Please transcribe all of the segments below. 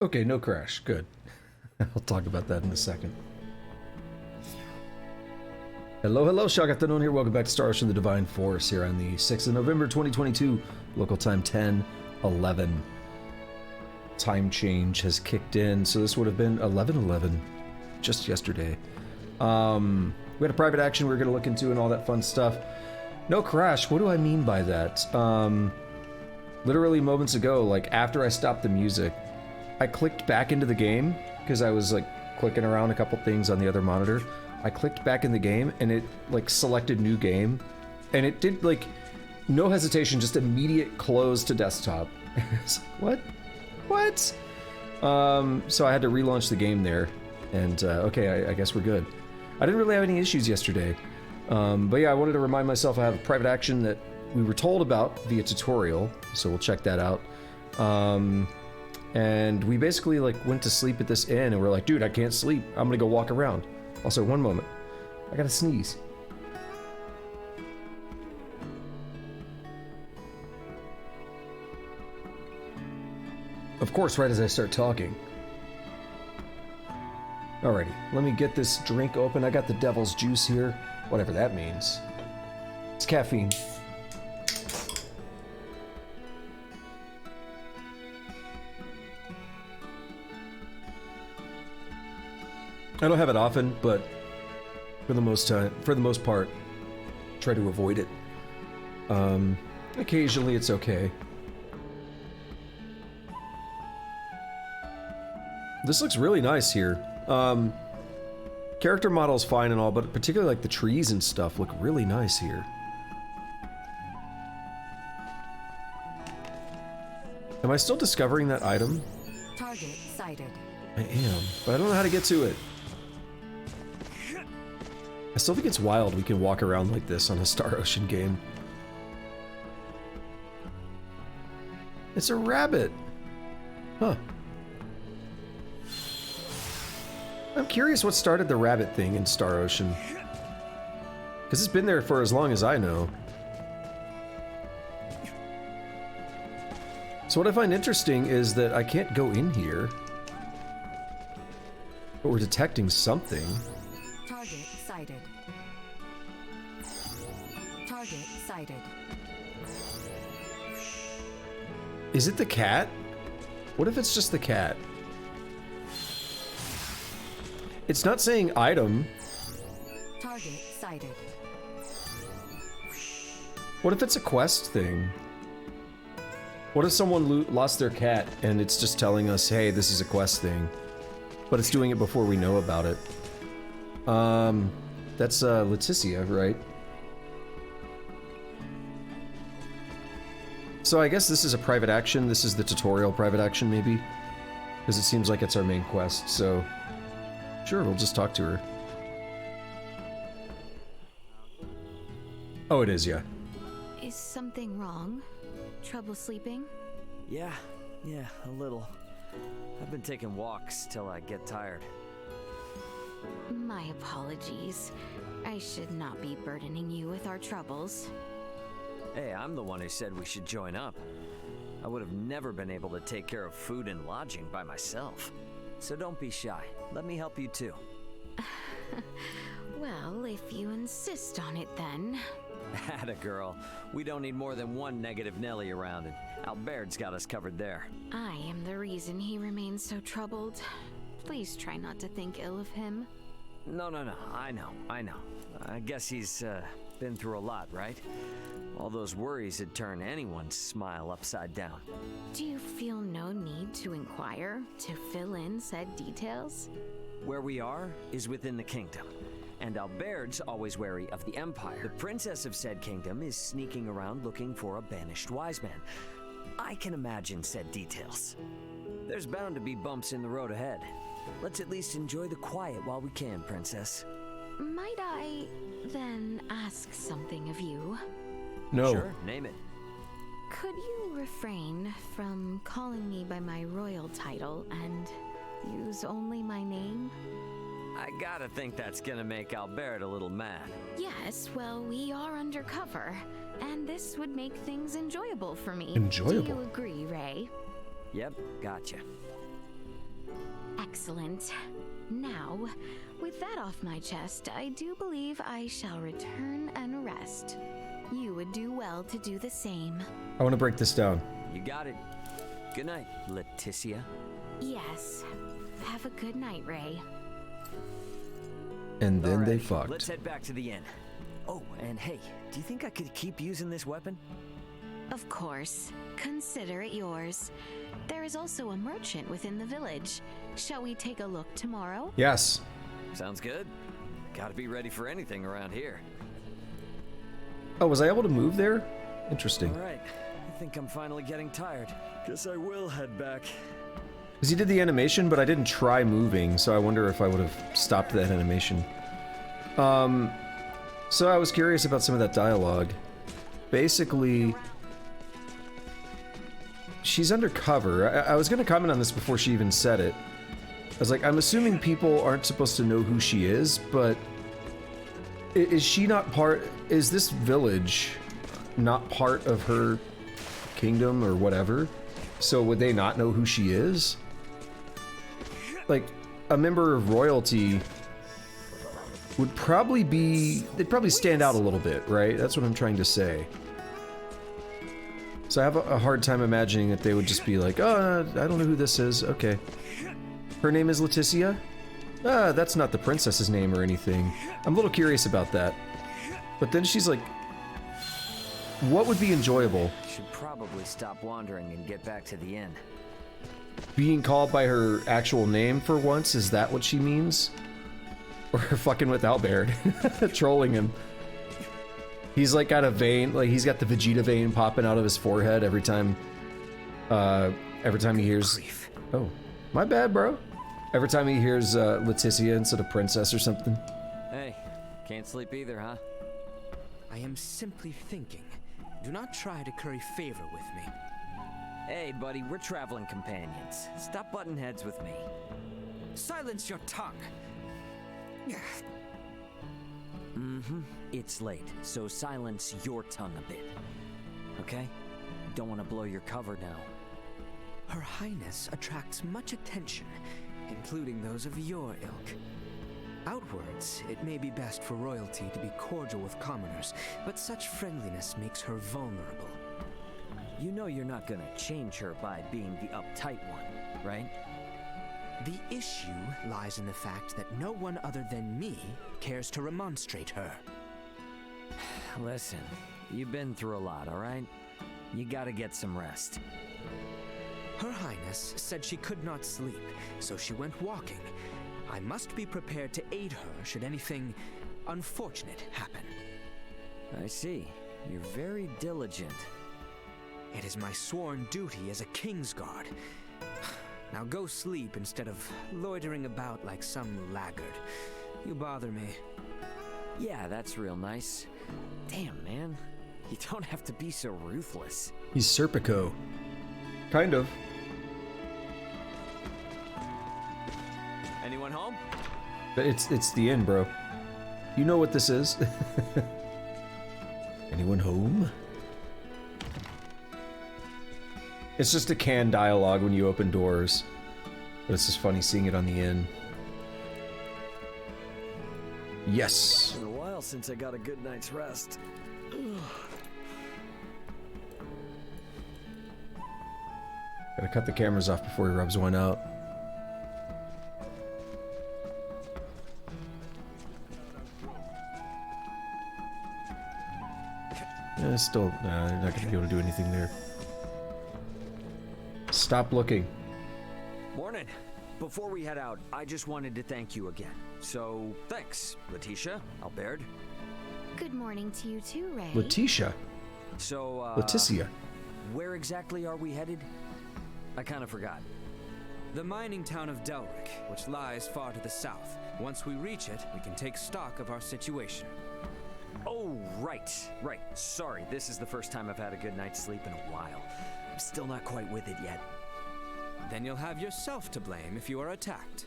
Okay, no crash. Good. I'll talk about that in a second. Hello, hello, Shagathanoon here. Welcome back to Star Ocean: The Divine Force here on the 6th of November, 2022. Local time 10:11. Time change has kicked in, so this would have been 11:11 just yesterday. We had a private action we were going to look into and all that fun stuff. No crash. What do I mean by that? Literally moments ago, like after I stopped the music, I clicked back into the game because I was like clicking around a couple things on the other monitor. I clicked back in the game and it like selected new game, and it did like no hesitation, just immediate close to desktop. It's like, what? So I had to relaunch the game there, and okay, I guess we're good. I didn't really have any issues yesterday, but yeah, I wanted to remind myself I have a private action that we were told about via tutorial, so we'll check that out. And we basically like went to sleep at this inn, and we're like, dude, I can't sleep. I'm gonna go walk around. Also, one moment. I gotta sneeze. Of course, right as I start talking. Alrighty, let me get this drink open. I got the devil's juice here. Whatever that means. It's caffeine. I don't have it often, but for the most part, try to avoid it. Occasionally it's okay. This looks really nice here. Character model's fine and all, but particularly like the trees and stuff look really nice here. Am I still discovering that item? Target sighted. I am, but I don't know how to get to it. I still think it's wild we can walk around like this on a Star Ocean game. It's a rabbit. Huh. I'm curious what started the rabbit thing in Star Ocean. Because it's been there for as long as I know. So what I find interesting is that I can't go in here. But we're detecting something. Target sighted. Target sighted. Is it the cat? What if it's just the cat? It's not saying item. Target sighted. What if it's a quest thing? What if someone lost their cat and it's just telling us, hey, this is a quest thing, but it's doing it before we know about it? That's Leticia, right? So I guess this is a private action. This is the tutorial private action, maybe? Because it seems like it's our main quest, so... Sure, we'll just talk to her. Oh, it is, yeah. Is something wrong? Trouble sleeping? Yeah, a little. I've been taking walks till I get tired. My apologies. I should not be burdening you with our troubles. Hey, I'm the one who said we should join up. I would have never been able to take care of food and lodging by myself. So don't be shy. Let me help you too. Well, if you insist on it then. Atta girl. We don't need more than one negative Nelly around, and Albert's got us covered there. I am the reason he remains so troubled. Please try not to think ill of him. No, I know. I guess he's been through a lot, right? All those worries would turn anyone's smile upside down. Do you feel no need to inquire, to fill in said details? Where we are is within the kingdom, and Albert's always wary of the Empire. The princess of said kingdom is sneaking around looking for a banished wise man. I can imagine said details. There's bound to be bumps in the road ahead. Let's at least enjoy the quiet while we can, princess. Might I then ask something of you? No. Sure, name it. Could you refrain from calling me by my royal title and use only my name? I gotta think that's gonna make Albert a little mad. Yes, well, we are undercover, and this would make things enjoyable for me. Enjoyable? Do you agree, Ray? Yep, gotcha. Excellent. Now, with that off my chest, I do believe I shall return and rest. You would do well to do the same. I want to break this down. You got it. Good night, Leticia. Yes. Have a good night, Ray. And then All they right, fucked. Let's head back to the inn. Oh, and hey, do you think I could keep using this weapon? Of course. Consider it yours. There is also a merchant within the village. Shall we take a look tomorrow? Yes. Sounds good. Gotta be ready for anything around here. Oh, was I able to move there? Interesting. All right, I think I'm finally getting tired. Guess I will head back. Because he did the animation, but I didn't try moving, so I wonder if I would have stopped that animation. So I was curious about some of that dialogue. Basically, she's undercover. I was going to comment on this before she even said it. I was like, I'm assuming people aren't supposed to know who she is, but is she not part... Is this village not part of her kingdom or whatever? So would they not know who she is? Like, a member of royalty would probably be... They'd probably stand out a little bit, right? That's what I'm trying to say. So I have a hard time imagining that they would just be like, oh, I don't know who this is. Okay. Her name is Leticia? Ah, that's not the princess's name or anything. I'm a little curious about that. But then she's like, what would be enjoyable? Should probably stop wandering and get back to the inn. Being called by her actual name for once? Is that what she means? Or fucking with Albert, trolling him. He's like got a vein, like he's got the Vegeta vein popping out of his forehead every time he hears... Grief. Oh, my bad, bro. Every time he hears Leticia instead of princess or something. Hey, can't sleep either, huh? I am simply thinking. Do not try to curry favor with me. Hey, buddy, we're traveling companions. Stop butting heads with me. Silence your tongue. It's late, so silence your tongue a bit. Okay? Don't want to blow your cover now. Her Highness attracts much attention, including those of your ilk. Outwards, it may be best for royalty to be cordial with commoners, but such friendliness makes her vulnerable. You know you're not gonna change her by being the uptight one, right? The issue lies in the fact that no one other than me cares to remonstrate her. Listen, you've been through a lot, alright? You gotta get some rest. Her Highness said she could not sleep, so she went walking. I must be prepared to aid her should anything unfortunate happen. I see. You're very diligent. It is my sworn duty as a Kingsguard. Now go sleep instead of loitering about like some laggard. You bother me. Yeah, that's real nice. Damn, man. You don't have to be so ruthless. He's Serpico. Kind of. Anyone home? But it's the end, bro. You know what this is. Anyone home? It's just a canned dialogue when you open doors. But it's just funny seeing it on the inn. Yes. It's been a while since I got a good night's rest. Gotta cut the cameras off before he rubs one out. Yeah, still, nah, they're not gonna be able to do anything there. Stop looking. Morning. Before we head out, I just wanted to thank you again. So, thanks, Leticia, Albert. Good morning to you too, Ray. Leticia. So, Leticia. where exactly are we headed? I kind of forgot. The mining town of Delric, which lies far to the south. Once we reach it, we can take stock of our situation. Oh, right. Sorry, this is the first time I've had a good night's sleep in a while. I'm still not quite with it yet. Then you'll have yourself to blame if you are attacked.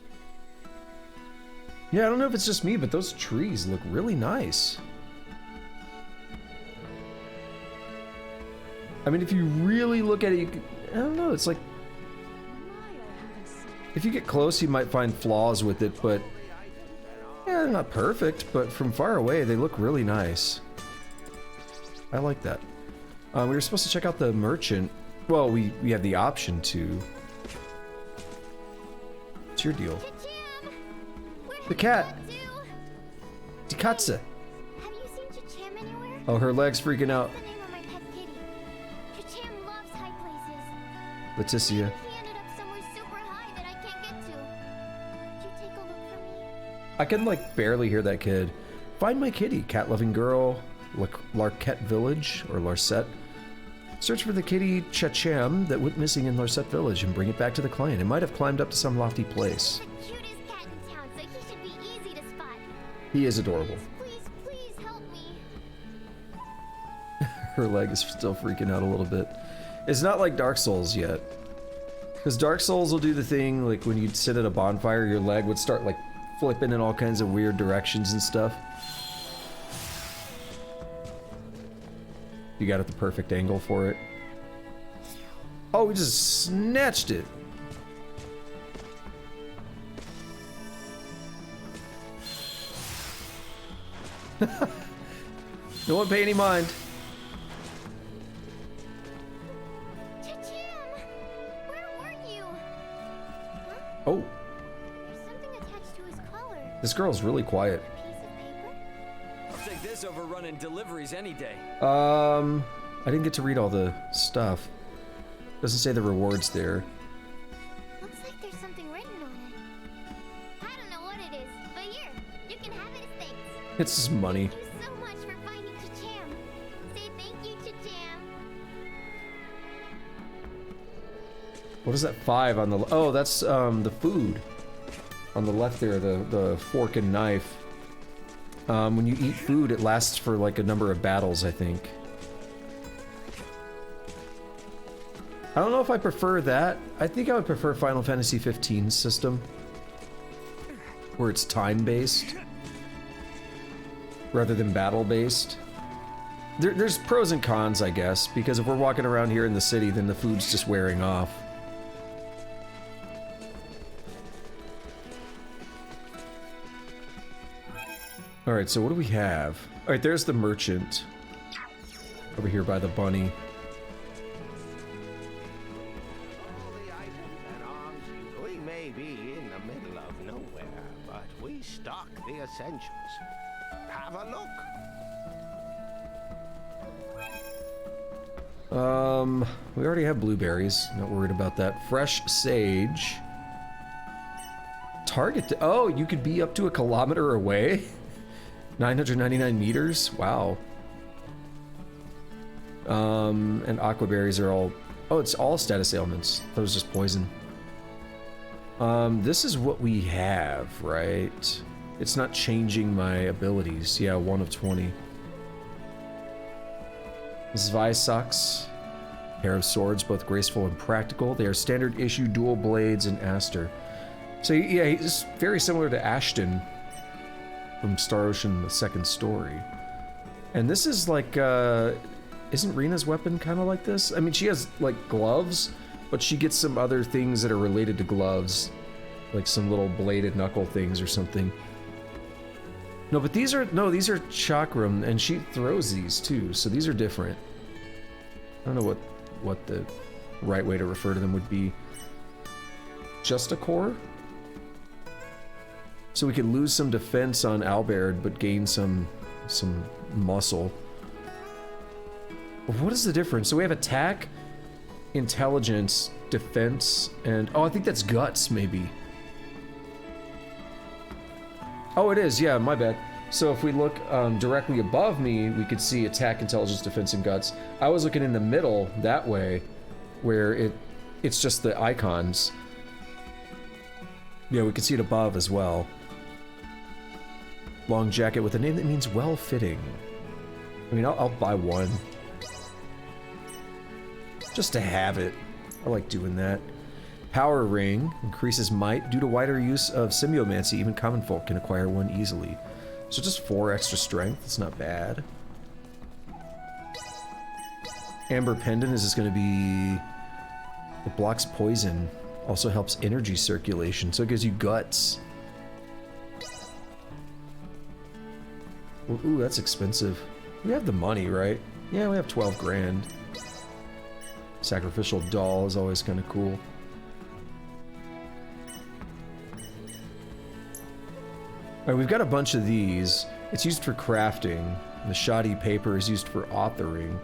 Yeah, I don't know if it's just me, but those trees look really nice. I mean, if you really look at it, you could, I don't know, it's like... If you get close, you might find flaws with it, but yeah, they're not perfect, but from far away, they look really nice. I like that. We were supposed to check out the merchant. Well, we have the option to. What's your deal? The cat! Tikatsa! Have you seen Chacham anywhere? Oh, her leg's freaking out. That's the name of my pet kitty. Chacham loves high places. Leticia. He ended up somewhere super high that I can't get to. Could you take a look for me? I can, like, barely hear that kid. Find my kitty, cat-loving girl, Larquette Village, or Larset. Search for the kitty Chacham that went missing in Larset Village and bring it back to the client. It might have climbed up to some lofty place. He's the cutest cat in town, so he should be easy to spot. He is adorable. Please, please help me. Her leg is still freaking out a little bit. It's not like Dark Souls yet. Because Dark Souls will do the thing, like when you'd sit at a bonfire, your leg would start like flipping in all kinds of weird directions and stuff. You got it the perfect angle for it. Oh, we just snatched it. No one pay any mind. Chacham! Where were you? Huh? Oh, There's something attached to his collar. this girl's really quiet. A piece of paper? I'll take this over running deliveries any day. I didn't get to read all the stuff. Doesn't say the rewards there. Looks like there's something written on it. I don't know what it is, but here, you can have it as thanks. It's just money. Thank you so much for finding Chacham. Say thank you, Chacham. What is that 5 on the... Oh, that's the food. On the left there, the fork and knife. When you eat food, it lasts for like a number of battles, I think. I don't know if I prefer that. I think I would prefer Final Fantasy 15's system. Where it's time-based. Rather than battle-based. There's pros and cons, I guess. Because if we're walking around here in the city, then the food's just wearing off. Alright, so what do we have? Alright, there's the merchant. Over here by the bunny. All the items and arms, we may be in the middle of nowhere, but we stock the essentials. Have a look. We already have blueberries. Not worried about that. Fresh sage. Target. Oh, you could be up to 1 kilometer away. 999 meters. Wow. And aquaberries are all. Oh, it's all status ailments. That was just poison. This is what we have, right? It's not changing my abilities. Yeah, 1 of 20. Zvisox. Pair of swords, both graceful and practical. They are standard issue dual blades and Aster. So yeah, he's very similar to Ashton from Star Ocean: The Second Story. And this is like, isn't Rena's weapon kind of like this? I mean, she has like gloves, but she gets some other things that are related to gloves, like some little bladed knuckle things or something. No, but these are chakram, and she throws these too, so these are different. I don't know what the right way to refer to them would be. Just a core? So we could lose some defense on Albert, but gain some muscle. What is the difference? So we have attack, intelligence, defense, and... Oh, I think that's guts, maybe. Oh, it is. Yeah, my bad. So if we look directly above me, we could see attack, intelligence, defense, and guts. I was looking in the middle, that way, where it's just the icons. Yeah, we can see it above as well. Long jacket with a name that means well-fitting. I mean, I'll buy one. Just to have it. I like doing that. Power ring increases might due to wider use of symbiomancy. Even common folk can acquire one easily. So just 4 extra strength. It's not bad. Amber pendant is just going to be... It blocks poison. Also helps energy circulation, so it gives you guts. Ooh, that's expensive. We have the money, right? Yeah, we have 12 grand. Sacrificial doll is always kind of cool. Alright, we've got a bunch of these. It's used for crafting. The shoddy paper is used for authoring.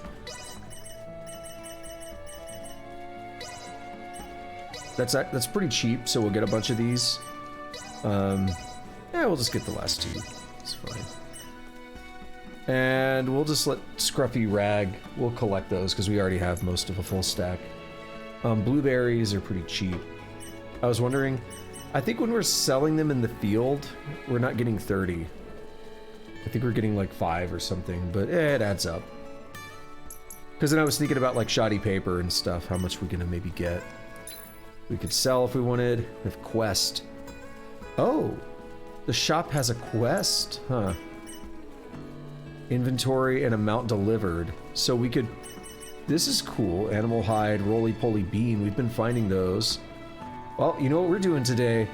That's pretty cheap, so we'll get a bunch of these. Yeah, we'll just get the last two. It's fine. And we'll just let Scruffy Rag, we'll collect those because we already have most of a full stack. Blueberries are pretty cheap. I was wondering, I think when we're selling them in the field, we're not getting 30. I think we're getting like 5 or something, but it adds up. Because then I was thinking about like shoddy paper and stuff, how much we're gonna maybe get. We could sell if we wanted. We have quest. Oh, the shop has a quest, huh? Inventory and amount delivered. So we could, this is cool. Animal hide, roly-poly bean. We've been finding those. Well, you know what we're doing today?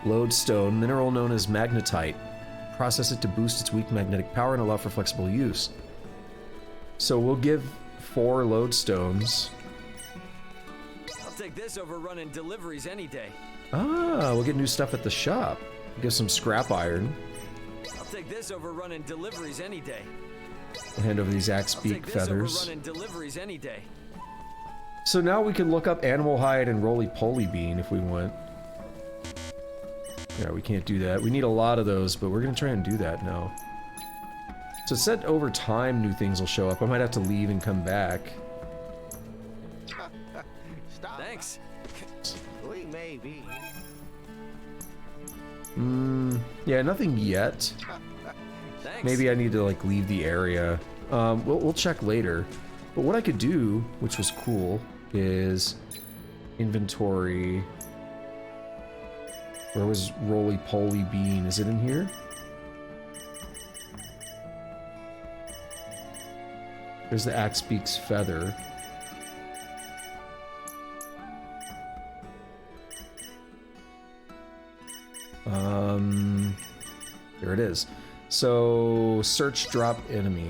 Lodestone, mineral known as magnetite. Process it to boost its weak magnetic power and allow for flexible use. So we'll give 4 lodestones. I'll take this over running deliveries any day. Ah, we'll get new stuff at the shop. Give some scrap iron. I'll take this over running deliveries any day. We'll hand over these axe beak feathers. Over running deliveries any day. So now we can look up animal hide and roly-poly bean if we want. Yeah, we can't do that. We need a lot of those, but we're gonna try and do that now. So it said over time new things will show up. I might have to leave and come back. Stop. Thanks. We may be. Yeah, nothing yet. Thanks. Maybe I need to like leave the area. We'll check later. But what I could do, which was cool, is inventory. Where was roly-poly bean? Is it in here? There's the axe beak's feather. There it is. So, search drop enemy.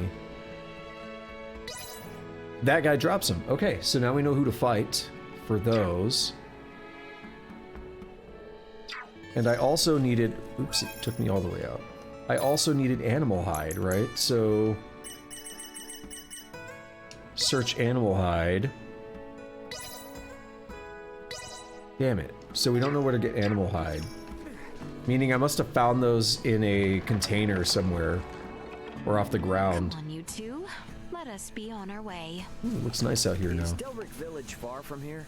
That guy drops him. Okay, so now we know who to fight for those. And I also needed... Oops, it took me all the way out. I also needed animal hide, right? So... Search animal hide. Damn it. So we don't know where to get animal hide. Meaning I must have found those in a container somewhere. Or off the ground. Come on, you two. Let us be on our way. Ooh, it looks nice out here now. Is Delric Village far from here?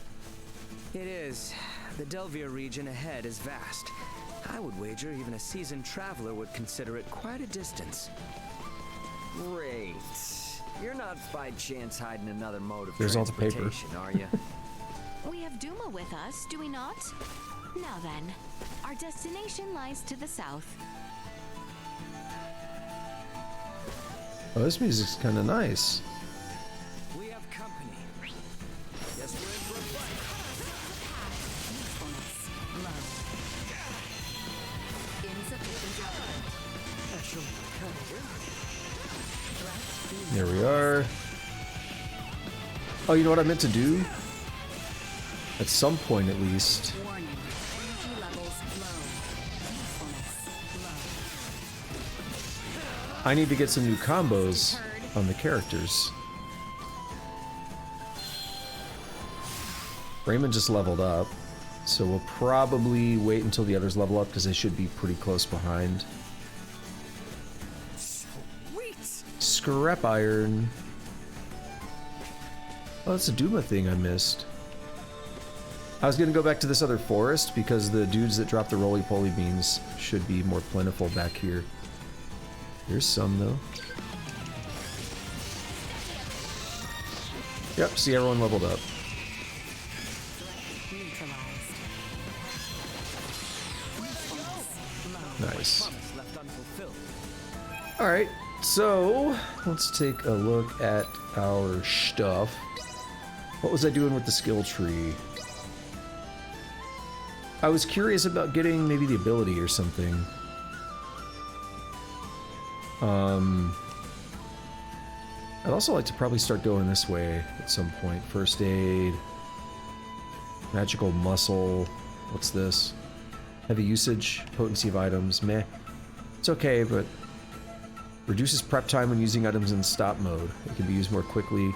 It is. The Delvia region ahead is vast. I would wager even a seasoned traveler would consider it quite a distance. Great. You're not by chance hiding another mode of There's all the paper. transportation, are you? We have Duma with us, do we not? Now then, our destination lies to the south. Oh, this music's kind of nice. We have company. Yes, we're in for a fight. There we are. Oh, you know what I meant to do? At some point, at least. I need to get some new combos on the characters. Raymond just leveled up, so we'll probably wait until the others level up because they should be pretty close behind. Scrap iron. Oh, that's a Duma thing I missed. I was gonna go back to this other forest because the dudes that drop the roly-poly beans should be more plentiful back here. Here's some though. Yep, see everyone leveled up. Nice. Alright, so let's take a look at our stuff. What was I doing with the skill tree? I was curious about getting maybe the ability or something. I'd also like to probably start going this way at some point. First aid. Magical muscle. What's this? Heavy usage. Potency of items. Meh. It's okay, but... reduces prep time when using items in stop mode. It can be used more quickly.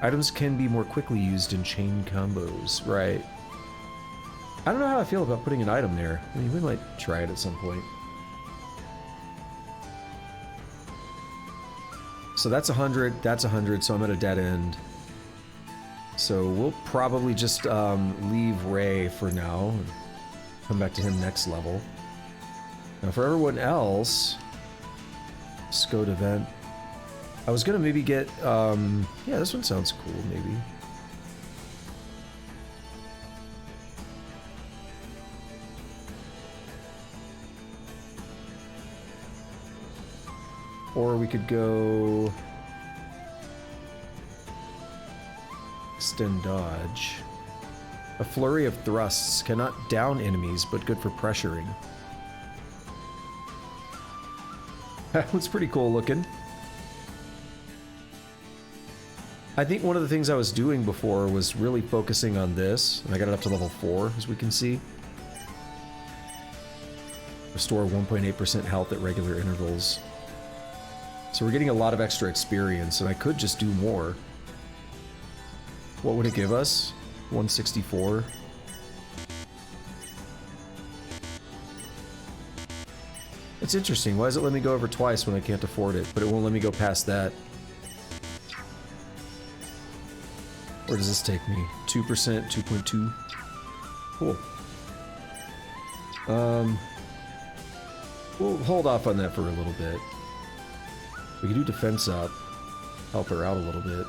Items can be more quickly used in chain combos. Right. I don't know how I feel about putting an item there. I mean, we might try it at some point. So that's 100, that's 100, so I'm at a dead end. So we'll probably just leave Ray for now and come back to him next level. Now for everyone else, Scode event. I was gonna maybe get, yeah, this one sounds cool, maybe. Or we could go... extend dodge. A flurry of thrusts cannot down enemies, but good for pressuring. That was pretty cool looking. I think one of the things I was doing before was really focusing on this, and I got it up to level 4, as we can see. Restore 1.8% health at regular intervals. So we're getting a lot of extra experience, and I could just do more. What would it give us? 164. It's interesting. Why does it let me go over twice when I can't afford it, but it won't let me go past that? Where does this take me? 2%, 2.2. Cool. We'll hold off on that for a little bit. We can do defense up. Help her out a little bit.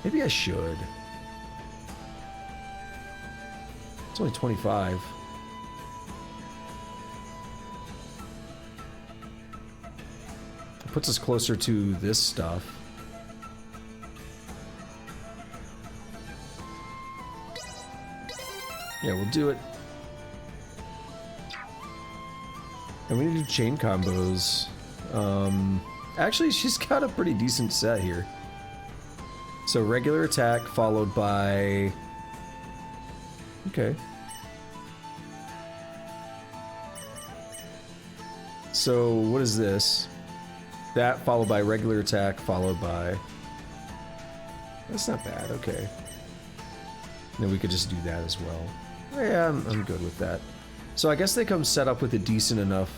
Maybe I should. It's only 25. It puts us closer to this stuff. Yeah, we'll do it. And we need to do chain combos. Actually, she's got a pretty decent set here. So regular attack followed by... okay. So what is this? That followed by regular attack followed by... that's not bad, okay. Then we could just do that as well. Yeah, I'm good with that. So I guess they come set up with a decent enough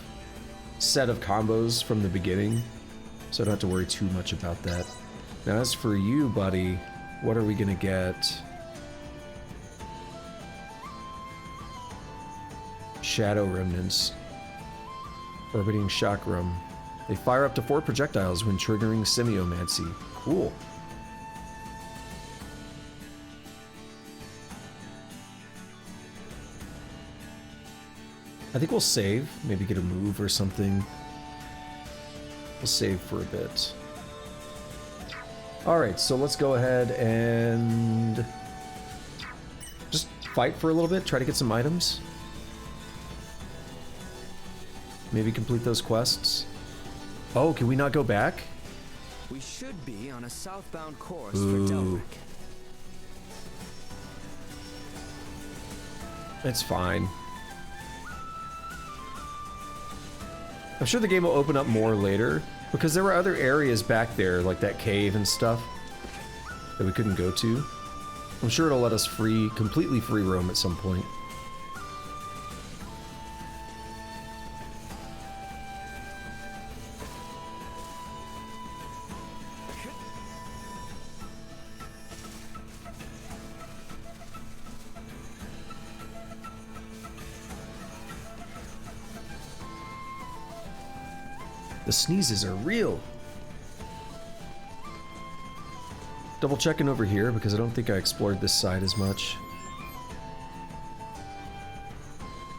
set of combos from the beginning, so I don't have to worry too much about that. Now as for you, buddy, what are we gonna get? Shadow Remnants. Orbiting Chakram. They fire up to 4 projectiles when triggering Semiomancy. Cool. I think we'll save, maybe get a move or something. We'll save for a bit. Alright, so let's go ahead and just fight for a little bit, try to get some items. Maybe complete those quests. Oh, can we not go back? We should be on a southbound course Ooh. for Delric. It's fine. I'm sure the game will open up more later, because there were other areas back there, like that cave and stuff, that we couldn't go to. I'm sure it'll let us completely free roam at some point. The sneezes are real. Double checking over here because I don't think I explored this side as much.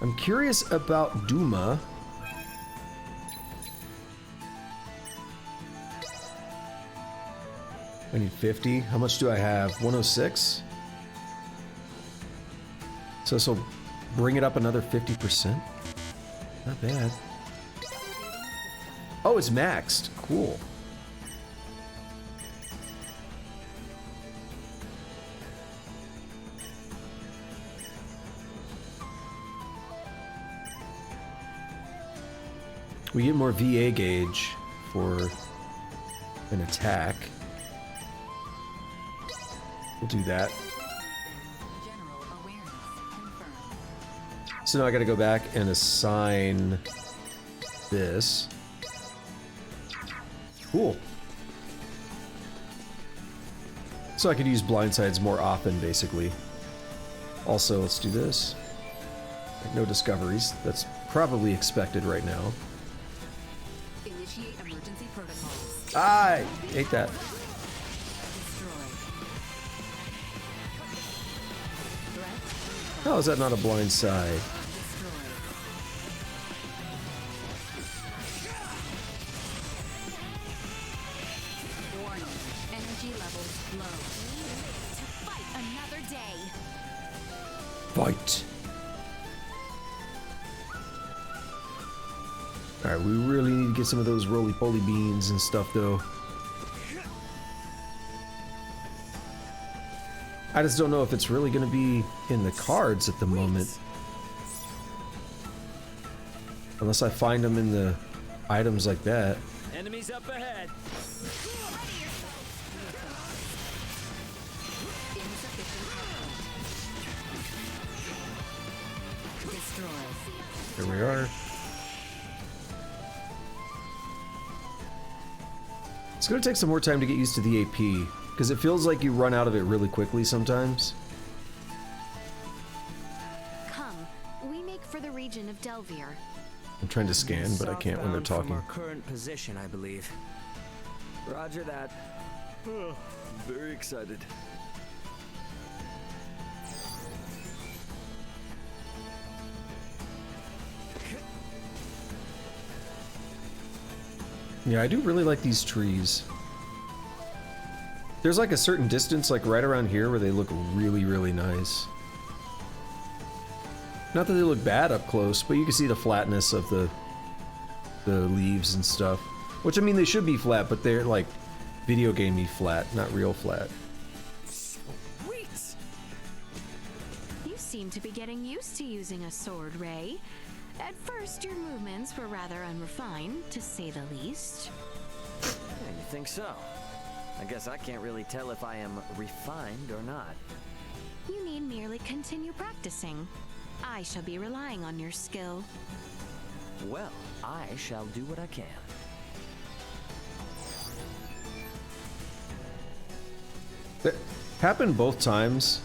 I'm curious about Duma. I need 50. How much do I have? 106? So this will bring it up another 50%. Not bad. Oh, it's maxed. Cool. We get more VA gauge for an attack. We'll do that. General awareness confirmed. So now I gotta go back and assign this. Cool. So I could use blindsides more often, basically. Also, let's do this. No discoveries. That's probably expected right now. Initiate emergency protocols. I ate that. How is that not a blind side? Warning. Energy levels low. To fight another day. Fight. Alright, we really need to get some of those roly-poly beans and stuff, though. I just don't know if it's really going to be in the cards at the moment. Unless I find them in the items like that. Enemies up ahead. Here we are. It's going to take some more time to get used to the AP, because it feels like you run out of it really quickly sometimes. Come, we make for the region of Delvier. I'm trying to scan, but I can't when they're Southbound from talking. our current position, I believe. Roger that. Very excited. Yeah, I do really like these trees. There's like a certain distance, like right around here, where they look really, really nice. Not that they look bad up close, but you can see the flatness of the leaves and stuff. Which, I mean, they should be flat, but they're like video gamey flat, not real flat. Sweet. You seem to be getting used to using a sword, Ray. At first, your movements were rather unrefined, to say the least. Yeah, you think so? I guess I can't really tell if I am refined or not. You need merely continue practicing. I shall be relying on your skill. Well, I shall do what I can. That happened both times.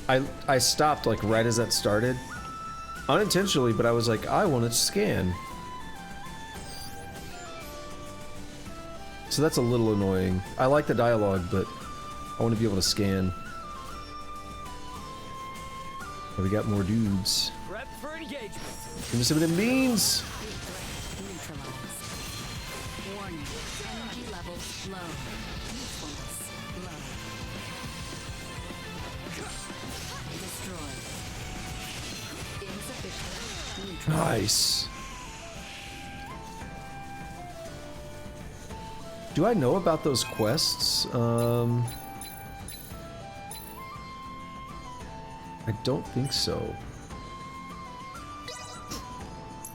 I stopped like right as that started. Unintentionally, but I was like, I want to scan. So that's a little annoying. I like the dialogue, but I want to be able to scan. And we got more dudes. Prep for engagement. Give me some of them beans. Neutralized. Warning. Energy levels low. Usefulness low. Destroyed. Insufficient. Neutralized. Nice. Do I know about those quests? I don't think so.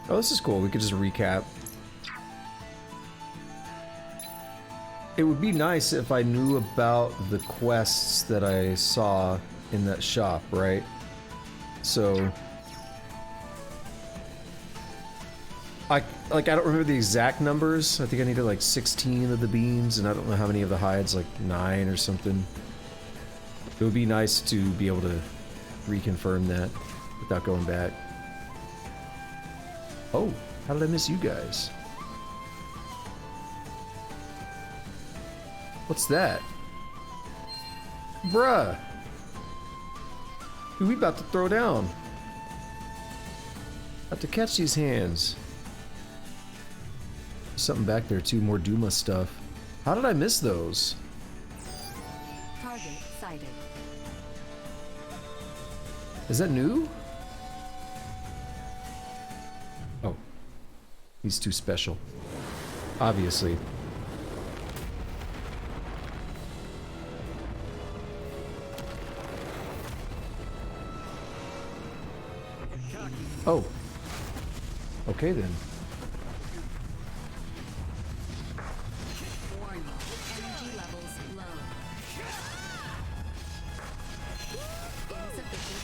Oh, this is cool. We could just recap. It would be nice if I knew about the quests that I saw in that shop, right? So I don't remember the exact numbers. I think I needed like 16 of the beans, and I don't know how many of the hides, like 9 or something. It would be nice to be able to reconfirm that without going back. Oh, how did I miss you guys? What's that? Bruh! Who we about to throw down? Have to catch these hands. Something back there too, more Duma stuff. How did I miss those? Target sighted. Is that new? He's too special. Obviously. Oh. Okay then. Warning. Energy levels low. Insufficient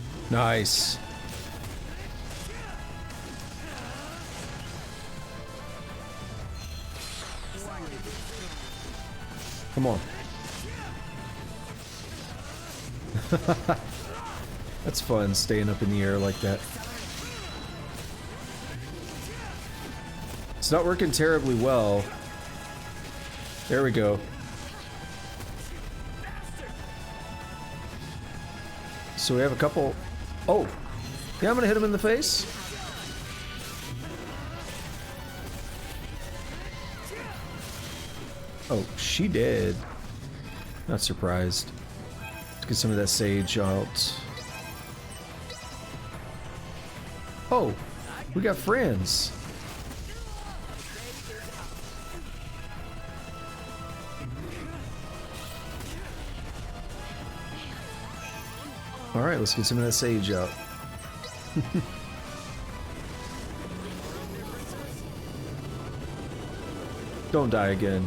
output. Nice. Come on. That's fun, staying up in the air like that. It's not working terribly well. There we go. So we have a couple... Oh! Yeah, I'm gonna hit him in the face. Oh, she did. Not surprised. Let's get some of that sage out. Oh, we got friends. All right, let's get some of that sage out. Don't die again.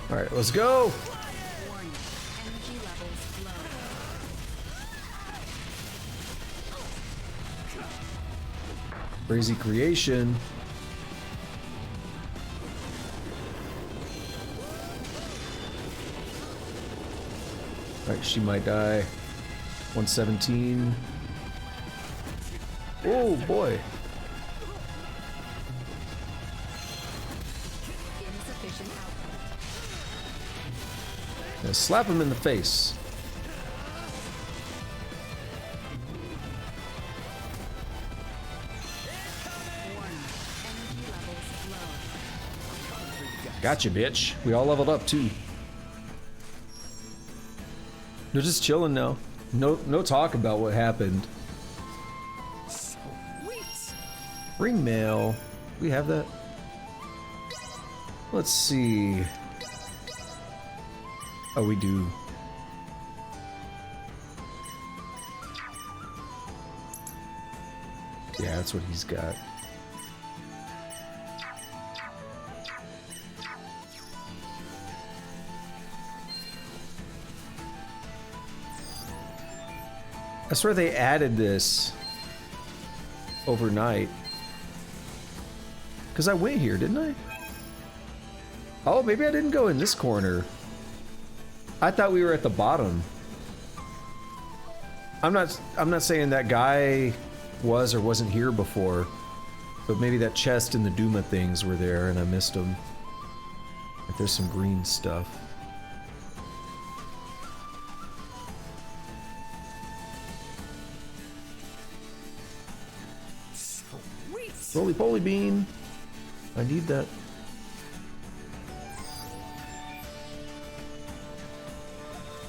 All right, let's go. Warning. Energy levels low. Crazy creation. All right, she might die. 117. Oh boy. Insufficient output. Now slap him in the face. Warning. Energy levels low. Gotcha, bitch. We all leveled up too. They're just chilling now. No talk about what happened. Ring mail. We have that. Let's see. Oh, we do. Yeah, that's what he's got. I swear they added this overnight. Because I went here, didn't I? Oh, maybe I didn't go in this corner. I thought we were at the bottom. I'm not saying that guy was or wasn't here before, but maybe that chest and the Duma things were there and I missed them. Like there's some green stuff. Roly-poly bean. I need that.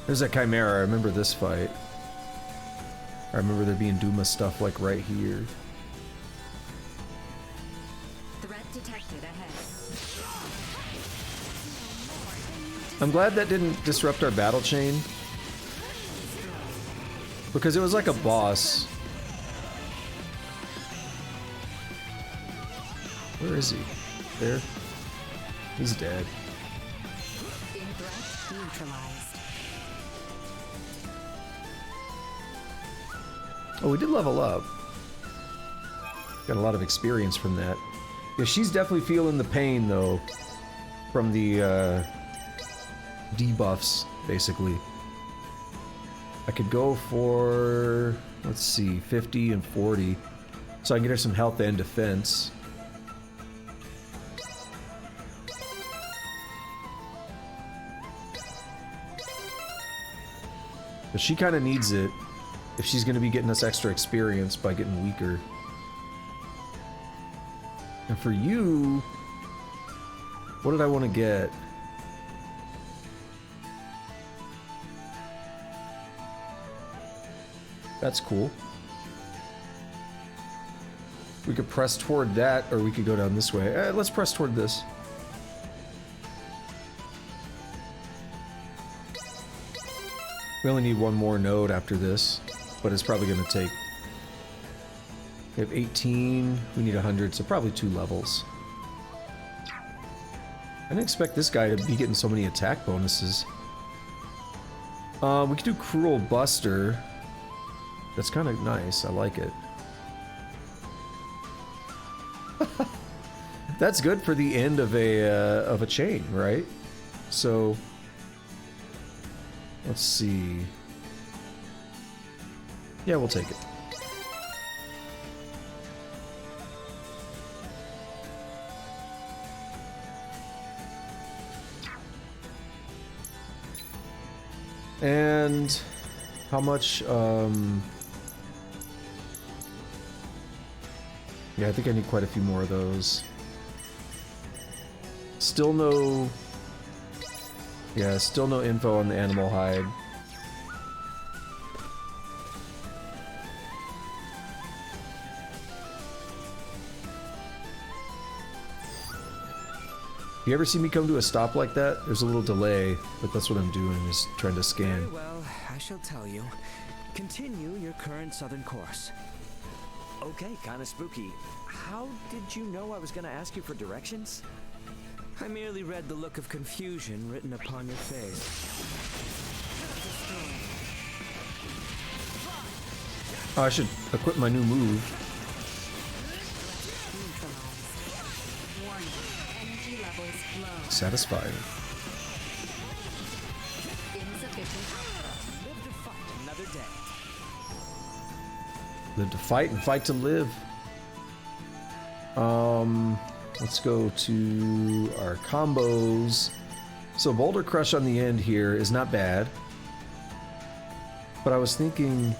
There's that Chimera. I remember this fight. I remember there being Duma stuff like right here. Threat detected ahead. I'm glad that didn't disrupt our battle chain. Because it was like a boss. Where is he? There? He's dead. Threat neutralized. Oh, we did level up. Got a lot of experience from that. Yeah, she's definitely feeling the pain, though, from the debuffs, basically. I could go for, let's see, 50 and 40. So I can get her some health and defense. But she kind of needs it if she's going to be getting us extra experience by getting weaker. And for you, what did I want to get? That's cool. We could press toward that, or we could go down this way. Let's press toward this. We only need one more node after this, but it's probably going to take... We have 18, we need 100, so probably 2 levels. I didn't expect this guy to be getting so many attack bonuses. We could do Cruel Buster. That's kind of nice, I like it. That's good for the end of a chain, right? So... Let's see. Yeah, we'll take it. And how much, yeah, I think I need quite a few more of those. Still no... Yeah, still no info on the animal hide. You ever see me come to a stop like that? There's a little delay, but that's what I'm doing, is trying to scan. Very well, I shall tell you. Continue your current southern course. Okay, kinda spooky. How did you know I was gonna ask you for directions? I merely read the look of confusion written upon your face. Oh, I should equip my new move. Warning. Energy levels low. Satisfying. Insufficient output. Live to fight another day. Live to fight and fight to live. Let's go to our combos. So Boulder Crush on the end here is not bad. But I was thinking...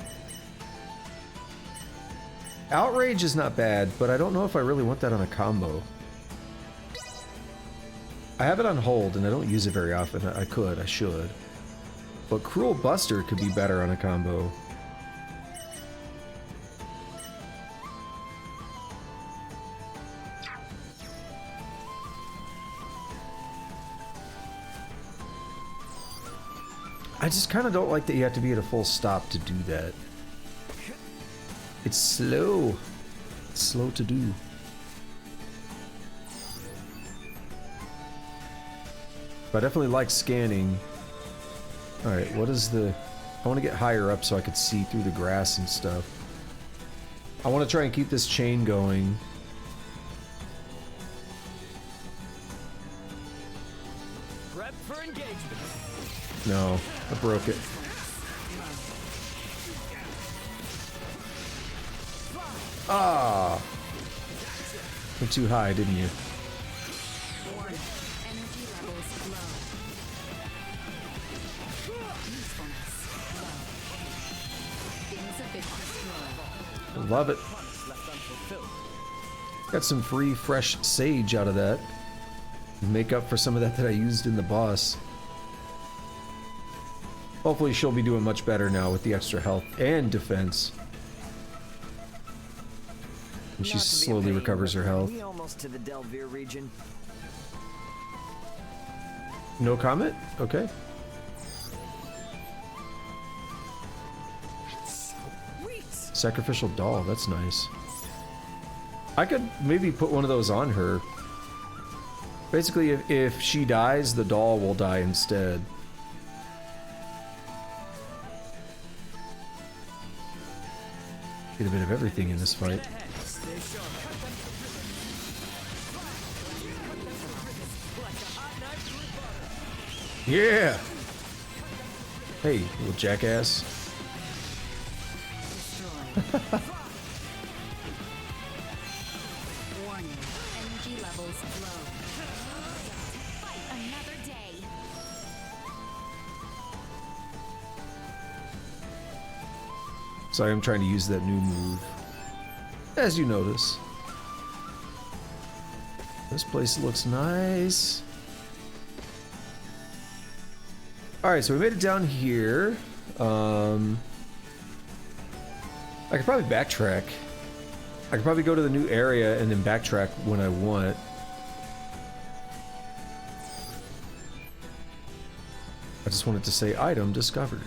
Outrage is not bad, but I don't know if I really want that on a combo. I have it on hold, and I don't use it very often. I should. But Cruel Buster could be better on a combo. I just kind of don't like that you have to be at a full stop to do that. It's slow. It's slow to do. But I definitely like scanning. Alright, what is the... I want to get higher up so I could see through the grass and stuff. I want to try and keep this chain going. Prep for engagement. No, I broke it. Ah! Went too high, didn't you? Warning. Energy levels low. Usefulness low. Insufficient flow. Love it. Got some free, fresh sage out of that. Make up for some of that I used in the boss. Hopefully she'll be doing much better now with the extra health and defense. And she Not to be a slowly pain, recovers her but health. we almost to the Delvere region. No comment? Okay. Sacrificial doll, that's nice. I could maybe put one of those on her. Basically, if she dies, the doll will die instead. Get a bit of everything in this fight. Yeah! Hey, little jackass. Warning. Energy levels low. Fight another day. Sorry, I'm trying to use that new move. As you notice. This place looks nice. Alright, so we made it down here. I could probably backtrack. I could probably go to the new area and then backtrack when I want. I just wanted to say item discovered.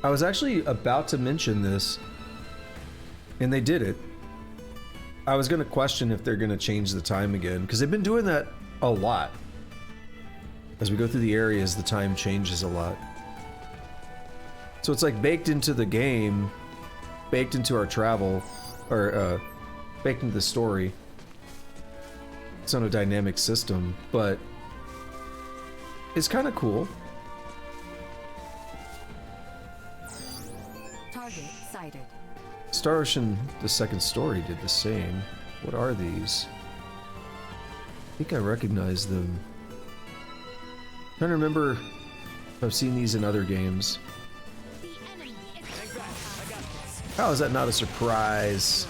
I was actually about to mention this, and they did it. I was going to question if they're going to change the time again, because they've been doing that a lot. As we go through the areas, the time changes a lot. So it's like baked into the game, baked into our travel, or baked into the story. It's not a dynamic system, but it's kind of cool. Target sighted. Star Ocean, the second story, did the same. What are these? I think I recognize them. Trying to remember if I've seen these in other games. The enemy is How is that not a surprise?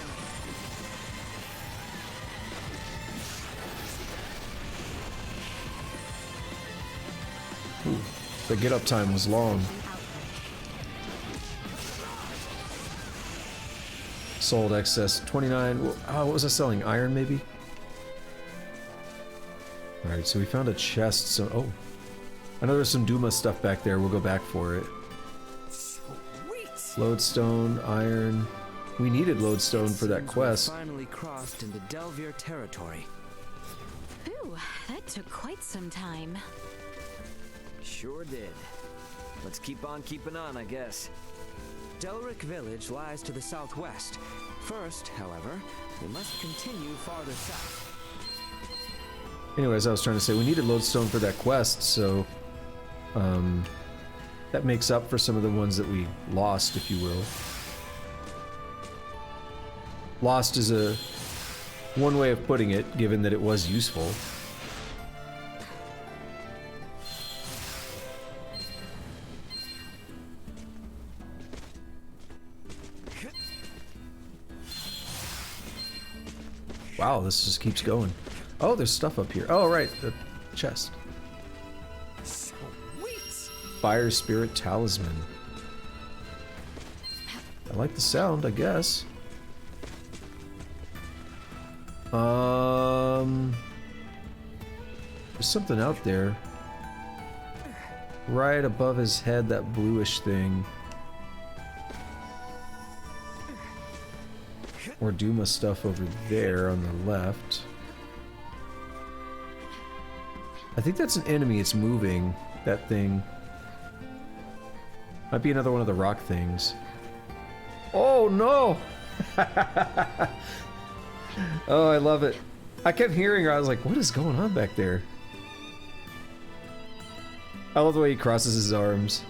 Ooh, the get up time was long. Sold excess 29. Oh, what was I selling? Iron, maybe? Alright, so we found a chest. So, oh, I know there's some Duma stuff back there. We'll go back for it. Lodestone, iron. We needed lodestone for that quest. Finally crossed into Delvier territory. Ooh, that took quite some time. Sure did. Let's keep on keeping on, I guess. Delric village lies to the southwest. First, however, we must continue farther south. Anyways, I was trying to say we needed lodestone for that quest, so that makes up for some of the ones that we lost, if you will. Lost is a one way of putting it, given that it was useful. Wow, this just keeps going. Oh, there's stuff up here. Oh, right, the chest. Fire Spirit Talisman. I like the sound, I guess. There's something out there. Right above his head, that bluish thing. More Duma stuff over there on the left. I think that's an enemy, it's moving, that thing. Might be another one of the rock things. Oh no! Oh, I love it. I kept hearing her, I was like, what is going on back there? I love the way he crosses his arms.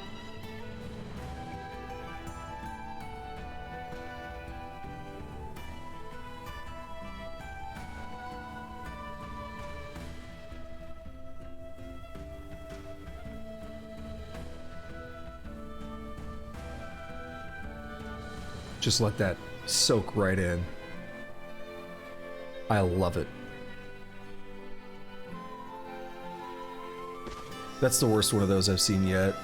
Just let that soak right in. I love it. That's the worst one of those I've seen yet.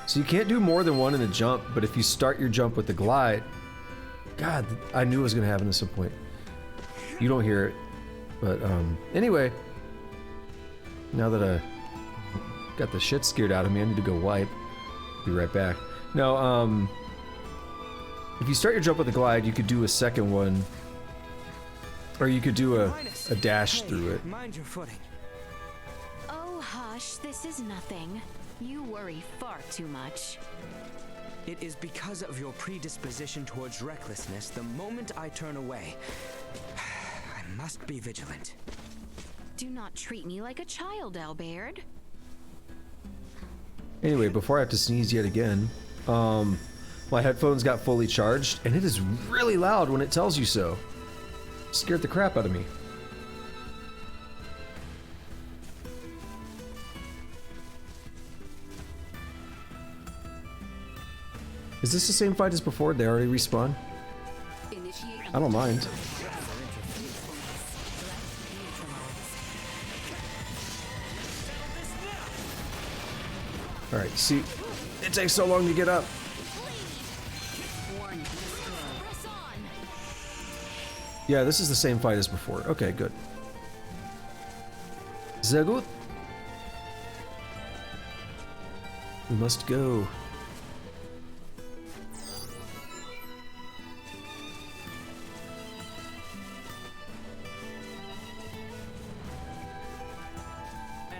So you can't do more than one in a jump, but if you start your jump with the glide... God, I knew it was going to happen at some point. You don't hear it. But, anyway. Now that I got the shit scared out of me, I need to go wipe. Be right back. No, if you start your jump with a glide, you could do a second one. Or you could do a dash through it. Mind your footing. Oh, hush, this is nothing. You worry far too much. It is because of your predisposition towards recklessness the moment I turn away. I must be vigilant. Do not treat me like a child, Albert. Anyway, before I have to sneeze yet again, My headphones got fully charged, and it is really loud when it tells you so. Scared the crap out of me. Is this the same fight as before? They already respawn? I don't mind. Alright, see, it takes so long to get up. Yeah, this is the same fight as before. Okay, good. Zagut. We must go.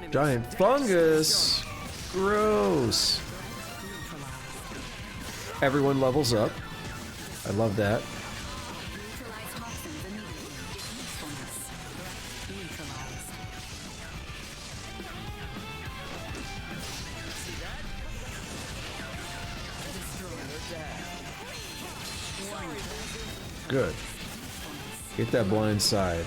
Giant fungus! Gross! Everyone levels up. I love that. Good. Get that blind side.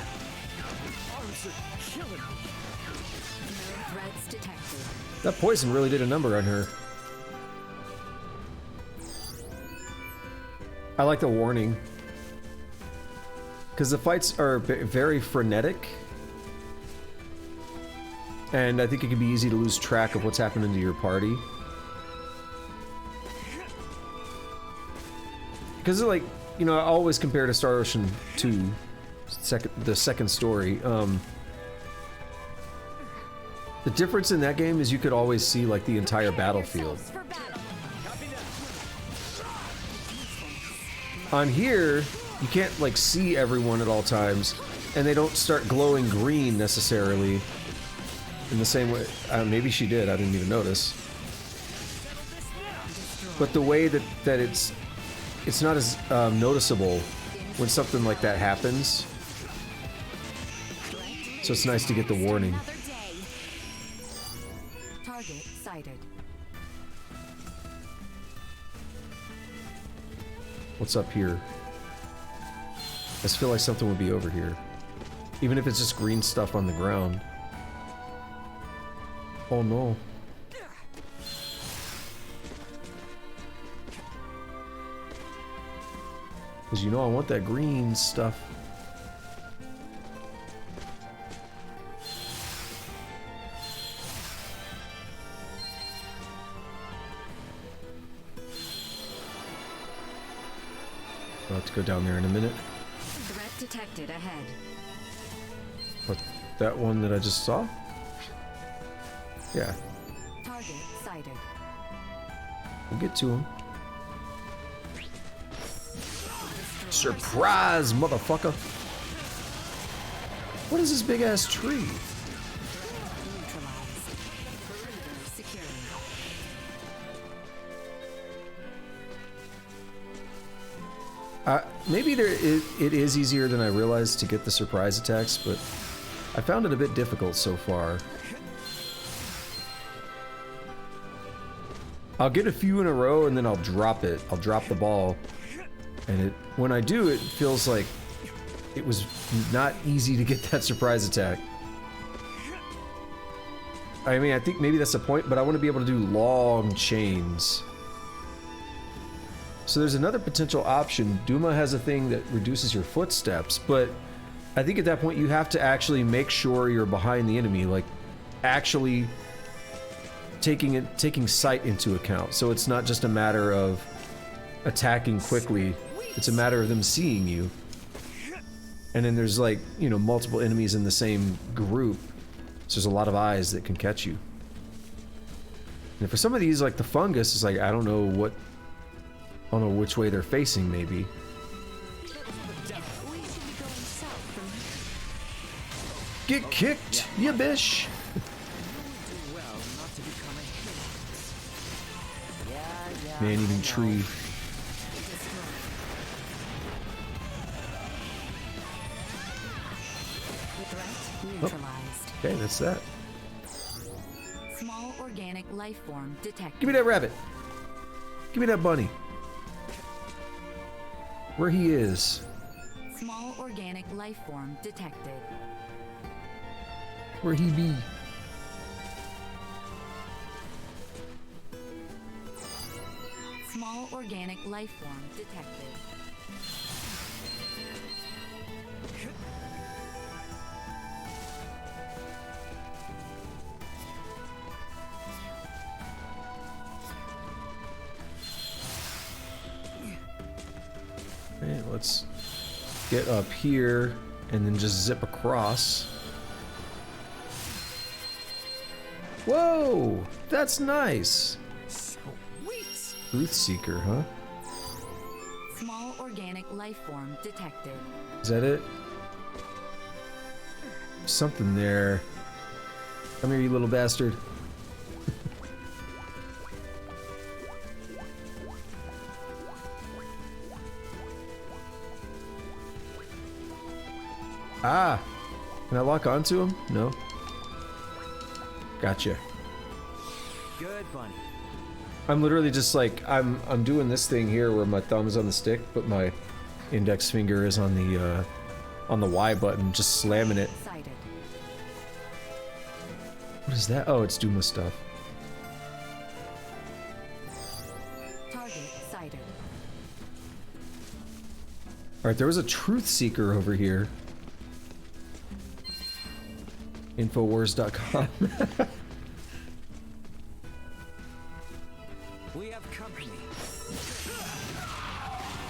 That poison really did a number on her. I like the warning. Because the fights are very frenetic. And I think it can be easy to lose track of what's happening to your party. Because, like, you know, I always compare to Star Ocean 2, the second story. The difference in that game is you could always see, like, the entire battlefield. On here, you can't, like, see everyone at all times, and they don't start glowing green necessarily in the same way. Maybe she did, I didn't even notice. But the way that it's not as noticeable when something like that happens. So it's nice to get the warning. Target sighted. What's up here? I just feel like something would be over here. Even if it's just green stuff on the ground. Oh no. Because you know I want that green stuff. I'll have to go down there in a minute. Threat detected ahead. What, that one that I just saw? Yeah. Target sighted. We'll get to him. Surprise, motherfucker! What is this big ass tree? Neutralized. Perimeter secured. Maybe it is easier than I realized to get the surprise attacks, but I found it a bit difficult so far. I'll get a few in a row and then I'll drop it. I'll drop the ball. And when I do, it feels like it was not easy to get that surprise attack. I mean, I think maybe that's the point, but I want to be able to do long chains. So there's another potential option. Duma has a thing that reduces your footsteps, but I think at that point you have to actually make sure you're behind the enemy, like actually taking sight into account. So it's not just a matter of attacking quickly, it's a matter of them seeing you. And then there's, like, you know, multiple enemies in the same group, so there's a lot of eyes that can catch you. And for some of these, like the fungus, is like, I don't know which way they're facing, maybe. Get kicked, you bish! Man-eating tree. Neutralized. Okay, that's that. Small organic life form detected. Give me that rabbit. Give me that bunny. where he is. Small organic life form detected. Where he be? Small organic life form detected. Okay, let's get up here and then just zip across. Whoa, that's nice. Truth Seeker, huh? Small organic life form detected. Is that it? Something there. Come here, you little bastard. Ah! Can I lock onto him? No. Gotcha. Good, Bunny. I'm literally just like I'm doing this thing here where my thumb is on the stick, but my index finger is on the Y button, just slamming it. Sighted. What is that? Oh, it's Duma stuff. Target sighted. Alright, there was a Truth Seeker over here. Infowars.com. We have company.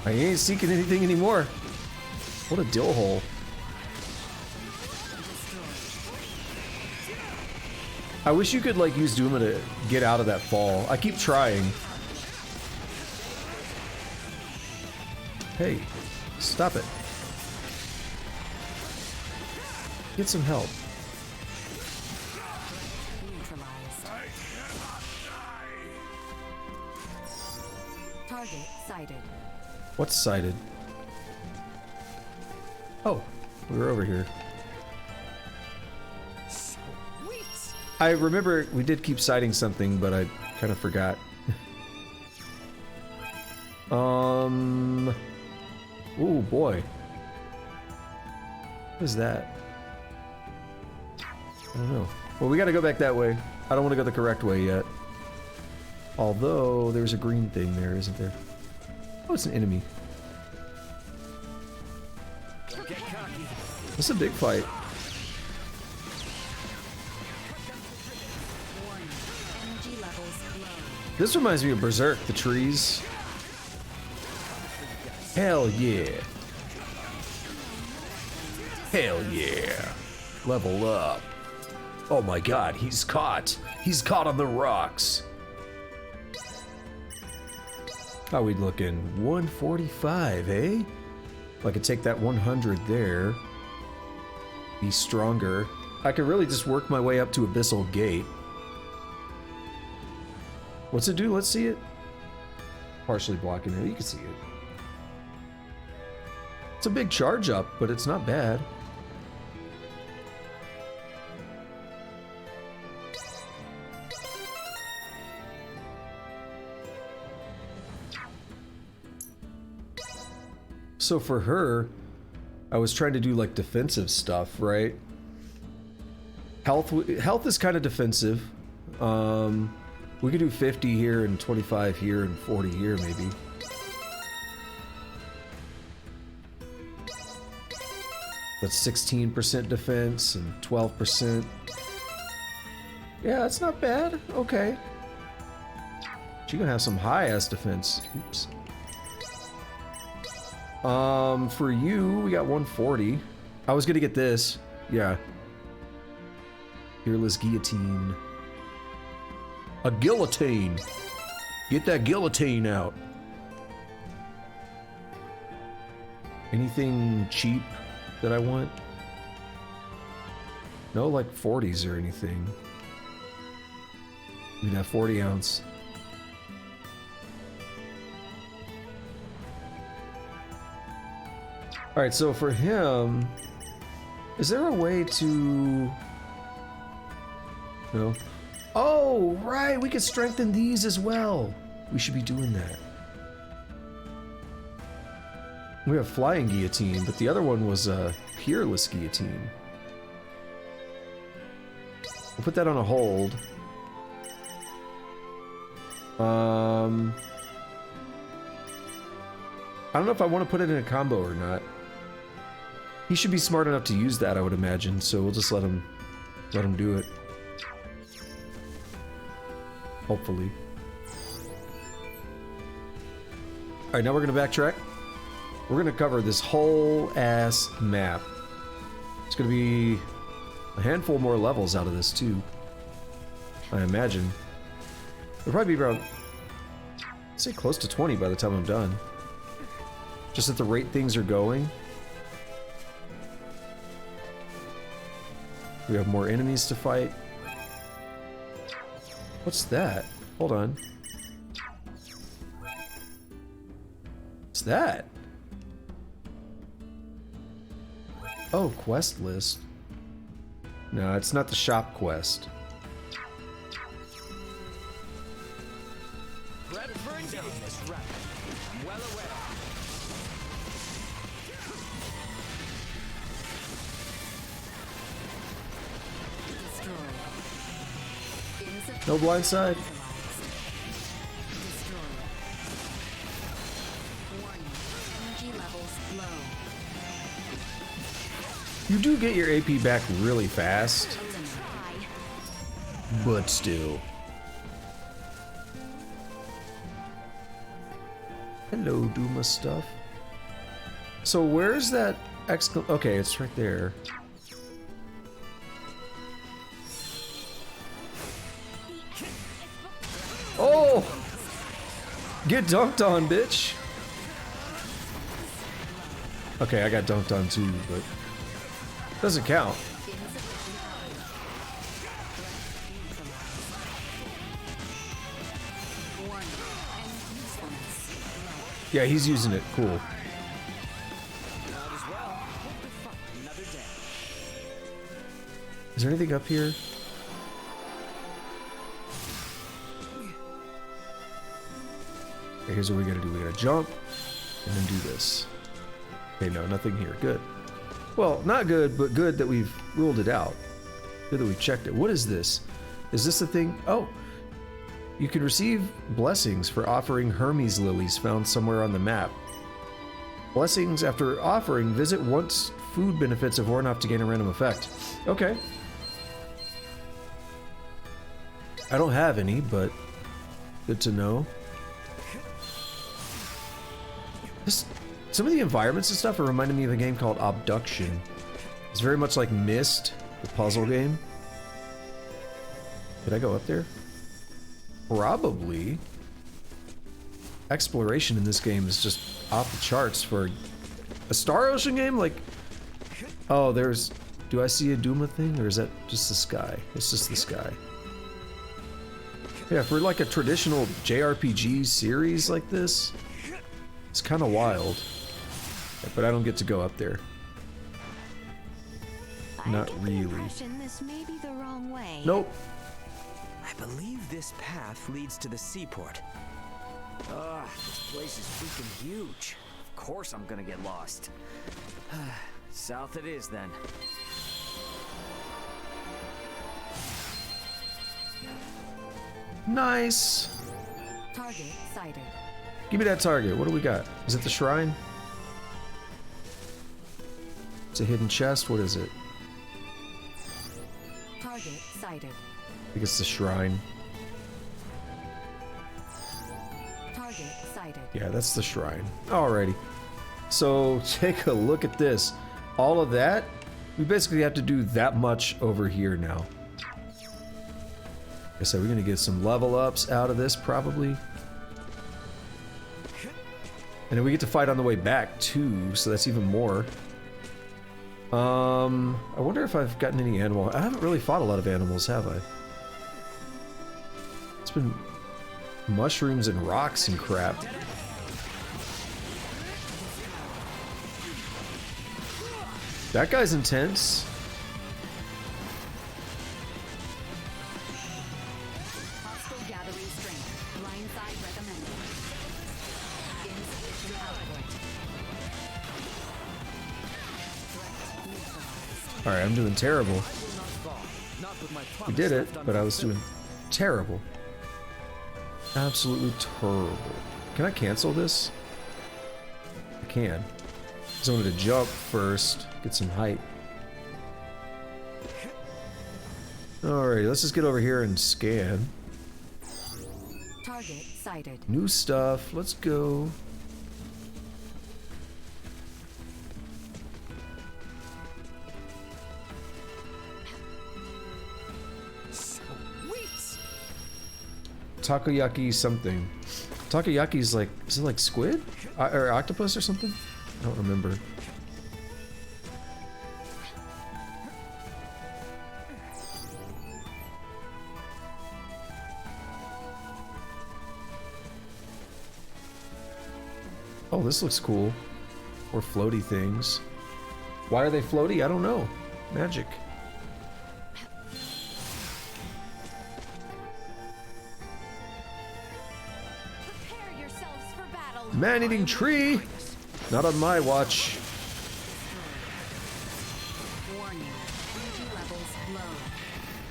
I ain't seeking anything anymore. What a dill hole. I wish you could like use Duma to get out of that fall. I keep trying. Hey, stop it. Get some help. Neutralized. Target sighted. What's sighted? Oh, we were over here. I remember we did keep sighting something, but I kind of forgot. Ooh, boy. What is that? I don't know. Well, we gotta go back that way. I don't want to go the correct way yet. Although, there's a green thing there, isn't there? Oh, it's an enemy. This is a big fight. Energy levels low. This reminds me of Berserk, the trees. Hell yeah. Hell yeah. Level up. Oh my god, he's caught. He's caught on the rocks. How we looking? 145, eh? I could take that 100 there. Be stronger. I could really just work my way up to Abyssal Gate. What's it do? Let's see it. Partially blocking it. You can see it. It's a big charge up, but it's not bad. So for her, I was trying to do like defensive stuff, right? Health is kind of defensive. We could do 50 here and 25 here and 40 here maybe. That's 16% defense and 12%. Yeah, that's not bad. Okay. She gonna have some high-ass defense. Oops. For you, we got 140. I was gonna get this. Yeah. Fearless Guillotine. A guillotine! Get that guillotine out. Anything cheap that I want? No, like 40s or anything. We can have 40 ounce. Alright, so for him, is there a way to... No? Oh, right, we could strengthen these as well. We should be doing that. We have flying guillotine, but the other one was a peerless guillotine. We'll put that on a hold. I don't know if I want to put it in a combo or not. He should be smart enough to use that, I would imagine, so we'll just let him do it. Hopefully. Alright, now we're gonna backtrack. We're gonna cover this whole ass map. It's gonna be a handful more levels out of this too, I imagine. It'll probably be around, I'd say close to 20 by the time I'm done. Just at the rate things are going. We have more enemies to fight. What's that? Hold on. What's that? Oh, quest list. No, it's not the shop quest. No blind side. Energy levels low. You do get your AP back really fast, but still. Hello, Duma stuff. So where's that okay, it's right there. Oh! Get dunked on, bitch! Okay, I got dunked on too, but doesn't count. Yeah, he's using it. Cool. Is there anything up here? Okay, here's what we gotta do. We gotta jump and then do this. Okay, no, nothing here. Good. Well, not good, but good that we've ruled it out. Good that we've checked it. What is this? Is this a thing? Oh, you can receive blessings for offering Hermes lilies found somewhere on the map. Blessings after offering, visit once food benefits have worn off to gain a random effect. Okay. I don't have any, but good to know. Some of the environments and stuff are reminding me of a game called Abduction. It's very much like Myst, the puzzle game. Did I go up there? Probably. Exploration in this game is just off the charts for a Star Ocean game. Like, oh, there's. Do I see a Duma thing, or is that just the sky? It's just the sky. Yeah, for like a traditional JRPG series like this, it's kind of wild. But I don't get to go up there. Not really. This may be the wrong way. Nope. I believe this path leads to the seaport. Ugh, this place is freaking huge. Of course I'm gonna get lost. South it is then. Nice. Target sighted. Give me that target. What do we got? Is it the shrine? It's a hidden chest. What is it? Target sighted. I think it's the shrine. Target sighted. Yeah, that's the shrine. Alrighty. So take a look at this. All of that, we basically have to do that much over here now. Like I said, we're gonna get some level ups out of this probably. And then we get to fight on the way back too, so that's even more. I wonder if I've gotten any animal. I haven't really fought a lot of animals, have I? It's been mushrooms and rocks and crap. That guy's intense. Hostile gathering strength. Blindside recommended. Insufficient output. Alright, I'm doing terrible. I will not fall, not with my We promise did it, left but I was doing unfulfilled. terrible. Absolutely terrible. Can I cancel this? I can. So I wanted to jump first, get some height. Alright, let's just get over here and scan. Target sighted. New stuff, let's go. Sweet! Takoyaki something. Takoyaki's like, is it like squid? Or octopus or something? I don't remember. Oh, this looks cool. Or floaty things. Why are they floaty? I don't know. Magic. Prepare yourselves for battle. Man-eating tree! Not on my watch. Warning. Energy levels low.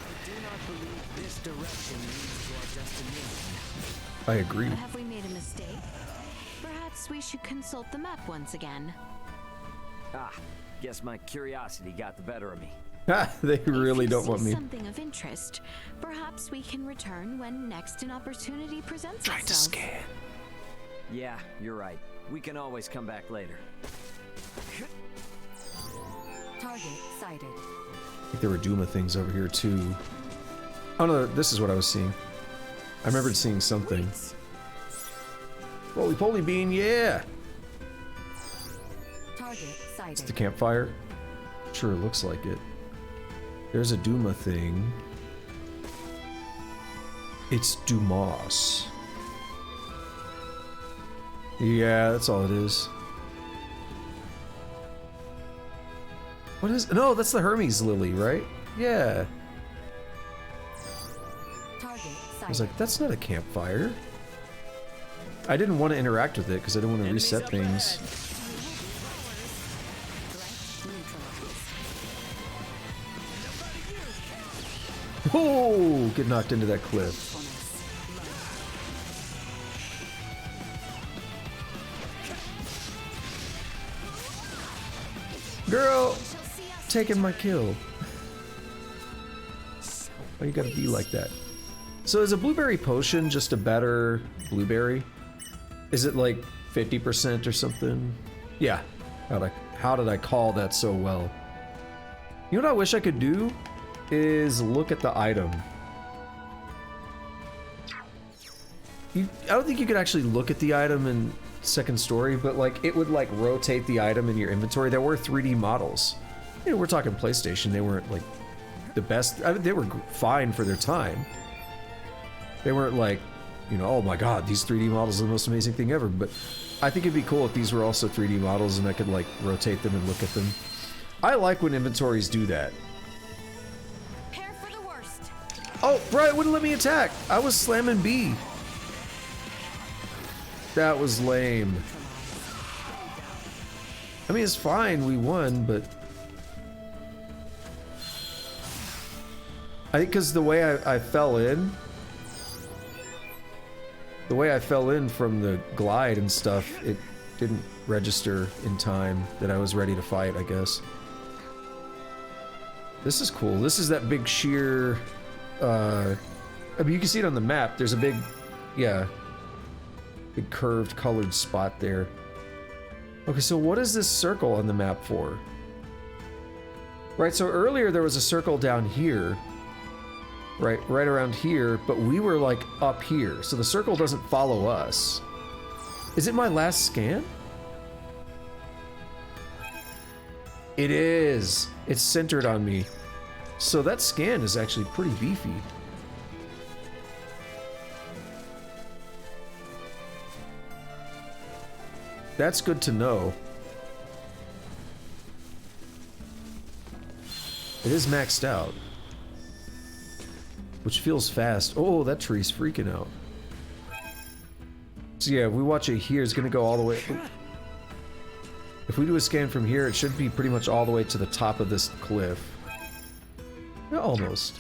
I do not believe this direction leads to our destination. I agree. Have we made a mistake? Perhaps we should consult the map once again. Ah, guess my curiosity got the better of me. They really If you don't want see me. something of interest, perhaps we can return when next an opportunity presents Trying to itself. scan. Yeah, you're right. We can always come back later. Target sighted. I think there were Duma things over here too. Oh no, this is what I was seeing. I remembered seeing something. Roly poly bean, yeah! Target sighted. It's the campfire. Sure looks like it. There's a Duma thing. It's Dumas. Yeah, that's all it is. What is... No, that's the Hermes lily, right? Yeah. Target sighted. I was like, that's not a campfire. I didn't want to interact with it because I didn't want to Enemies reset up things. ahead. Oh, get knocked into that cliff. Girl, taking my kill. Why you gotta be like that? So is a blueberry potion just a better blueberry? Is it like 50% or something? Yeah. How did I call that so well? You know what I wish I could do? Is look at the item. I don't think you could actually look at the item in Second Story, but like it would like rotate the item in your inventory. There were 3D models. You know, we're talking PlayStation. They weren't like the best. I mean, they were fine for their time. They weren't like, you know, oh my god, these 3D models are the most amazing thing ever. But I think it'd be cool if these were also 3D models and I could like rotate them and look at them. I like when inventories do that. Prepare for the worst. Oh, Brian wouldn't let me attack. I was slamming B. That was lame. I mean, it's fine. We won, but I think because the way I fell in, from the glide and stuff, it didn't register in time that I was ready to fight, I guess. This is cool. This is that big sheer, I mean, you can see it on the map. There's a big, yeah, big curved colored spot there. Okay, so what is this circle on the map for? Right, so earlier there was a circle down here, right around here, but we were like up here, so the circle doesn't follow us. Is it my last scan? It is. It's centered on me. So that scan is actually pretty beefy. That's good to know. It is maxed out. Which feels fast. Oh, that tree's freaking out. So yeah, if we watch it here, it's gonna go all the way. If we do a scan from here, it should be pretty much all the way to the top of this cliff. Yeah, almost.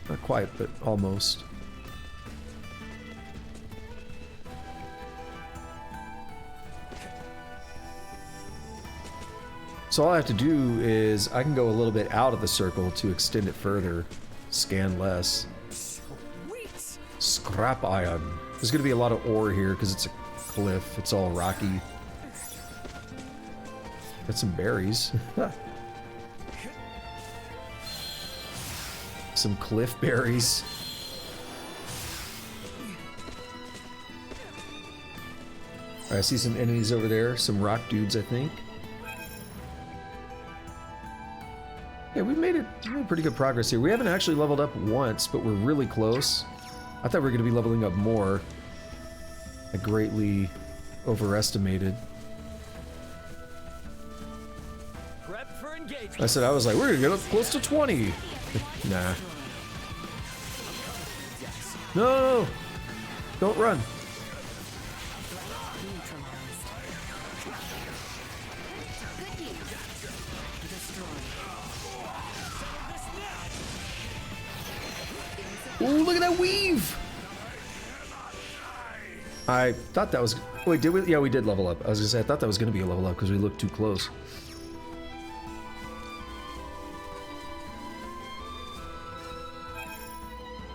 Not quite, but almost. So all I have to do is I can go a little bit out of the circle to extend it further, scan less. Scrap iron. There's gonna be a lot of ore here because it's a cliff. It's all rocky. Got some berries. Some cliff berries. I see some enemies over there. Some rock dudes, I think. Yeah, we made pretty good progress here. We haven't actually leveled up once, but we're really close. I thought we were going to be leveling up more. I greatly overestimated. Prep for engagement. I said I was like, we're going to get up close to 20. Nah. No! Don't run. Ooh, look at that weave! I thought that was... Wait, did we? Yeah, we did level up. I was gonna say, I thought that was gonna be a level up because we looked too close.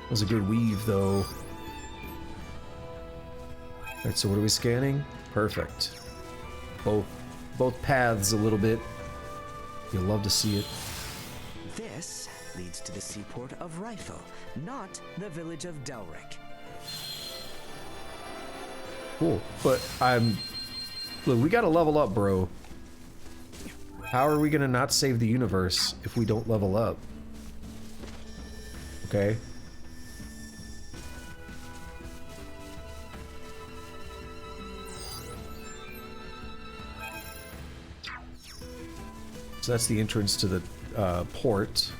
That was a good weave, though. Alright, so what are we scanning? Perfect. Both paths a little bit. You'll love to see it. This leads to the seaport of Rifle, not the village of Delric. Cool, but look, we gotta level up, bro. How are we gonna not save the universe if we don't level up? Okay. So that's the entrance to the port.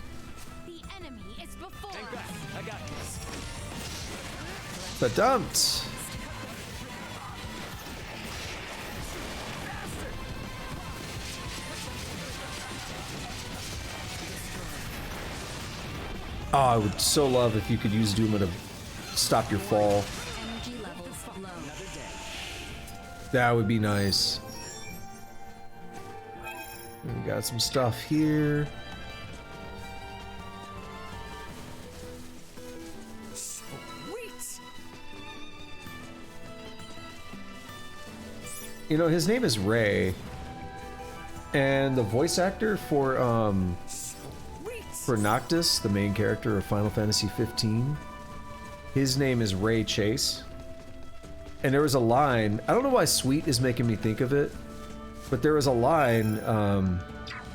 The enemy is before us. I got this. The dumped. Oh, I would so love if you could use Duma to stop your fall. Energy levels low. That would be nice. We got some stuff here. You know, his name is Ray, and the voice actor for Noctis, the main character of Final Fantasy 15, his name is Ray Chase. And there was a line, I don't know why Sweet is making me think of it, but there was a line,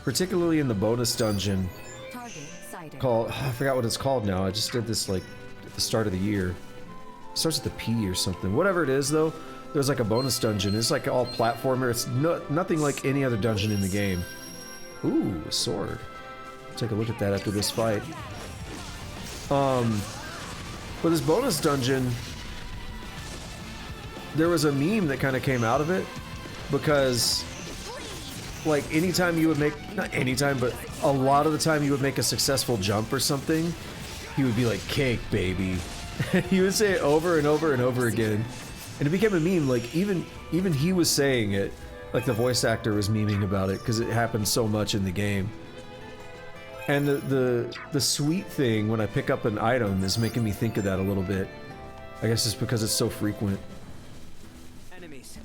particularly in the bonus dungeon, Target sighted. called, I forgot what it's called now, I just did this like at the start of the year. It starts with the P or something. Whatever it is though, there's like a bonus dungeon. It's like all platformer. It's nothing like any other dungeon in the game. Ooh, a sword. Take a look at that after this fight. But this bonus dungeon, there was a meme that kind of came out of it, because like anytime you would make, not anytime, but a lot of the time you would make a successful jump or something, he would be like, cake, baby. He would say it over and over and over again. And it became a meme, like even he was saying it, like the voice actor was memeing about it, because it happened so much in the game. And the sweet thing when I pick up an item is making me think of that a little bit. I guess it's because it's so frequent. Enemies.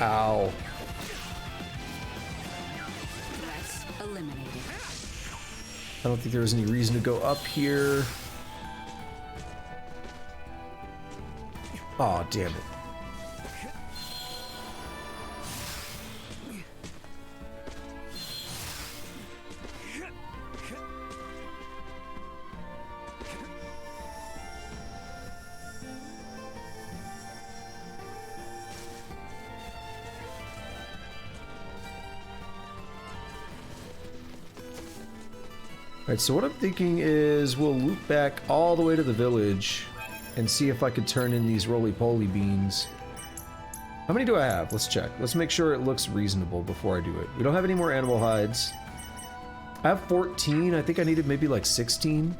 Ow. Threat eliminated. I don't think there was any reason to go up here. Aw, damn it. Alright, so what I'm thinking is we'll loop back all the way to the village and see if I could turn in these roly-poly beans. How many do I have? Let's check. Let's make sure it looks reasonable before I do it. We don't have any more animal hides. I have 14. I think I needed maybe like 16.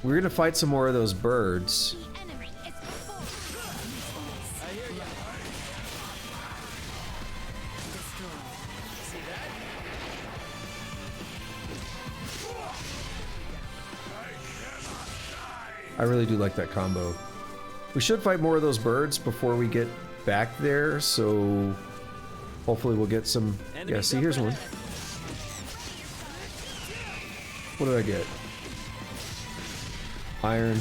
We're gonna fight some more of those birds. Enemy is before. I really do like that combo. We should fight more of those birds before we get back there, so hopefully we'll get some... Yeah, see, here's one. What did I get? Iron.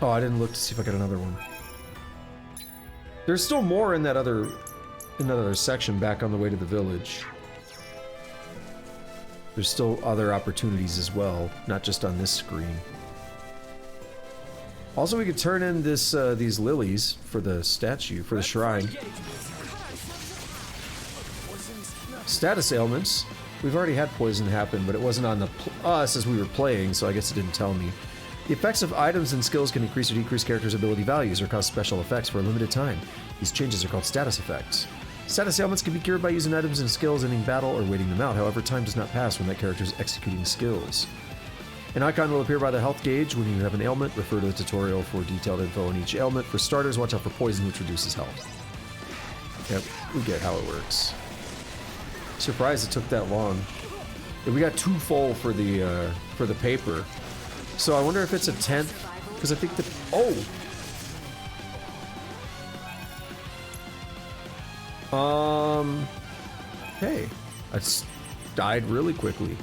Oh, I didn't look to see if I got another one. There's still more in that other section back on the way to the village. There's still other opportunities as well, not just on this screen. Also, we could turn in this these lilies for the statue, for the shrine. Status ailments. We've already had poison happen, but it wasn't on us as we were playing, so I guess it didn't tell me. The effects of items and skills can increase or decrease characters' ability values or cause special effects for a limited time. These changes are called status effects. Status ailments can be cured by using items and skills ending battle or waiting them out. However, time does not pass when that character is executing skills. An icon will appear by the health gauge when you have an ailment. Refer to the tutorial for detailed info on each ailment. For starters, watch out for poison, which reduces health. Yep, we get how it works. Surprised it took that long. Yeah, we got 2 full for the paper. So I wonder if it's a 10th, because I think the... Oh! Hey, I died really quickly.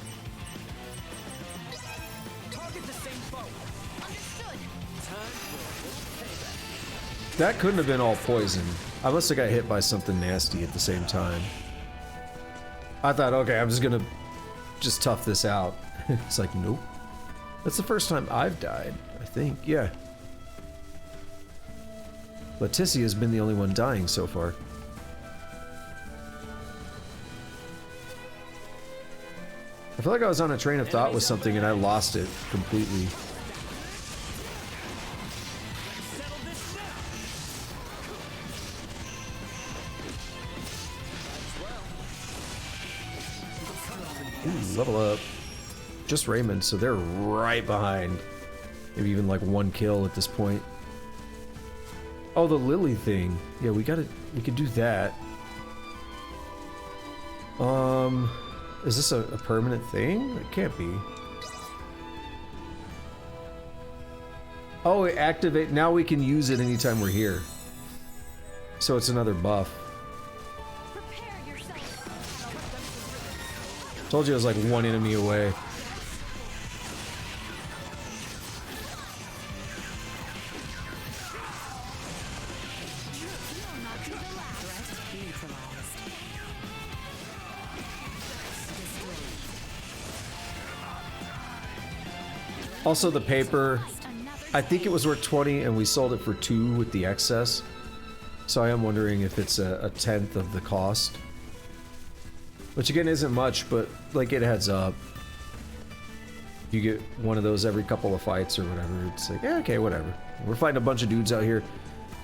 That couldn't have been all poison. I must have got hit by something nasty at the same time. I thought, okay, I'm just gonna tough this out. It's like, nope. That's the first time I've died, I think. Yeah. Leticia has been the only one dying so far. I feel like I was on a train of thought with something and I lost it completely. Ooh, level up. Just Raymond, so they're right behind. Maybe even like 1 kill at this point. Oh, the Lily thing. Yeah, we could do that. Is this a permanent thing? It can't be. Oh, it activate. Now we can use it anytime we're here. So it's another buff. Told you I was like 1 enemy away. Also, the paper, I think it was worth 20 and we sold it for 2 with the excess. So I am wondering if it's a 10th of the cost. Which again isn't much, but like it adds up. You get one of those every couple of fights or whatever. It's like, yeah, okay, whatever. We're fighting a bunch of dudes out here.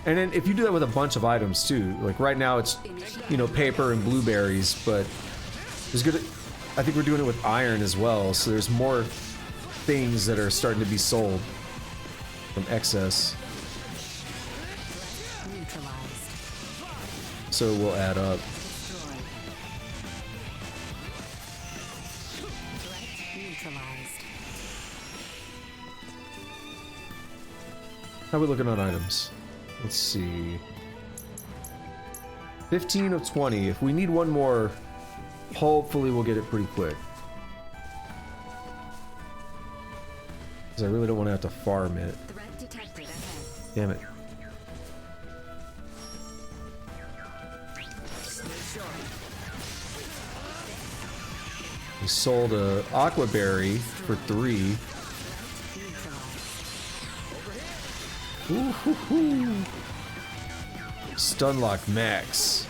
And then if you do that with a bunch of items too, like right now it's, you know, paper and blueberries, but there's good. I think we're doing it with iron as well, so there's more things that are starting to be sold from excess. So we'll add up. How are we looking on items? Let's see. 15 of 20. If we need one more, hopefully we'll get it pretty quick. Because I really don't want to have to farm it. Damn it. We sold a aquaberry for 3. Ooh, hoo, hoo. Stunlock max.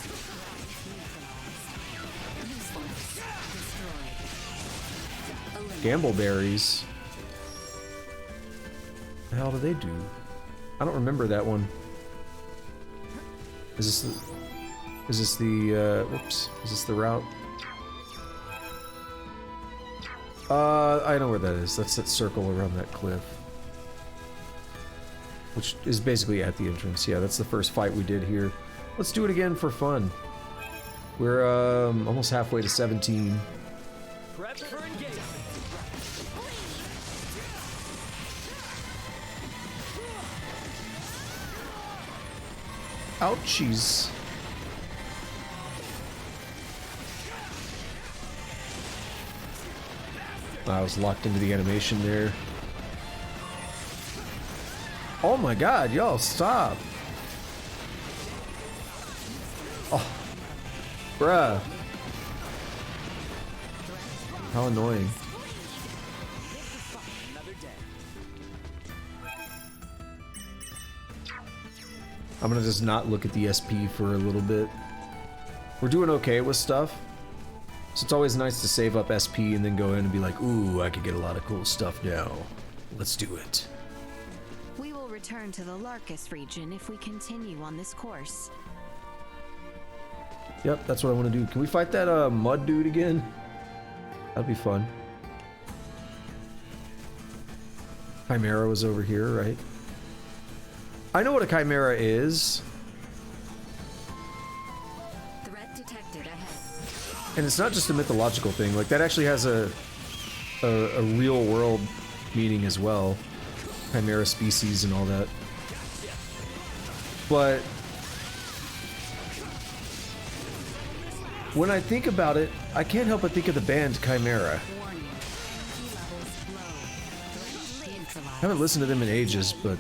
Gamble berries. What the hell do they do? I don't remember that one. Is this the whoops, is this the route? I know where that is. That's that circle around that cliff. Which is basically at the entrance. Yeah, that's the first fight we did here. Let's do it again for fun. We're almost halfway to 17. Prep for engagement. Ouchies. I was locked into the animation there. Oh my god, y'all, stop. Oh. Bruh. How annoying. I'm gonna just not look at the SP for a little bit. We're doing okay with stuff. So it's always nice to save up SP and then go in and be like, ooh, I could get a lot of cool stuff now. Let's do it. We will return to the Larkus region if we continue on this course. Yep, that's what I want to do. Can we fight that mud dude again? That'd be fun. Chimera was over here, right? I know what a chimera is. Threat detected ahead. And it's not just a mythological thing. Like, that actually has a real world meaning as well. Chimera species and all that. But when I think about it, I can't help but think of the band Chimera. Warning. Energy levels low. Threat neutralized. I haven't listened to them in ages, but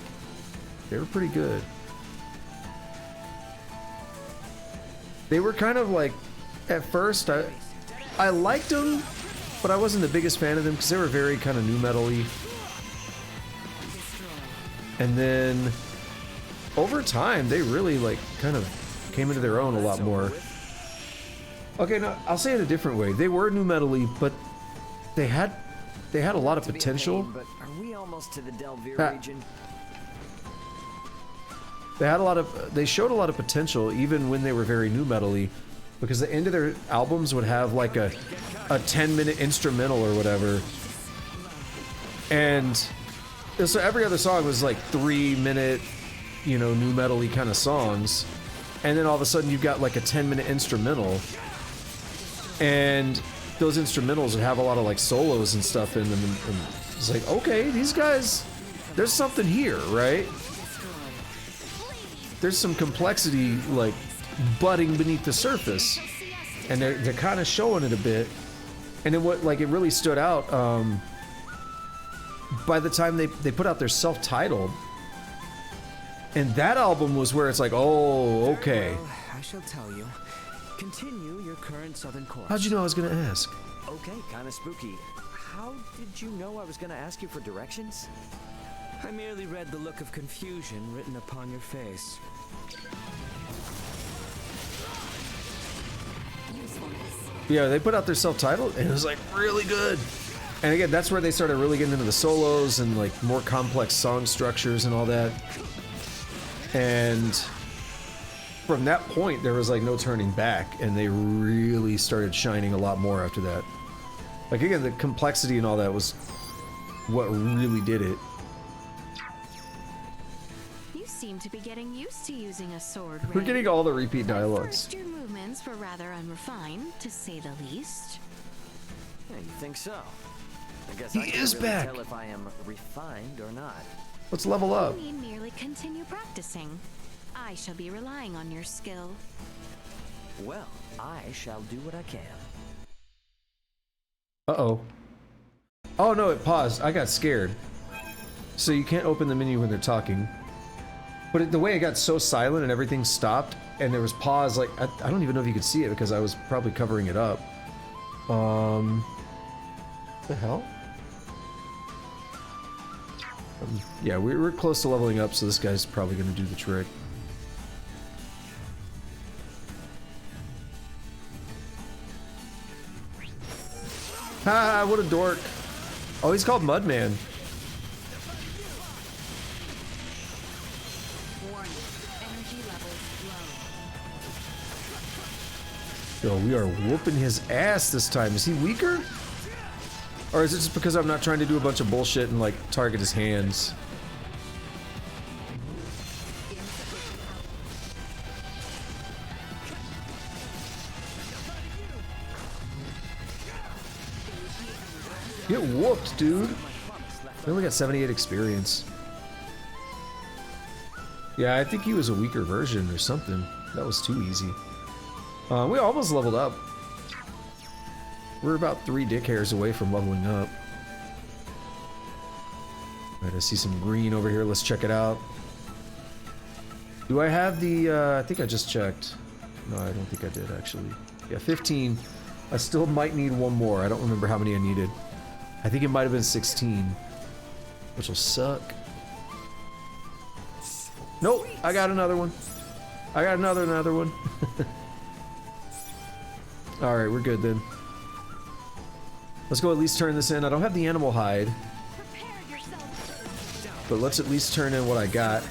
they were pretty good. They were kind of like, at first, I liked them, but I wasn't the biggest fan of them because they were very kind of nu metal-y. And then over time, they really like kind of came into their own a lot more. Okay, no, I'll say it a different way. They were nu metal-y, but they had a lot of To be a potential. pain, but are we almost to the Delvere Ah. region? They showed a lot of potential even when they were very nu metal-y, because the end of their albums would have like a 10-minute instrumental or whatever. And so every other song was like 3-minute, you know, nu metal-y kind of songs. And then all of a sudden you've got like a 10-minute instrumental. And those instrumentals would have a lot of like solos and stuff in them. And it's like, okay, these guys, there's something here, right? There's some complexity like budding beneath the surface, and they're kind of showing it a bit. And then what like it really stood out, by the time they put out their self-titled, and that album was where it's like, oh, okay. Well, I shall tell you. Continue your current southern course. How'd you know I was gonna ask? Okay, kind of spooky. How did you know I was going to ask you for directions? I merely read the look of confusion written upon your face. Usefulness. Yeah, they put out their self-titled, and it was like really good. And again, that's where they started really getting into the solos and like more complex song structures and all that. And from that point, there was like no turning back, and they really started shining a lot more after that. Like again, the complexity and all that was what really did it. You seem to be getting used to using a sword, We're Ray. getting all the repeat At dialogues. first, your movements were rather unrefined, to say the least. Yeah, you think so? I guess He I can't is really back. tell if I am refined or not. Let's level up. You need merely continue practicing. I shall be relying on your skill. Well, I shall do what I can. Uh-oh. Oh no, it paused. I got scared. So you can't open the menu when they're talking. But the way it got so silent and everything stopped, and there was pause, like, I don't even know if you could see it because I was probably covering it up. What the hell? Yeah, we're close to leveling up, so this guy's probably going to do the trick. Ha! What a dork! Oh, he's called Mudman. Warning. Energy levels low. Yo, we are whooping his ass this time. Is he weaker? Or is it just because I'm not trying to do a bunch of bullshit and like target his hands? Get whooped, dude. We only got 78 experience. Yeah, I think he was a weaker version or something. That was too easy. We almost leveled up. We're about 3 dick hairs away from leveling up. Alright, I see some green over here. Let's check it out. Do I have the, I think I just checked. No, I don't think I did, actually. Yeah, 15. I still might need one more. I don't remember how many I needed. I think it might have been 16. Which will suck. Nope, I got another one. I got another one. Alright, we're good then. Let's go at least turn this in. I don't have the animal hide. But let's at least turn in what I got.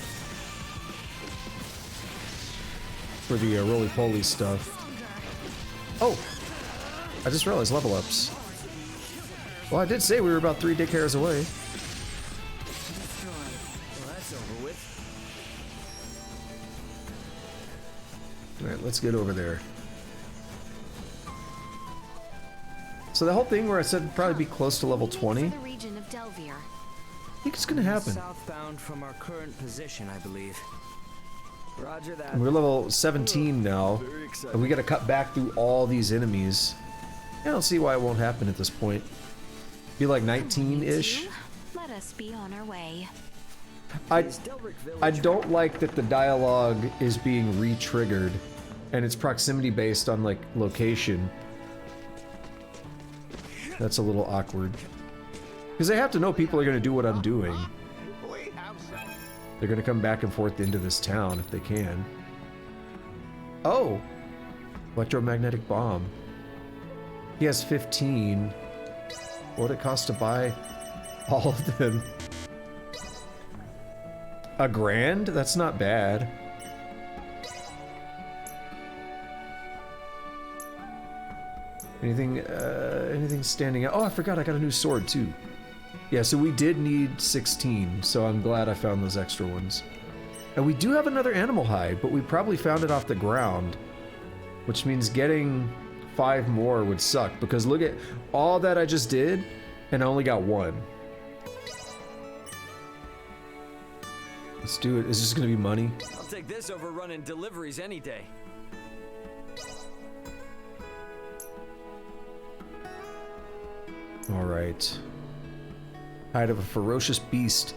For the roly-poly stuff. Oh! I just realized level ups. Well, I did say we were about 3 dick hairs away. Well, that's over with. Alright, let's get over there. So the whole thing where I said it'd probably be close to level 20, The region of Delvier. I think it's gonna happen. Southbound from our current position, I believe. Roger that. And we're level 17 now, and we gotta cut back through all these enemies. I don't see why it won't happen at this point. Be like 19-ish. Let us be on our way. I don't like that the dialogue is being re-triggered, and it's proximity based on like location. That's a little awkward. Because they have to know people are going to do what I'm doing. We have some. They're going to come back and forth into this town if they can. Oh! Electromagnetic bomb. He has 15. What would it cost to buy all of them? $1,000? That's not bad. Anything standing out? Oh, I forgot I got a new sword too. Yeah, so we did need 16, so I'm glad I found those extra ones. And we do have another animal hide, but we probably found it off the ground, which means getting 5 more would suck, because look at all that I just did, and I only got 1. Let's do it. Is this gonna be money? I'll take this over running deliveries any day. Alright. Hide of a ferocious beast.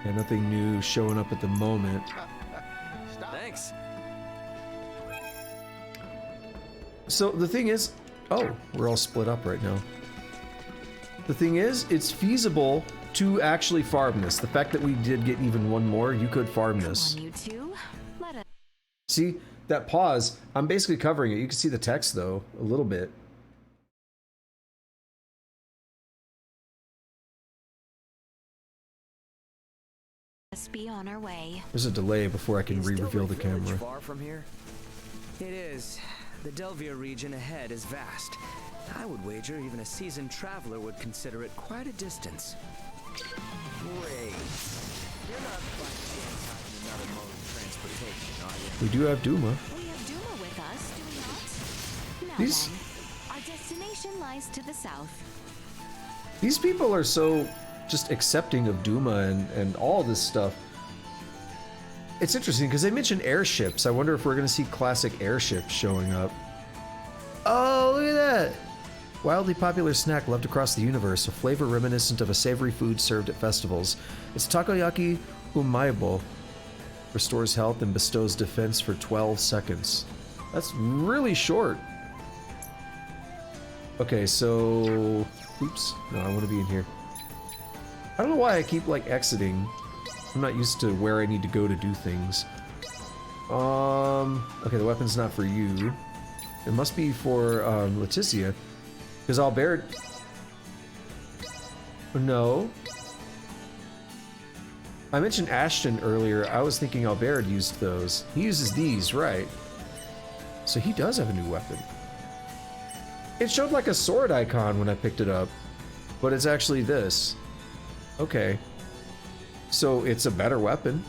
Yeah, nothing new showing up at the moment. Thanks. So the thing is, oh, we're all split up right now. The thing is, it's feasible to actually farm this. The fact that we did get even 1 more, you could farm this. Come on, you two. Let us. See, that pause, I'm basically covering it. You can see the text though, a little bit. Be on our way. There's a delay before I can Is re-reveal the Delric Village camera. far from here? It is. The Delvier region ahead is vast. I would wager even a seasoned traveler would consider it quite a distance. Wait. You're not by chance having another mode of transportation, are you? We do have Duma. We have Duma with us, do we not? Now These- then, our destination lies to the south. These people are so just accepting of Duma and all this stuff. It's interesting because they mentioned airships. I wonder if we're going to see classic airships showing up. Oh, look at that! Wildly popular snack loved across the universe, a flavor reminiscent of a savory food served at festivals. It's takoyaki umaibo. Restores health and bestows defense for 12 seconds. That's really short. Okay, so... Oops. No, I want to be in here. I don't know why I keep, like, exiting. I'm not used to where I need to go to do things. Okay, the weapon's not for you. It must be for, Leticia. Because Albert... No. I mentioned Ashton earlier. I was thinking Albert used those. He uses these, right? So he does have a new weapon. It showed like a sword icon when I picked it up, but it's actually this. Okay. So it's a better weapon.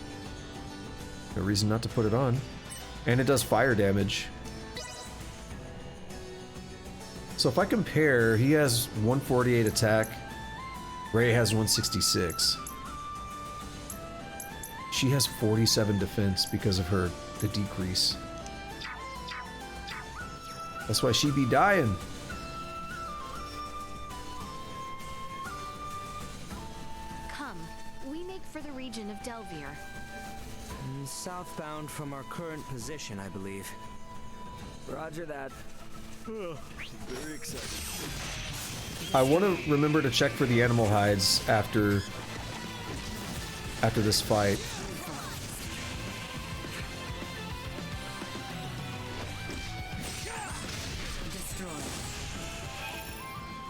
No reason not to put it on. And it does fire damage. So if I compare, he has 148 attack. Ray has 166. She has 47 defense because of the decrease. That's why she be dying. Come, we make for the region of Delvier. Southbound from our current position, I believe. Roger that. Very excited. I want to remember to check for the animal hides after this fight.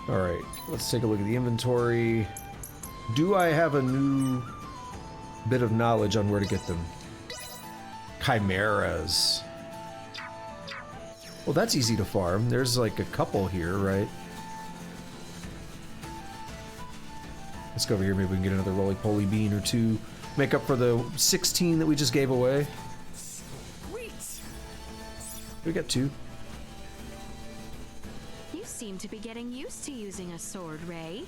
Alright, let's take a look at the inventory. Do I have a new bit of knowledge on where to get them? Chimeras. Well, that's easy to farm. There's like a couple here, right? Let's go over here. Maybe we can get another roly-poly bean or two. Make up for the 16 that we just gave away. We got 2. You seem to be getting used to using a sword, Ray.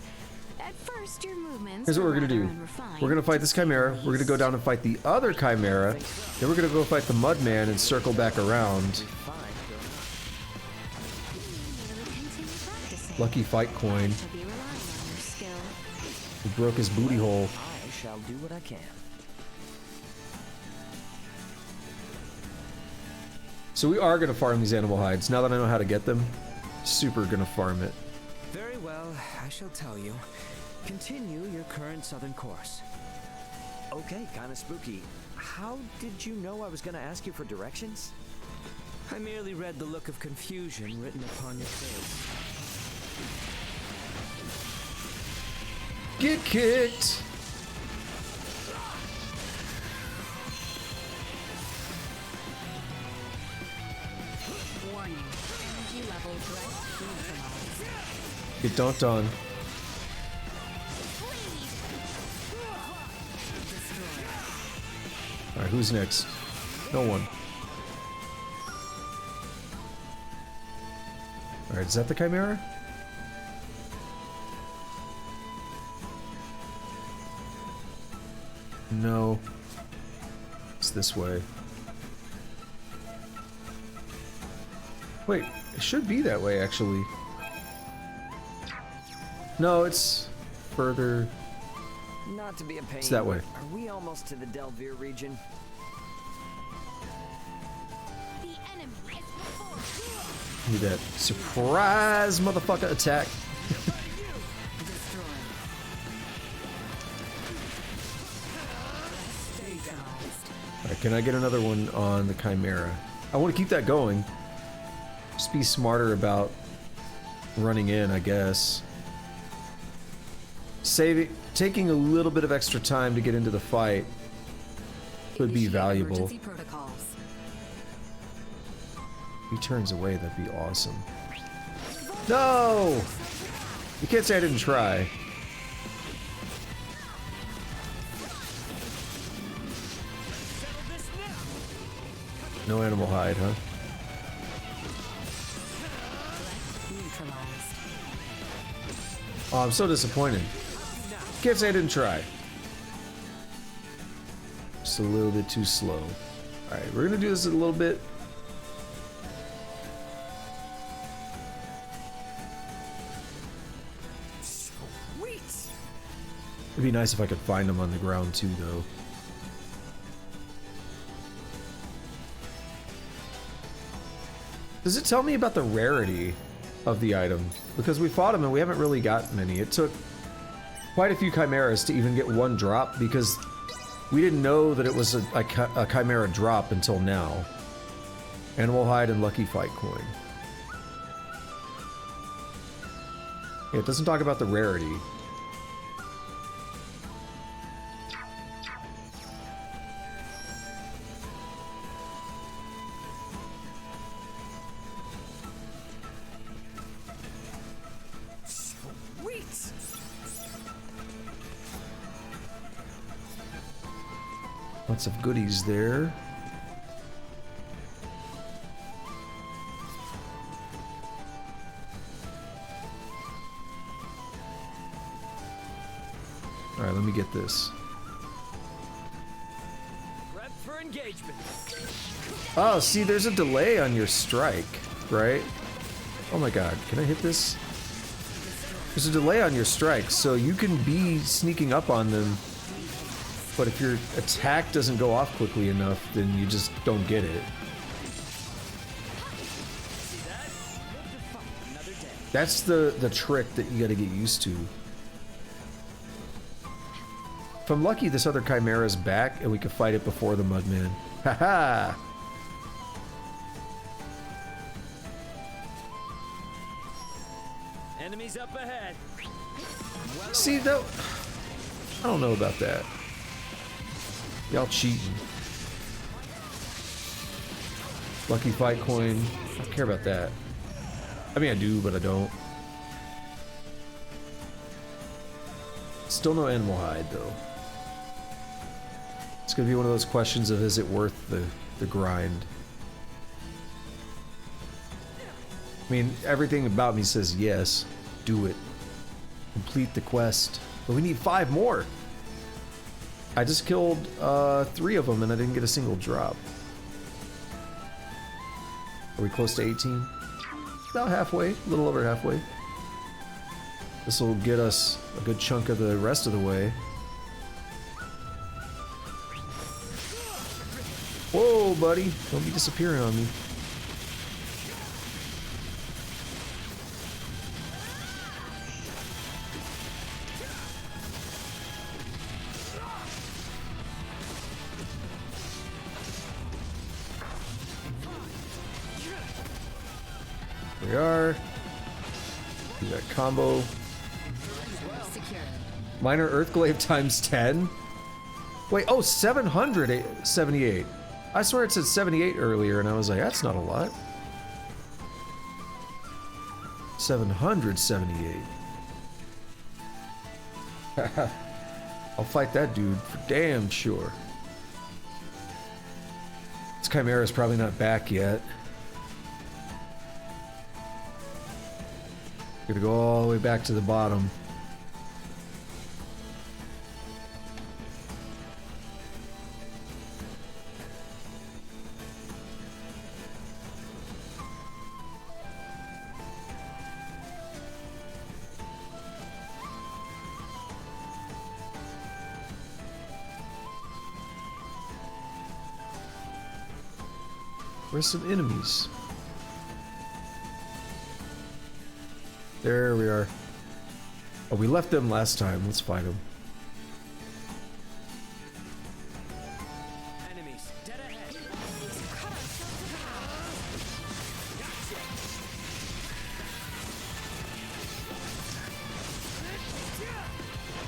At first, your movements Here's what we're gonna rather do. unrefined, We're gonna fight to this say the chimera. We're gonna go least. down and fight the other chimera. Then we're gonna go fight the Mudman and circle back around. Continue practicing. Lucky fight coin. To be relying on your skill. We broke his booty hole. I shall do what I can. So we are gonna farm these animal hides. Now that I know how to get them, super gonna farm it. Very well, I shall tell you. Continue your current southern course. Okay, kind of spooky. How did you know I was going to ask you for directions? I merely read the look of confusion written upon your face. Get kicked! Warning. Energy level threat neutralized. Get dunked on. Alright, who's next? No one. Alright, is that the chimera? No. It's this way. Wait, it should be that way, actually. No, it's further. Not to be a pain. It's that way. Are we almost to the Delvier region? The enemy is before. Need that surprise motherfucker attack. Alright, can I get another one on the chimera? I want to keep that going. Just be smarter about running in, I guess. Taking a little bit of extra time to get into the fight could be Initiate valuable. emergency protocols. If he turns away, that'd be awesome. No! You can't say I didn't try. No animal hide, huh? Neutralized. Oh, I'm so disappointed. Can't say I didn't try. Just a little bit too slow. Alright, we're gonna do this a little bit. It'd be nice if I could find them on the ground too, though. Does it tell me about the rarity of the item because we fought him and we haven't really gotten any. It took quite a few chimeras to even get one drop because we didn't know that it was a chimera drop until now. Animal hide and lucky fight coin. Yeah, it doesn't talk about the rarity. Lots of goodies there. All right, let me get this. Prep for engagement. Oh, see, there's a delay on your strike, right? Oh my god, can I hit this? There's a delay on your strike, so you can be sneaking up on them, but if your attack doesn't go off quickly enough, then you just don't get it. That's the trick that you gotta get used to. If I'm lucky, this other Chimera's back and we can fight it before the Mudman. Haha! Enemies up ahead. See, though, I don't know about that. Y'all cheating. Lucky fight coin. I don't care about that. I mean, I do, but I don't. Still no animal hide, though. It's gonna be one of those questions of is it worth the grind? I mean, everything about me says yes. Do it. Complete the quest. But we need 5 more. I just killed 3 of them and I didn't get a single drop. Are we close to 18? About halfway, a little over halfway. This will get us a good chunk of the rest of the way. Whoa, buddy. Don't be disappearing on me. We are. Do that combo. Secure. Minor Earthglaive times 10? Wait, oh, 778. I swear it said 78 earlier, and I was like, that's not a lot. 778. I'll fight that dude for damn sure. This Chimera's probably not back yet. Gonna go all the way back to the bottom. Where's some enemies? There we are. Oh, we left them last time. Let's fight them. Enemies dead ahead.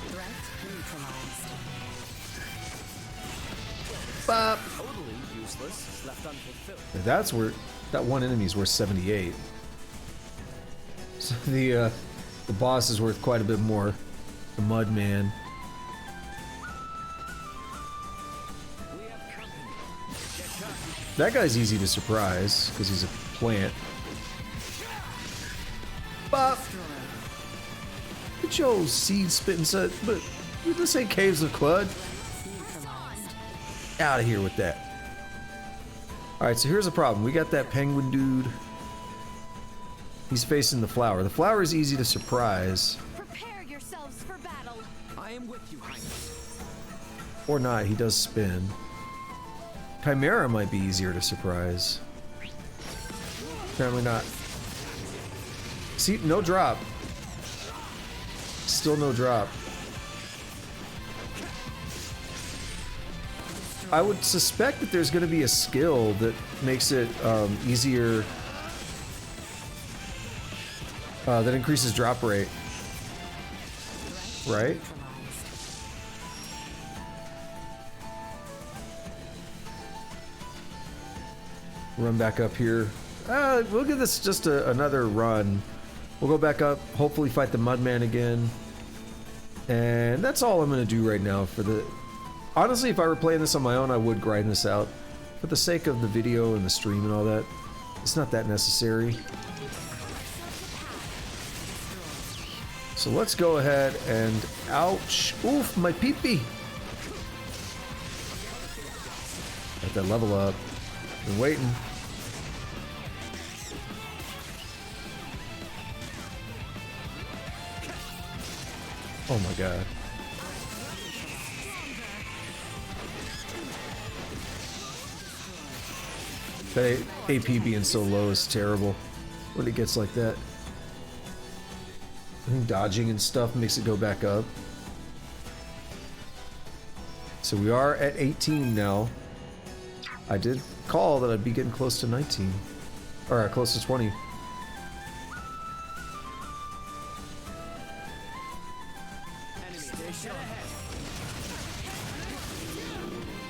Threat neutralized. Bop. Totally useless. Left unfulfilled. That's where that one enemy's worth 78. So the boss is worth quite a bit more. The Mudman. That guy's easy to surprise because he's a plant. Bop. Get your seed spitting set, but this ain't Caves of Clud. Out of here with that. Alright, so here's the problem. We got that penguin dude. He's facing the flower. The flower is easy to surprise. Prepare yourselves for battle. I am with you, Highness. Or not, he does spin. Chimera might be easier to surprise. Apparently not. See, no drop. Still no drop. I would suspect that there's going to be a skill that makes it easier, that increases drop rate. Right? Run back up here. We'll give this just another run. We'll go back up, hopefully fight the Mudman again. And that's all I'm going to do right now for the... Honestly, if I were playing this on my own, I would grind this out. For the sake of the video and the stream and all that, it's not that necessary. So let's go ahead and... Ouch! Oof, my pee-pee! Got that level up. Been waiting. Oh my god. That AP being so low is terrible when it gets like that. I think dodging and stuff makes it go back up. So we are at 18 now. I did call that I'd be getting close to 19. Or close to 20.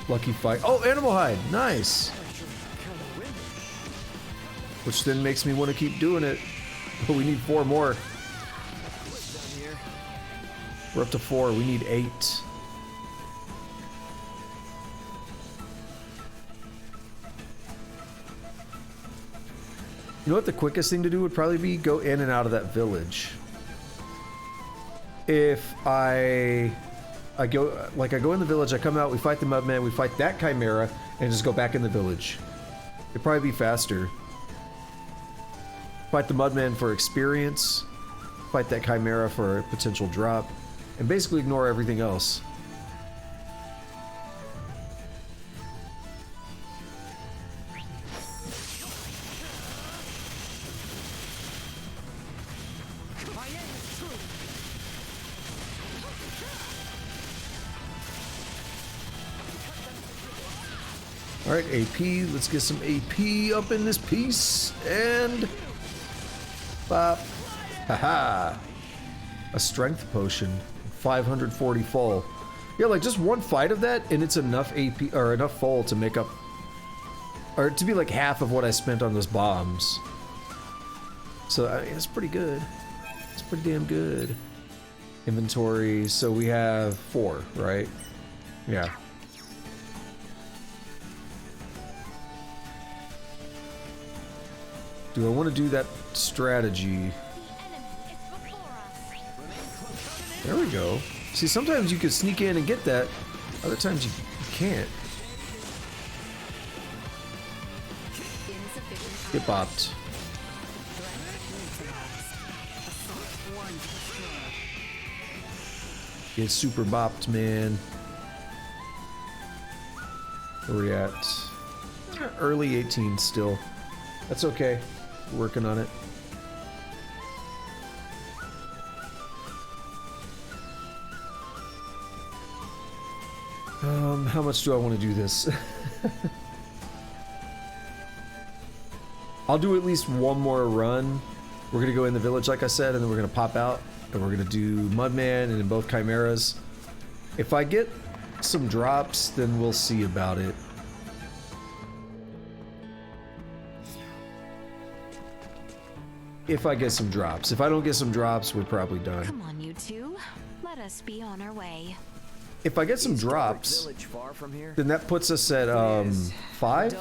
Lucky fight. Oh, animal hide. Nice. Which then makes me want to keep doing it. But we need 4 more. We're up to 4. We need 8. You know what the quickest thing to do would probably be? Go in and out of that village. If I go, like I go in the village, I come out, we fight the Mudman, we fight that Chimera, and just go back in the village. It'd probably be faster. Fight the Mudman for experience, fight that Chimera for a potential drop, and basically ignore everything else. Alright, AP. Let's get some AP up in this piece. And... bop. Haha. A strength potion. 540 full. Yeah, like just one fight of that, and it's enough AP, or enough full to make up... or to be like half of what I spent on those bombs. So, I mean, it's pretty good. It's pretty damn good. Inventory. So we have 4, right? Yeah. Do I want to do that strategy? There we go. See, sometimes you can sneak in and get that. Other times you can't. Get bopped. Get super bopped, man. Where are we at? Early 18 still. That's okay. Working on it. How much do I want to do this? I'll do at least one more run. We're gonna go in the village, like I said, and then we're gonna pop out, and we're gonna do Mudman and then both Chimeras. If I get some drops, then we'll see about it. If I get some drops. If I don't get some drops, we're probably done. Come on, you two. Let us be on our way. If I get some drops, then that puts us at 5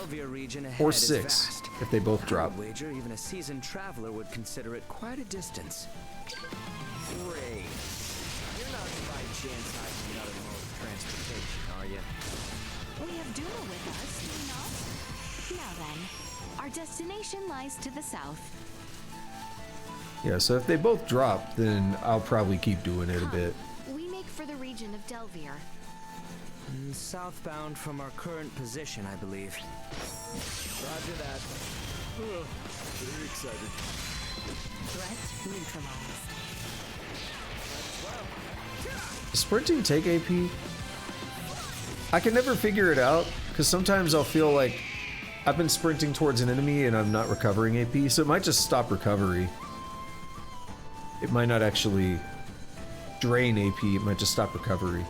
or 6 if they both drop. Wager even a seasoned traveler would consider it quite a distance. Great. You're not by chance hiding another mode of transportation, are you? We have Duma with us, do we not? Now then, our destination lies to the south. Yeah, so if they both drop, then I'll probably keep doing it a bit. We make for the region of Delvier. Southbound from our current position, I believe. Roger that. Very excited. Threat neutralized. Does sprinting take AP? I can never figure it out, because sometimes I'll feel like I've been sprinting towards an enemy and I'm not recovering AP, so it might just stop recovery. It might not actually drain AP, it might just stop recovery.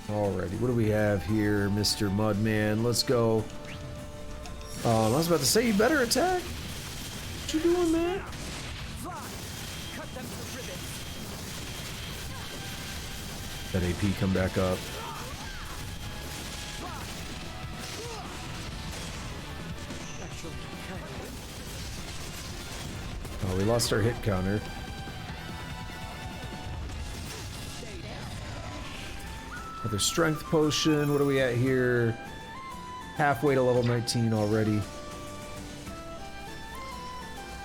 Alrighty, what do we have here, Mr. Mudman? Let's go. I was about to say, you better attack. What you doing, man? That AP come back up. Oh, we lost our hit counter. Another strength potion. What are we at here? Halfway to level 19 already.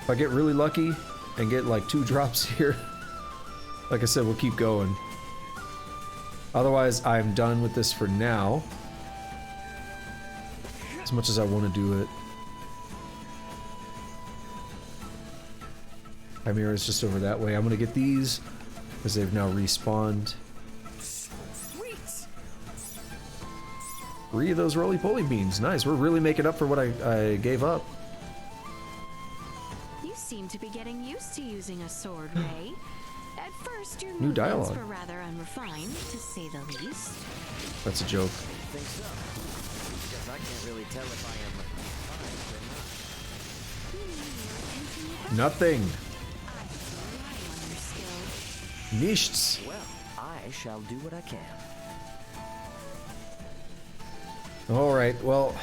If I get really lucky and get like 2 drops here, like I said, we'll keep going. Otherwise, I'm done with this for now. As much as I want to do it. Chimera's just over that way. I'm gonna get these because they've now respawned. 3 of those roly-poly beans. Nice. We're really making up for what I gave up. You seem to be getting used to using a sword, Ray. At first, your New movements dialogue. were rather unrefined, to say the least. That's a joke. I think so. Because I can't really tell if I am refined or not. Nothing. I rely on your skill. Nichts. Well, I shall do what I can. Alright, well,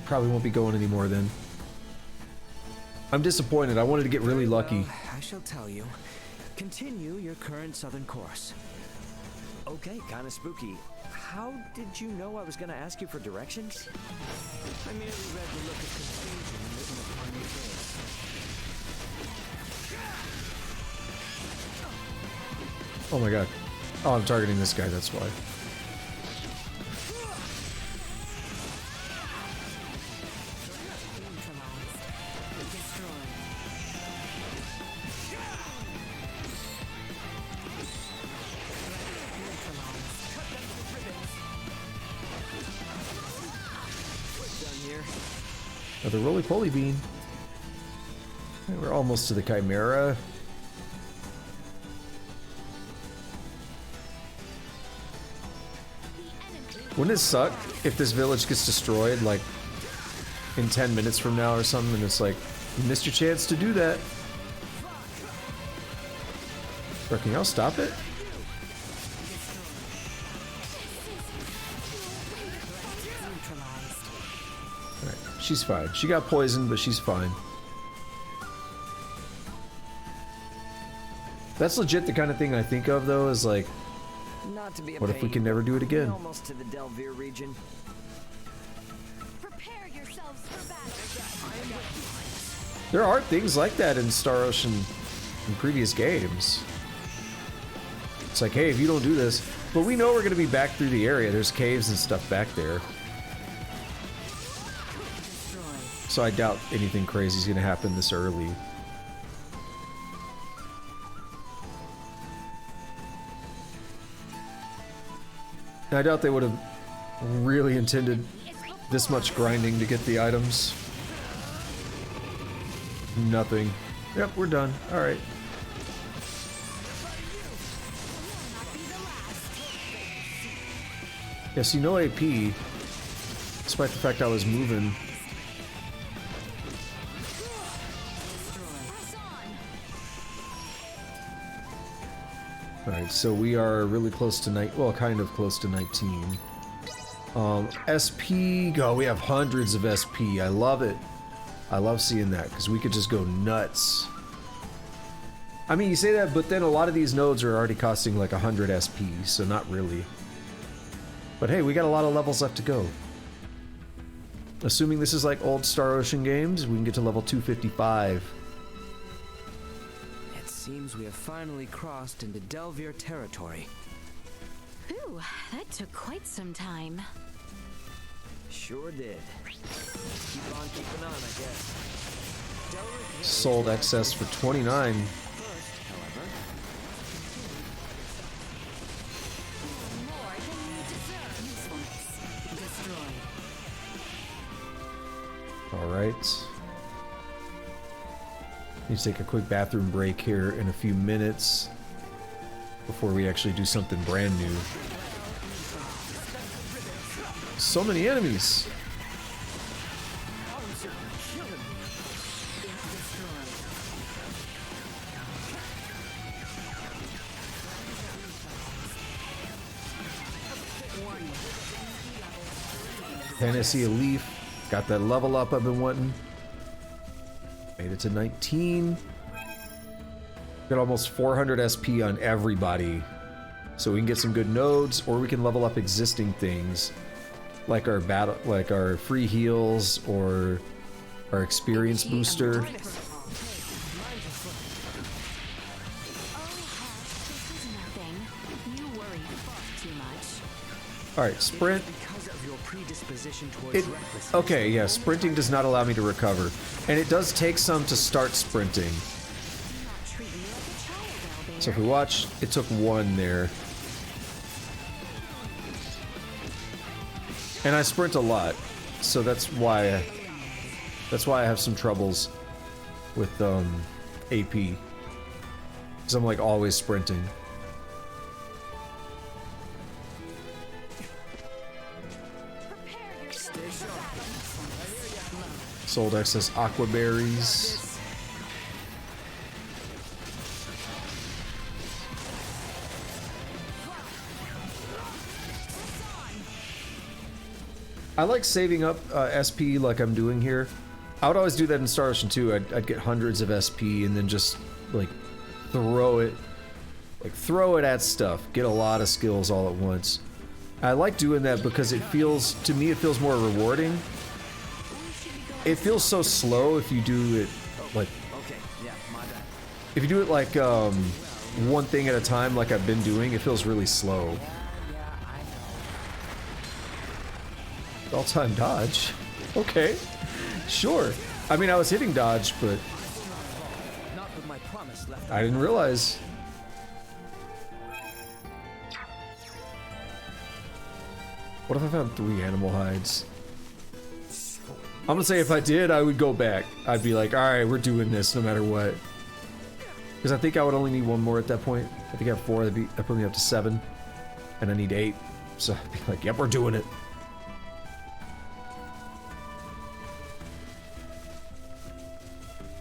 probably won't be going anymore then. I'm disappointed. I wanted to get really lucky. Well, I shall tell you. Continue your current southern course. Okay, kind of spooky. How did you know I was going to ask you for directions? I merely read the look of confusion written upon your face. Oh my god. Oh, I'm targeting this guy, that's why. Neutralized. Destroyed. Done here. Another roly-poly bean. Okay, we're almost to the Chimera. Wouldn't it suck if this village gets destroyed, like, in 10 minutes from now or something, and it's like, you missed your chance to do that. Bro, can y'all stop it? Neutralized. Alright, she's fine. She got poisoned, but she's fine. That's legit the kind of thing I think of, though, is like, Not to be a what if we pain, can never do it again? we're almost to the Delvir region. Prepare yourselves for battle. There are things like that in Star Ocean in previous games. It's like, hey, if you don't do this, but we know we're going to be back through the area. There's caves and stuff back there. Destroyed. So I doubt anything crazy is going to happen this early. I doubt they would have really intended this much grinding to get the items. Nothing. Yep, we're done. Alright. Yeah, see, no AP. Despite the fact I was moving. Alright, so we are really close to well, kind of close to 19. SP, go, we have hundreds of SP. I love it. I love seeing that, because we could just go nuts. I mean, you say that, but then a lot of these nodes are already costing like 100 SP, so not really. But hey, we got a lot of levels left to go. Assuming this is like old Star Ocean games, we can get to level 255. It's seems we have finally crossed into Delvier territory. Ooh, that took quite some time. Sure did. Keep on keeping on, I guess. Sold excess for 29. First, however, More than you deserve. Usefulness. Destroyed. All right. Need to take a quick bathroom break here in a few minutes before we actually do something brand new. So many enemies. Fantasy a Leaf. Got that level up I've been wanting. Made it to 19. Got almost 400 SP on everybody. So we can get some good nodes, or we can level up existing things. Like our free heals, or our experience booster. Oh, this is nothing. You worry far too much. Alright, sprint. Because of your predisposition towards It, recklessness. okay, yeah, sprinting does not allow me to recover. And it does take some to start sprinting. Not treat you like a child, Owlbear. So if we watch, it took 1 there. And I sprint a lot, so that's why I have some troubles with AP. Because I'm like always sprinting. Sold excess aqua berries. I like saving up SP like I'm doing here. I would always do that in Star Ocean 2. I'd get hundreds of SP and then just like throw it at stuff. Get a lot of skills all at once. I like doing that because it feels, to me, it feels more rewarding. It feels so slow if you do it like, okay, yeah, my bad. if you do it like one thing at a time like I've been doing, it feels really slow. All-time dodge? Okay. Sure. I mean, I was hitting dodge, but Not with my promise left. I didn't realize. What if I found 3 animal hides? I'm gonna say if I did, I would go back. I'd be like, alright, we're doing this no matter what. Because I think I would only need 1 more at that point. I think I have 4, that put me up to 7. And I need 8. So I'd be like, yep, we're doing it.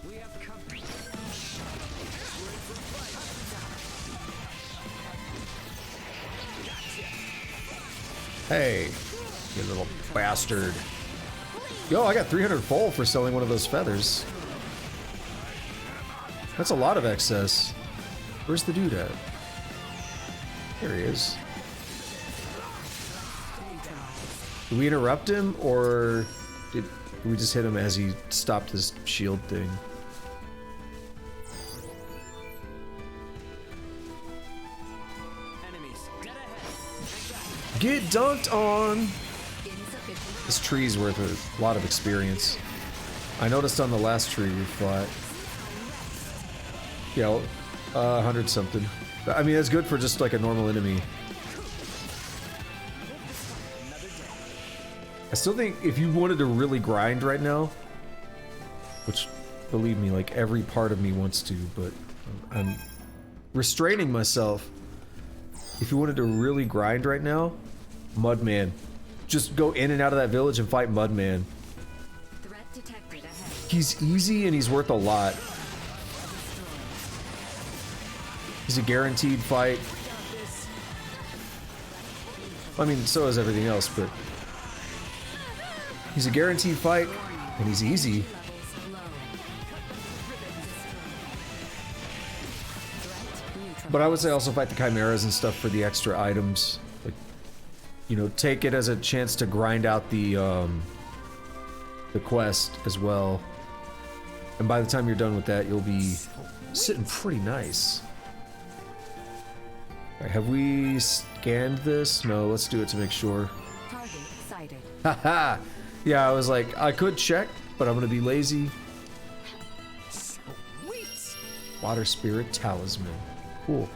We have company. Hey, you little bastard. Yo, I got 300 full for selling one of those feathers. That's a lot of excess. Where's the dude at? Here he is. Did we interrupt him, or did we just hit him as he stopped his shield thing? Enemies, dead ahead. Get dunked on! This tree's worth a lot of experience. I noticed on the last tree we fought. Yeah, 100 something. I mean, that's good for just like a normal enemy. I still think if you wanted to really grind right now, which, believe me, like every part of me wants to, but I'm restraining myself. If you wanted to really grind right now, Mudman. Just go in and out of that village and fight Mudman. Threat detected ahead. He's easy and he's worth a lot. He's a guaranteed fight. I mean, so is everything else, but he's a guaranteed fight and he's easy. Levels low. Threat neutral. But I would say also fight the chimeras and stuff for the extra items. Like, you know, take it as a chance to grind out the quest as well. And by the time you're done with that, you'll be sitting pretty nice. Alright, have we scanned this? No, let's do it to make sure. Target sighted. Haha! Yeah, I was like, I could check, but I'm gonna be lazy. Sweet. Water Spirit Talisman. Cool.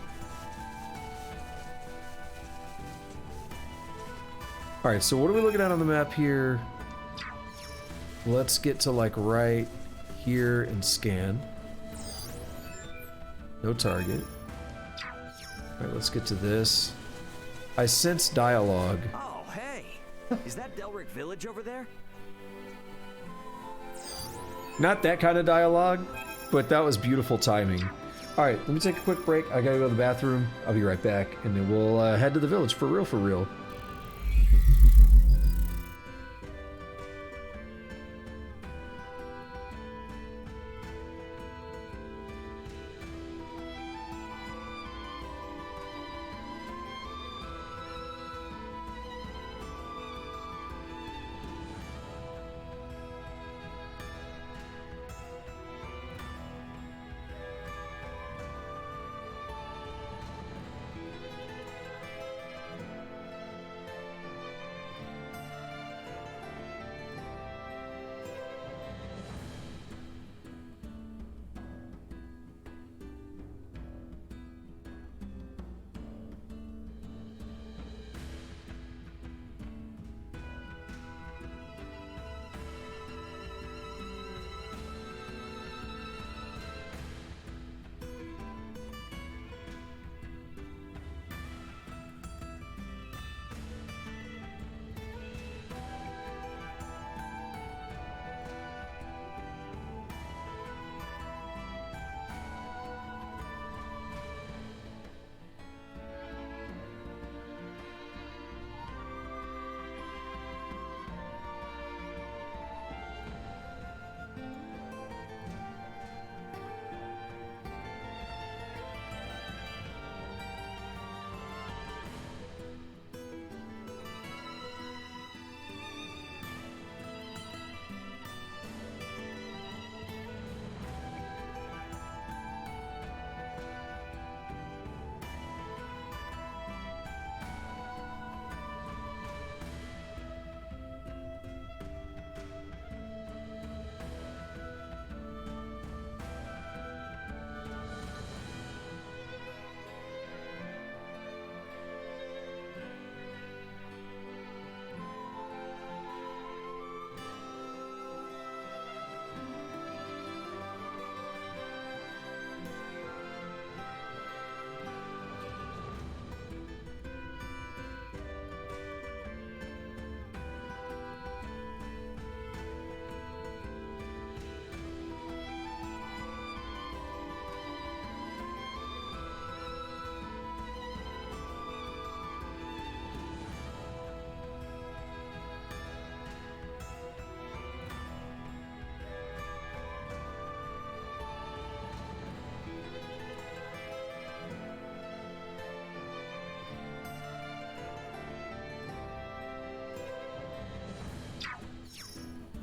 Alright, so what are we looking at on the map here? Let's get to like right here and scan. No target. Alright, let's get to this. I sense dialogue. Oh, hey. Is that Delric Village over there? Not that kind of dialogue, but that was beautiful timing. Alright, let me take a quick break. I gotta go to the bathroom. I'll be right back, and then we'll head to the village for real, for real.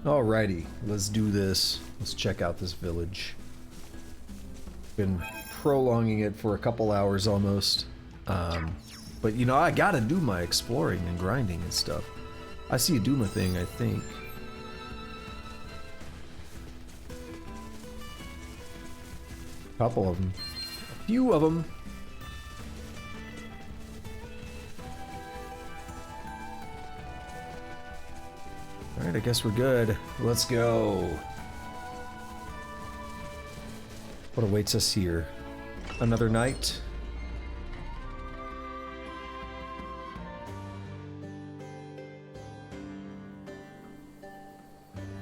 Alrighty, let's do this. Let's check out this village. Been prolonging it for a couple hours almost. But you know, I gotta do my exploring and grinding and stuff. I see a Duma thing, I think. Couple of them. A few of them. Alright, I guess we're good. Let's go. What awaits us here? Another night?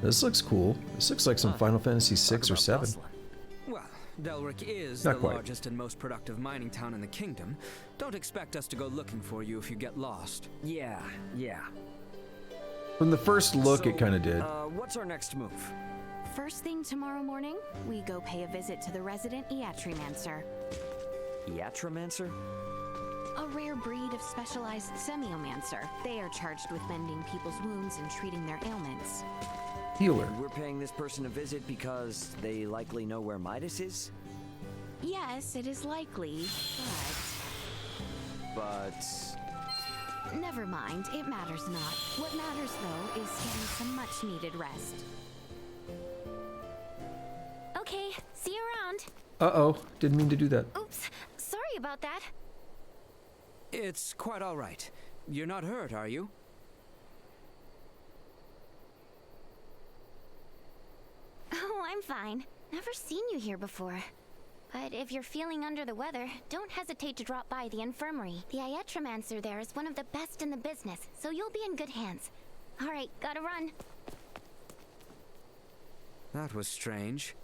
This looks cool. This looks like some Final Fantasy 6 or 7. Well, Delric is Not the quite. largest and most productive mining town in the kingdom. Don't expect us to go looking for you if you get lost. Yeah. From the first look, So, it kind of did. What's our next move? First thing tomorrow morning, we go pay a visit to the resident Iatrimancer, Iatromancer? a rare breed of specialized semiomancer. They are charged with mending people's wounds and treating their ailments. Healer. We're paying this person a visit because they likely know where Midas is? Yes, it is likely, But... never mind. It matters not. What matters, though, is getting some much-needed rest. Okay, see you around. Uh-oh, didn't mean to do that. Oops, sorry about that. It's quite all right. You're not hurt, are you? Oh, I'm fine. Never seen you here before. But if you're feeling under the weather, don't hesitate to drop by the infirmary. The Iatromancer there is one of the best in the business, so you'll be in good hands. Alright, gotta run. That was strange.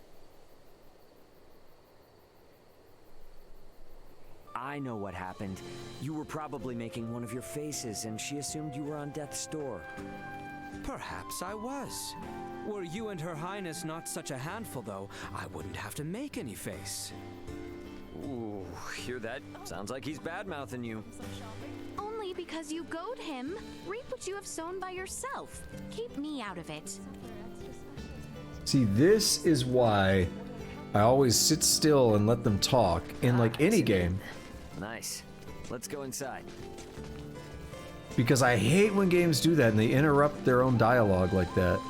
I know what happened. You were probably making one of your faces, and she assumed you were on death's door. Perhaps I was. Were you and Her Highness not such a handful, though, I wouldn't have to make any face. Ooh, hear that? Sounds like he's bad-mouthing you. Only because you goad him. Reap what you have sown by yourself. Keep me out of it. See, this is why I always sit still and let them talk in like any game. Nice. Let's go inside. Because I hate when games do that and they interrupt their own dialogue like that.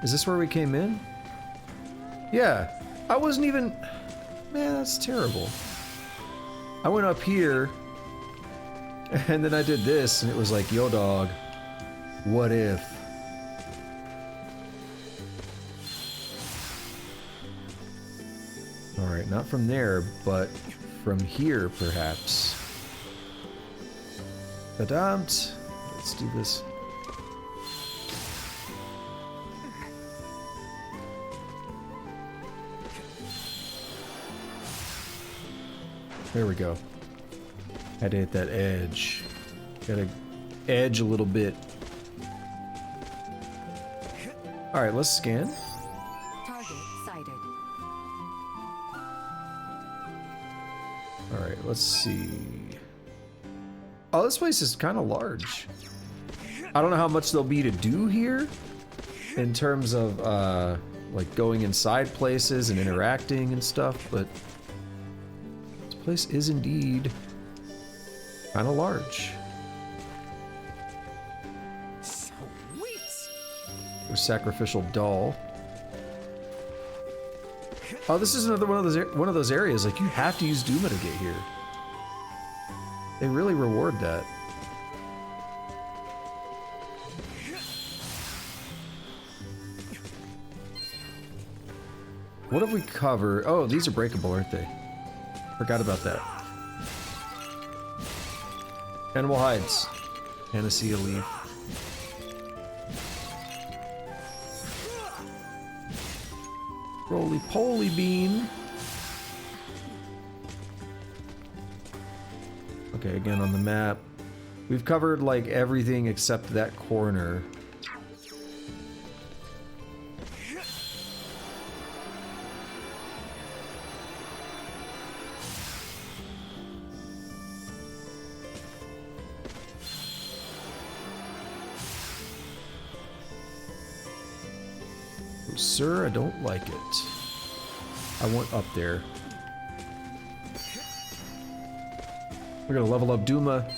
Is this where we came in? Yeah. I wasn't even... Man, that's terrible. I went up here, and then I did this, and it was like, yo dog, what if? Alright, not from there, but from here, perhaps. Ba-dumped. Let's do this. There we go. Had to hit that edge. Gotta edge a little bit. Alright, let's scan. Target sighted. Alright, let's see. Oh, this place is kind of large. I don't know how much there'll be to do here in terms of, like going inside places and interacting and stuff, but this place is indeed kind of large. There's sacrificial doll. Oh, this is another one of those areas. Like, you have to use Duma to get here. They really reward that. What have we covered? Oh, these are breakable, aren't they? Forgot about that. Animal hides. Panacea leaf. Roly-poly bean. Okay, again on the map. We've covered like everything except that corner. Oh, sir, I don't like it. I want up there. We're gonna level up Duma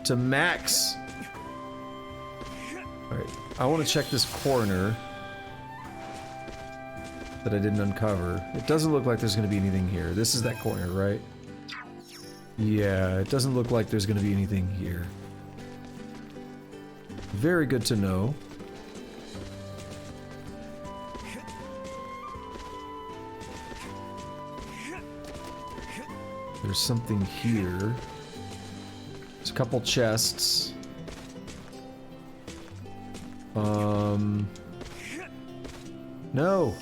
to max. Alright, I want to check this corner that I didn't uncover. It doesn't look like there's gonna be anything here. This is that corner, right? Yeah, it doesn't look like there's gonna be anything here. Very good to know. There's something here. There's a couple chests. No.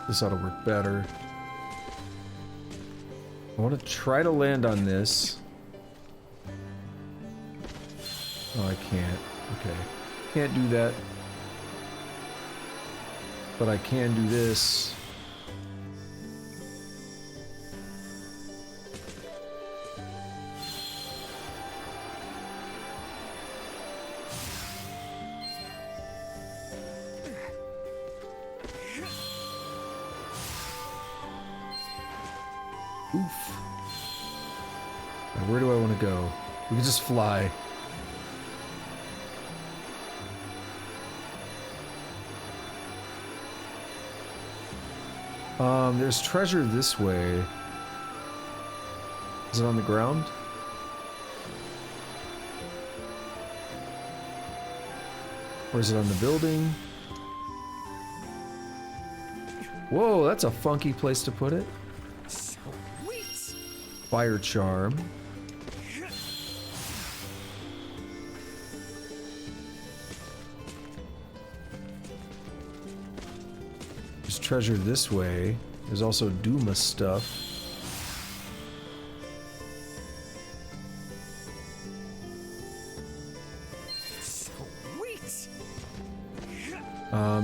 This ought to work better. I want to try to land on this. Oh, I can't. Okay. Can't do that. But I can do this. Oof. Now, where do I want to go? We can just fly. There's treasure this way. Is it on the ground? Or is it on the building? Whoa, that's a funky place to put it. Fire charm. There's treasure this way. There's also Duma stuff.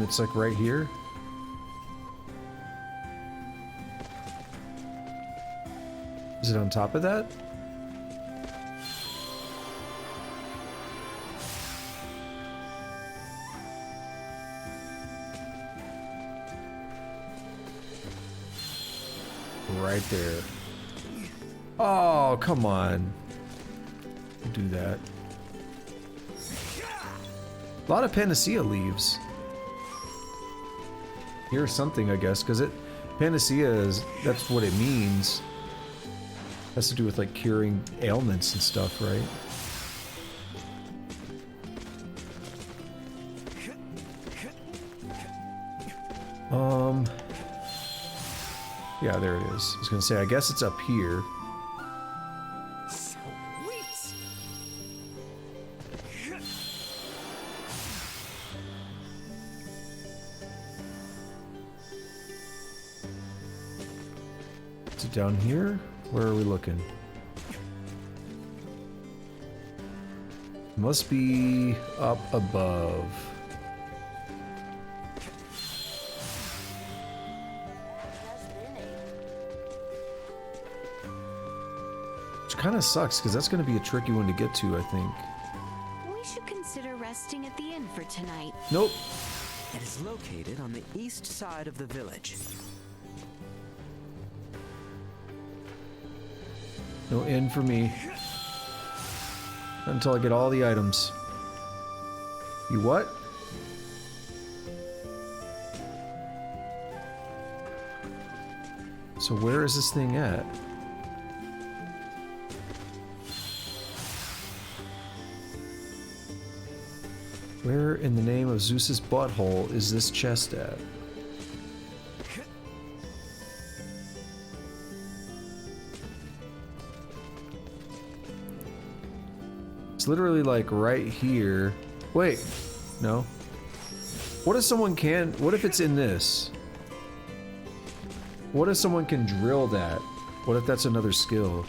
It's like right here. Is it on top of that? Right there. Oh, come on. Do that. A lot of Panacea leaves. Here's something, I guess, because Panacea is, that's what it means. Has to do with like curing ailments and stuff, right? Yeah, there it is. I was gonna say, I guess it's up here. Is it down here? Where are we looking? Must be up above. Which kind of sucks, because that's going to be a tricky one to get to, I think. We should consider resting at the inn for tonight. Nope. It is located on the east side of the village. No inn for me. Until I get all the items. You what? So where is this thing at? Where in the name of Zeus's butthole is this chest at? It's literally like right here. Wait, no. What if someone can, what if it's in this? What if someone can drill that? What if that's another skill?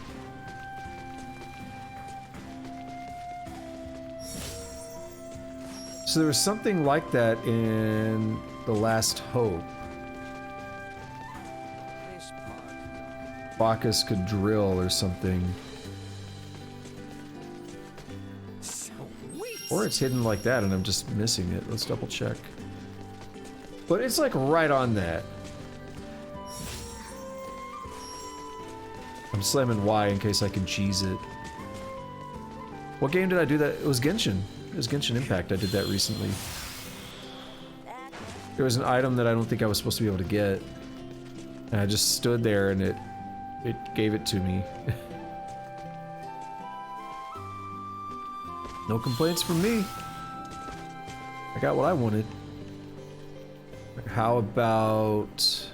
So there was something like that in The Last Hope. Bacchus could drill or something. Or it's hidden like that and I'm just missing it. Let's double check. But it's like right on that. I'm slamming Y in case I can cheese it. What game did I do that? It was Genshin. It was Genshin Impact. I did that recently. There was an item that I don't think I was supposed to be able to get. And I just stood there and it gave it to me. No complaints from me. I got what I wanted. How about...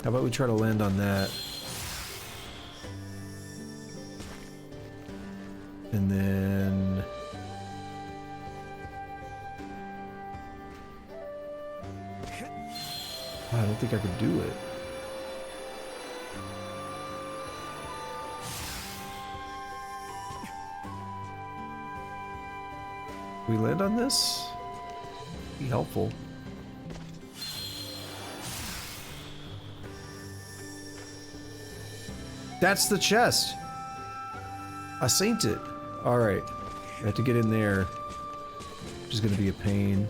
How about we try to land on that? And then... I don't think I could do it. We land on this? Be helpful. That's the chest. I synced it. Alright. I have to get in there. Which is gonna be a pain.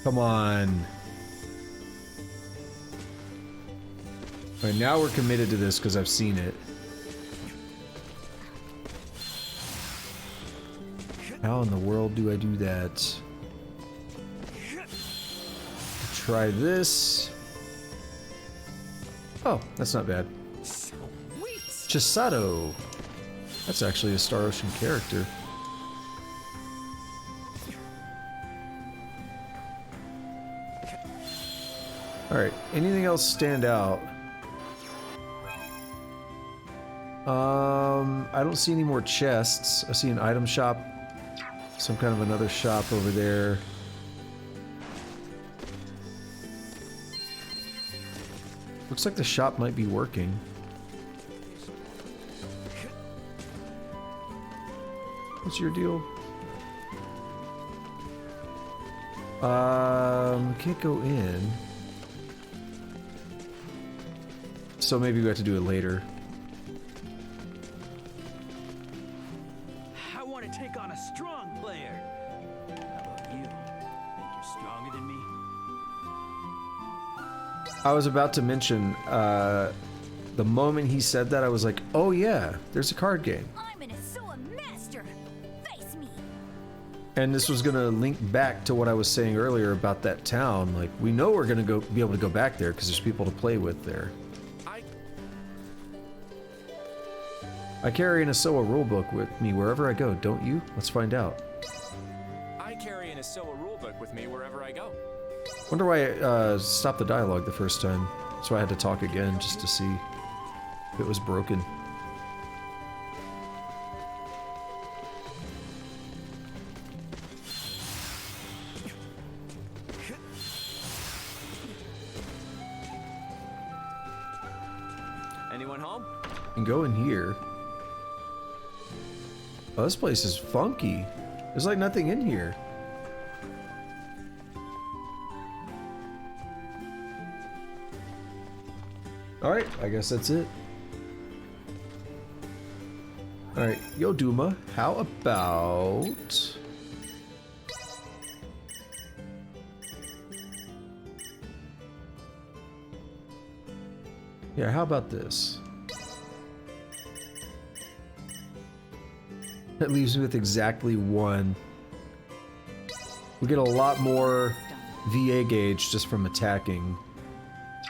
Come on. Alright, now we're committed to this because I've seen it. How in the world do I do that? Try this. Oh, that's not bad. Chisato. That's actually a Star Ocean character. Alright, anything else stand out? I don't see any more chests. I see an item shop. Some kind of another shop over there. Looks like the shop might be working. What's your deal? Can't go in. So maybe we have to do it later. I want to take on a strong player. How about you? Think you're stronger than me? I was about to mention, the moment he said that, I was like, oh yeah, there's a card game. I'm an Asoa master. Face me. And this was gonna link back to what I was saying earlier about that town. Like, we know we're gonna be able to go back there because there's people to play with there. I carry an Asoa rulebook with me wherever I go, don't you? Let's find out. I carry an Asoa rulebook with me wherever I go. Wonder why I stopped the dialogue the first time. So I had to talk again just to see if it was broken. Anyone home? And go in here. Oh, this place is funky. There's like nothing in here. Alright, I guess that's it. Alright, Yoduma, how about... Yeah, how about this? That leaves me with exactly one. We get a lot more VA gauge just from attacking,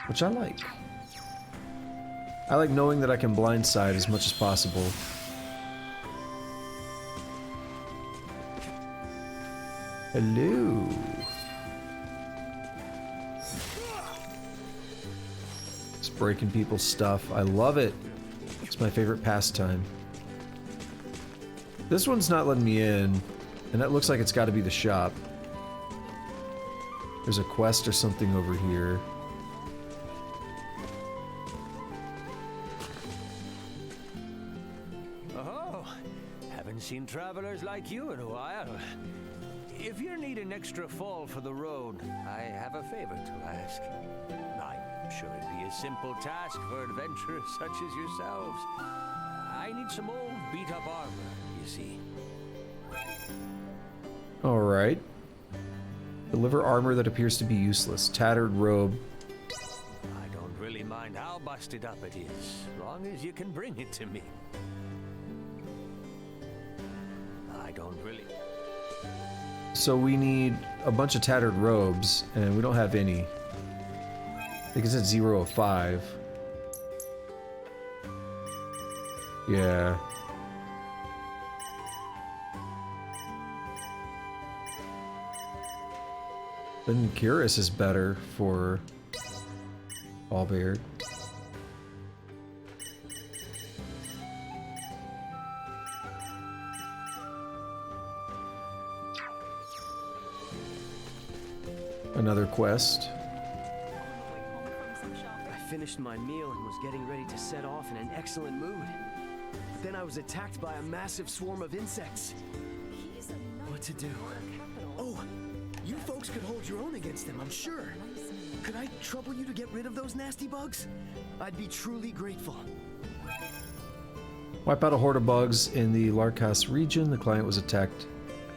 which I like. I like knowing that I can blindside as much as possible. Hello. Just breaking people's stuff. I love it. It's my favorite pastime. This one's not letting me in, and that looks like it's got to be the shop. There's a quest or something over here. Oh, haven't seen travelers like you in a while. If you need an extra fall for the road, I have a favor to ask. I'm sure it'd be a simple task for adventurers such as yourselves. I need some old beat-up armor, you see. Alright. Deliver armor that appears to be useless. Tattered robe. I don't really mind how busted up it is, long as you can bring it to me. I don't really... So we need a bunch of tattered robes, and we don't have any. I think it's at 0 of 5. Yeah. Then Curious is better for Albert. Another quest. I finished my meal and was getting ready to set off in an excellent mood. But then I was attacked by a massive swarm of insects. What to do? Oh, you folks could hold your own against them, I'm sure. Could I trouble you to get rid of those nasty bugs? I'd be truly grateful. Wipe out a horde of bugs in the Larkas region. The client was attacked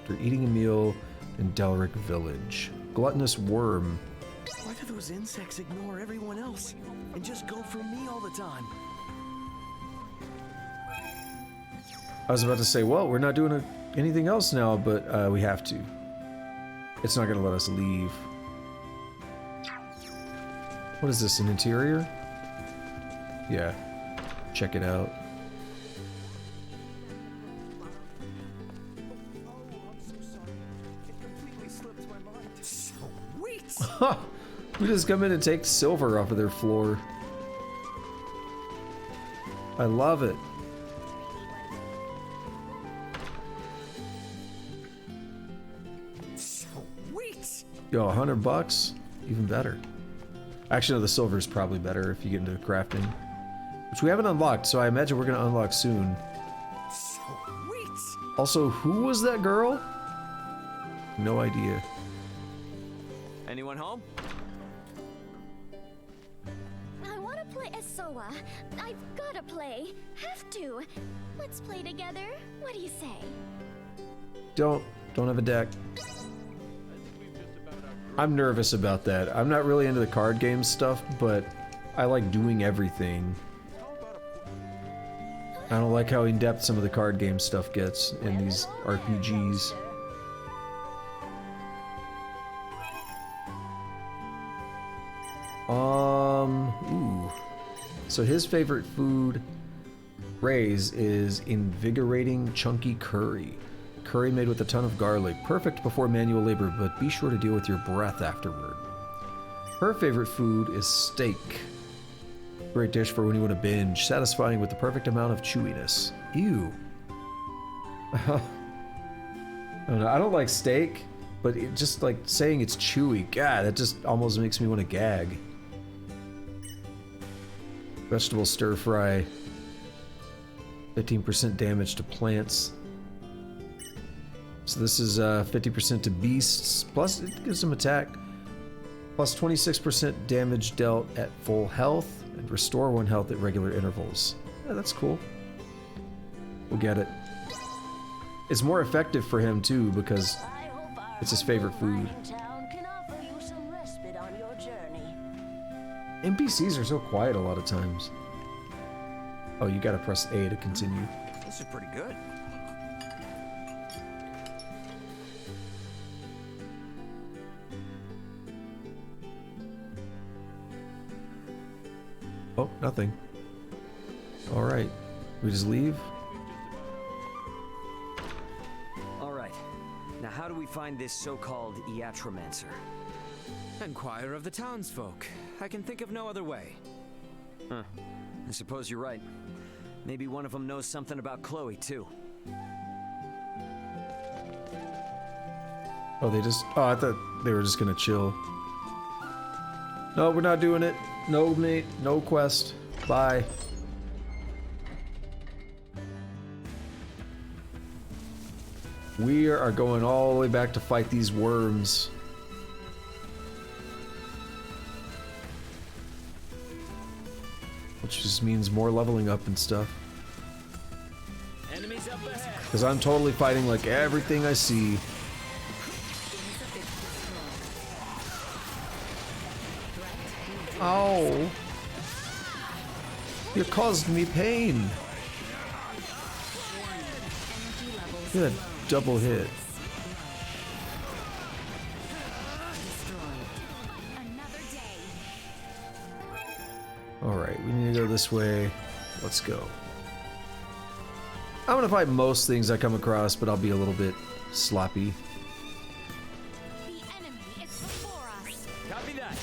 after eating a meal in Delric Village. gluttonous worm. Why do those insects ignore everyone else and just go for me all the time? I was about to say, well, we're not doing anything else now, but we have to. It's not gonna let us leave. What is this, an interior? Yeah, check it out. Sweet! We just come in and take silver off of their floor. I love it. Sweet! Yo, $100? Even better. Actually, no, the silver is probably better if you get into crafting. Which we haven't unlocked, so I imagine we're gonna unlock soon. Sweet! Also, who was that girl? No idea. Anyone home? I want to play as Soa. I've got to play. Have to. Let's play together. What do you say? Don't have a deck. I'm nervous about that. I'm not really into the card game stuff, but I like doing everything. I don't like how in-depth some of the card game stuff gets in these RPGs. Ooh. So his favorite food, Ray's, is invigorating chunky curry. Curry made with a ton of garlic, perfect before manual labor, but be sure to deal with your breath afterward. Her favorite food is steak. Great dish for when you want to binge, satisfying with the perfect amount of chewiness. Ew. I don't know, I don't like steak, but it just like saying it's chewy, God, that just almost makes me want to gag. Vegetable stir fry. 15% damage to plants. So this is 50% to beasts, plus it gives them attack, plus 26% damage dealt at full health, and restore 1 health at regular intervals. Yeah, that's cool. We'll get it. It's more effective for him too, because it's his favorite food. NPCs are so quiet a lot of times. Oh, you gotta press A to continue. This is pretty good. Oh, nothing. Alright. We just leave? Alright. Now how do we find this so-called Iatromancer? Inquire of the townsfolk. I can think of no other way. Huh. I suppose you're right. Maybe one of them knows something about Chloe, too. Oh, they just... Oh, I thought they were just gonna chill. No, we're not doing it. No, mate. No quest. Bye. We are going all the way back to fight these worms. Which just means more leveling up and stuff. Enemies up ahead. Because I'm totally fighting like everything I see. Ow! You caused me pain! Good, double hit. Alright, we need to go this way. Let's go. I'm gonna fight most things I come across, but I'll be a little bit sloppy. The enemy is before us. Copy that.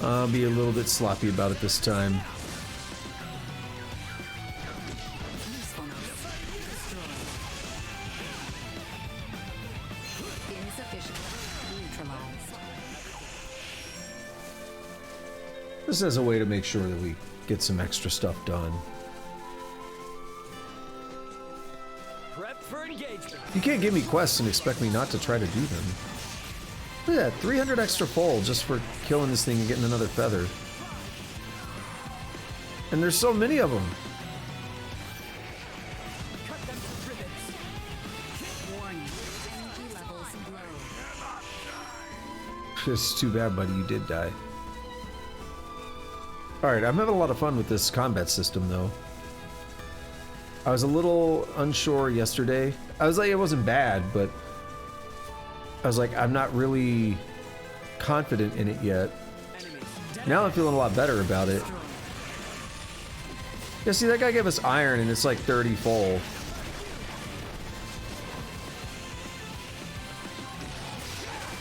I'll be a little bit sloppy about it this time. This is a way to make sure that we get some extra stuff done. Prep for engagement. You can't give me quests and expect me not to try to do them. Look at that, 300 extra full just for killing this thing and getting another feather. And there's so many of them. It's too bad, buddy. You did die. Alright, I'm having a lot of fun with this combat system, though. I was a little unsure yesterday. I was like, it wasn't bad, but I was like, I'm not really confident in it yet. Now I'm feeling a lot better about it. Yeah, see, that guy gave us iron, and it's like 30 full.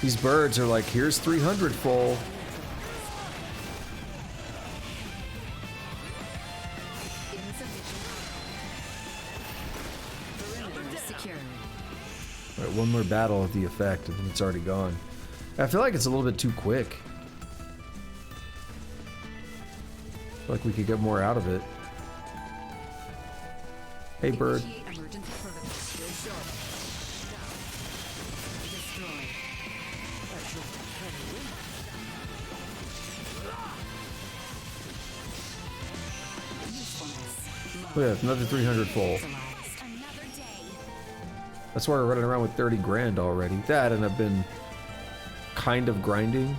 These birds are like, here's 300 full. Alright, one more battle of the effect, and then it's already gone. I feel like it's a little bit too quick. I feel like we could get more out of it. Hey, bird. Oh yeah, another 300 full. That's why we're running around with 30 grand already. That, and I've been kind of grinding.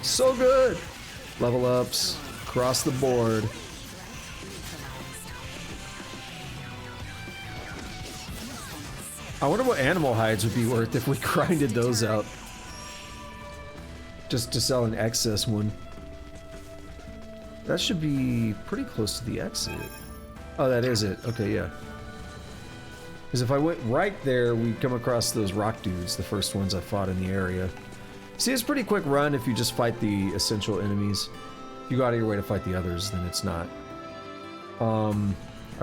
So good! Level ups across the board. I wonder what animal hides would be worth if we grinded those out. Just to sell an excess one. That should be pretty close to the exit. Oh, that is it. Okay, yeah. Because if I went right there, we'd come across those rock dudes, the first ones I fought in the area. See, it's a pretty quick run if you just fight the essential enemies. If you go out of your way to fight the others, then it's not. Are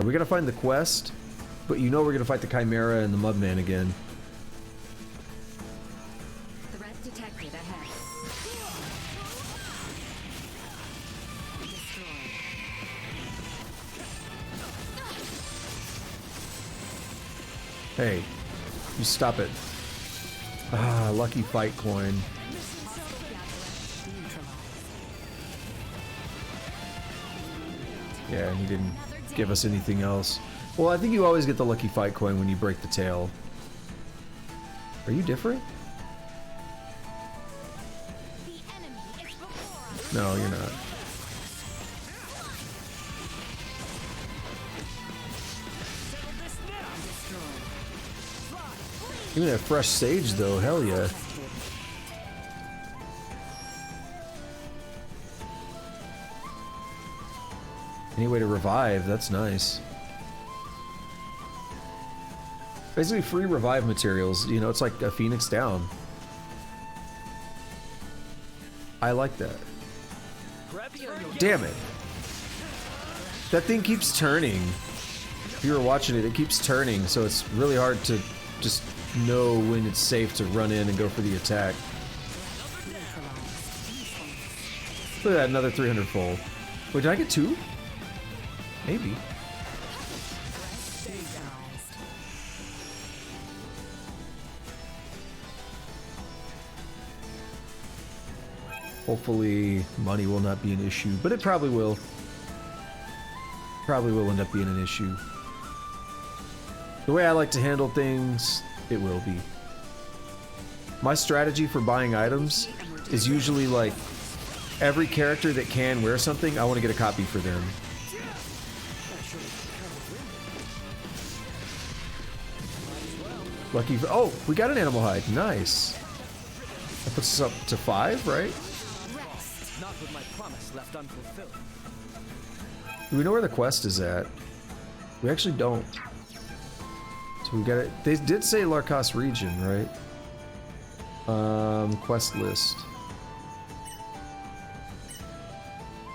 we gonna find the quest? But you know we're gonna fight the Chimera and the Mudman again. Threat detected ahead. Hey, you stop it. Ah, lucky fight coin. Yeah, and he didn't give us anything else. Well, I think you always get the lucky fight coin when you break the tail. Are you different? No, you're not. Even a fresh sage, though, hell yeah. Any way to revive, that's nice. Basically free revive materials, you know, it's like a Phoenix down. I like that. Damn it. That thing keeps turning. If you were watching it, it keeps turning, so it's really hard to just know when it's safe to run in and go for the attack. Look at that, another 300 full. Wait, did I get 2? Maybe. Hopefully money will not be an issue, but it probably will. Probably will end up being an issue. The way I like to handle things, it will be. My strategy for buying items is usually like every character that can wear something, I want to get a copy for them. Lucky. Oh, we got an animal hide. Nice. That puts us up to 5, right? Not with my promise left unfulfilled. Do we know where the quest is at? We actually don't. So we got it. They did say Larkos region, right? Quest list.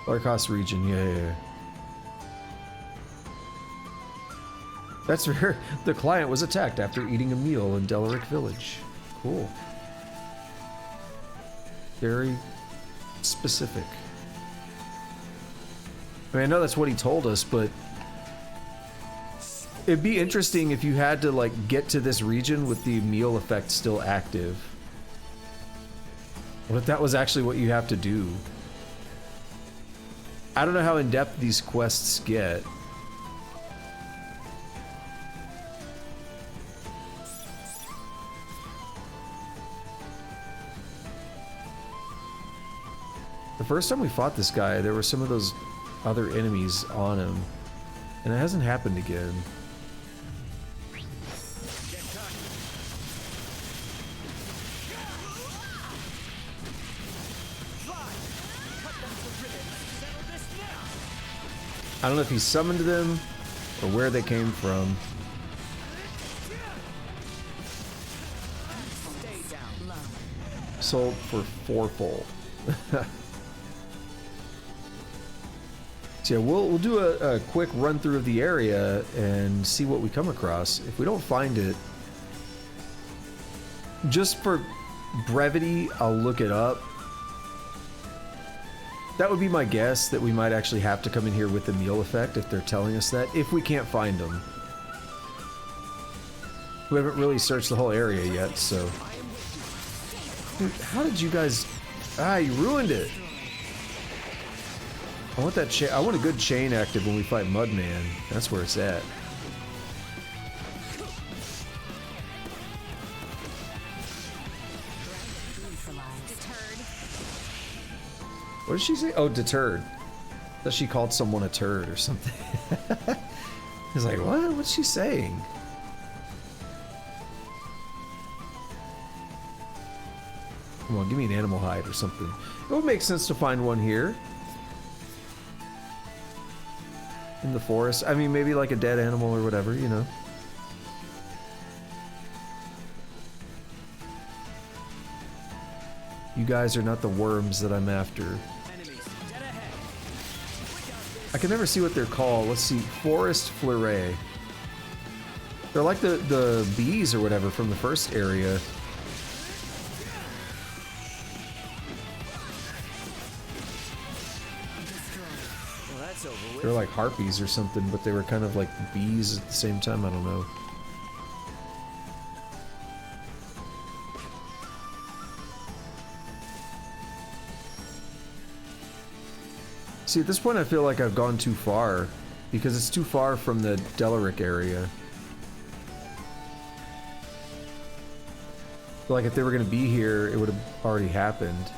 Larkos region, yeah. That's where the client was attacked after eating a meal in Delaric Village. Cool. Very specific. I mean, I know that's what he told us, but it'd be interesting if you had to, like, get to this region with the meal effect still active. What if that was actually what you have to do? I don't know how in-depth these quests get. The first time we fought this guy, there were some of those other enemies on him. And it hasn't happened again. I don't know if he summoned them or where they came from. Sold for 4 full. So yeah, we'll do a quick run through of the area and see what we come across. If we don't find it, just for brevity, I'll look it up. That would be my guess, that we might actually have to come in here with the meal effect if they're telling us that, if we can't find them. We haven't really searched the whole area yet, so... Dude, how did you guys... Ah, you ruined it! I want that chain. I want a good chain active when we fight Mudman. That's where it's at. What did she say? Oh, deterred. That she called someone a turd or something. I was like, what? What's she saying? Come on, give me an animal hide or something. It would make sense to find one here. In the forest. I mean, maybe like a dead animal or whatever, you know. You guys are not the worms that I'm after. I can never see what they're called. Let's see. Forest fleuret. They're like the bees or whatever from the first area. They're like harpies or something, but they were kind of like bees at the same time. I don't know. See, at this point I feel like I've gone too far, because it's too far from the Delaric area. Like if they were going to be here, it would have already happened.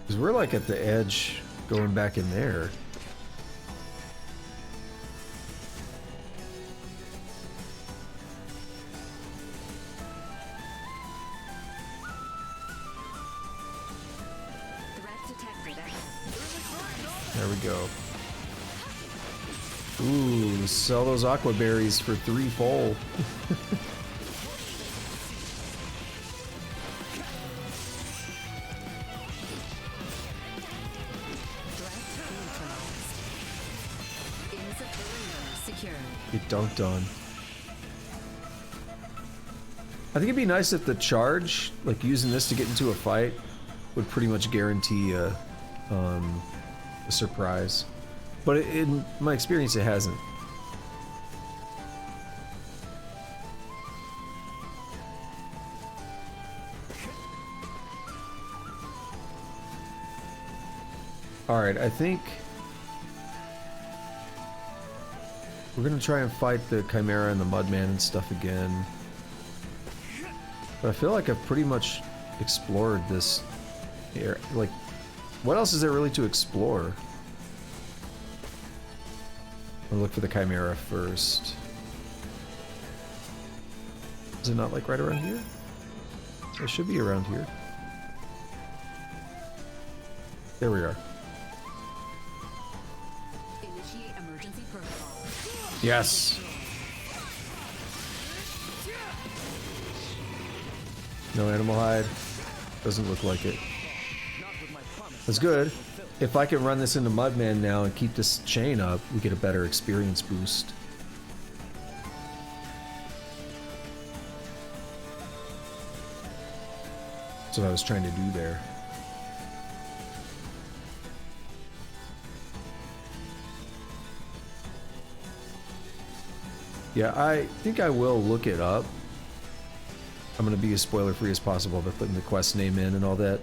Because we're like at the edge going back in there. There we go. Ooh, sell those aqua berries for 3 full. Get dunked on. I think it'd be nice if the charge, like using this to get into a fight, would pretty much guarantee a surprise. But in my experience, it hasn't. Alright, I think we're gonna try and fight the Chimera and the Mudman and stuff again. But I feel like I've pretty much explored this area. Like, what else is there really to explore? I'll look for the Chimera first. Is it not like right around here? It should be around here. There we are. Initiate emergency protocol. Yes. No animal hide. Doesn't look like it. That's good. If I can run this into Mudman now and keep this chain up, we get a better experience boost. That's what I was trying to do there. Yeah, I think I will look it up. I'm going to be as spoiler-free as possible by putting the quest name in and all that.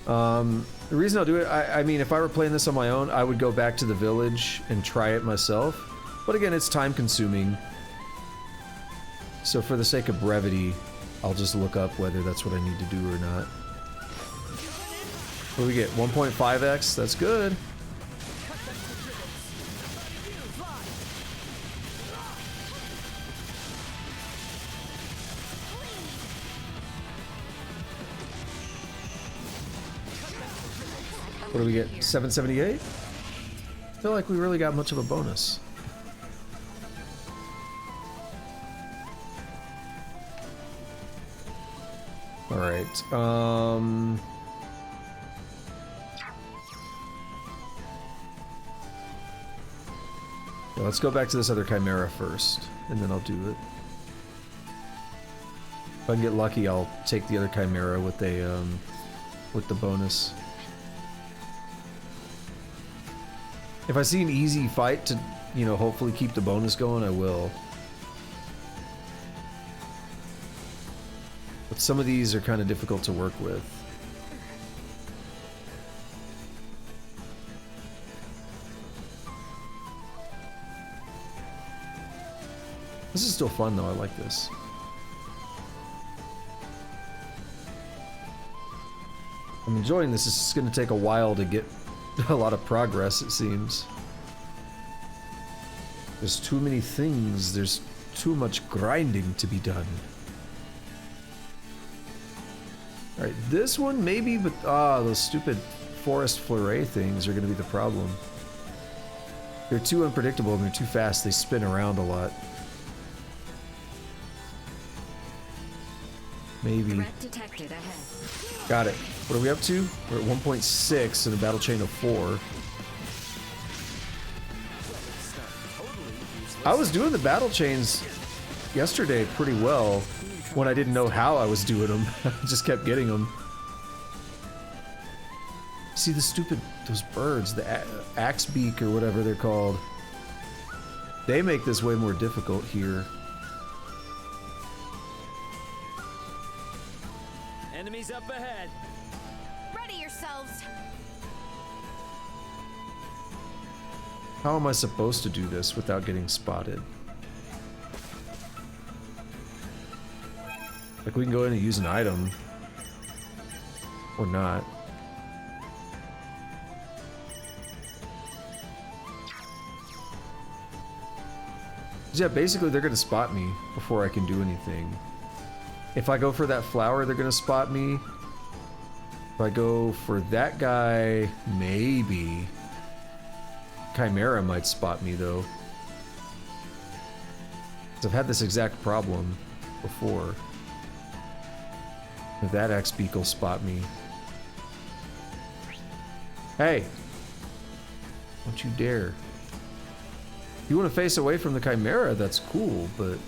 The reason I'll do it, I mean, if I were playing this on my own, I would go back to the village and try it myself. But again, it's time consuming. So for the sake of brevity, I'll just look up whether that's what I need to do or not. What do we get? 1.5x? That's good. What do we get? 778? I feel like we really got much of a bonus. Alright, yeah, let's go back to this other Chimera first, and then I'll do it. If I can get lucky, I'll take the other Chimera with the bonus. If I see an easy fight to, you know, hopefully keep the bonus going, I will. But some of these are kind of difficult to work with. This is still fun though, I like this. I'm enjoying this. It's just going to take a while to get a lot of progress, it seems. There's too many things. There's too much grinding to be done. Alright, this one maybe, but those stupid forest fleuret things are going to be the problem. They're too unpredictable and they're too fast. They spin around a lot. Maybe. Threat detected ahead. Got it. What are we up to? We're at 1.6 in a battle chain of 4. I was doing the battle chains yesterday pretty well when I didn't know how I was doing them. I just kept getting them. See those birds, the axe beak or whatever they're called. They make this way more difficult here. Enemies up ahead. Ready yourselves. How am I supposed to do this without getting spotted? Like, we can go in and use an item. Or not. Yeah, basically they're gonna spot me before I can do anything. If I go for that flower, they're gonna spot me. If I go for that guy, maybe. Chimera might spot me though. 'Cause I've had this exact problem before. If that X-Beak will spot me. Hey! Don't you dare. If you want to face away from the Chimera, that's cool, but...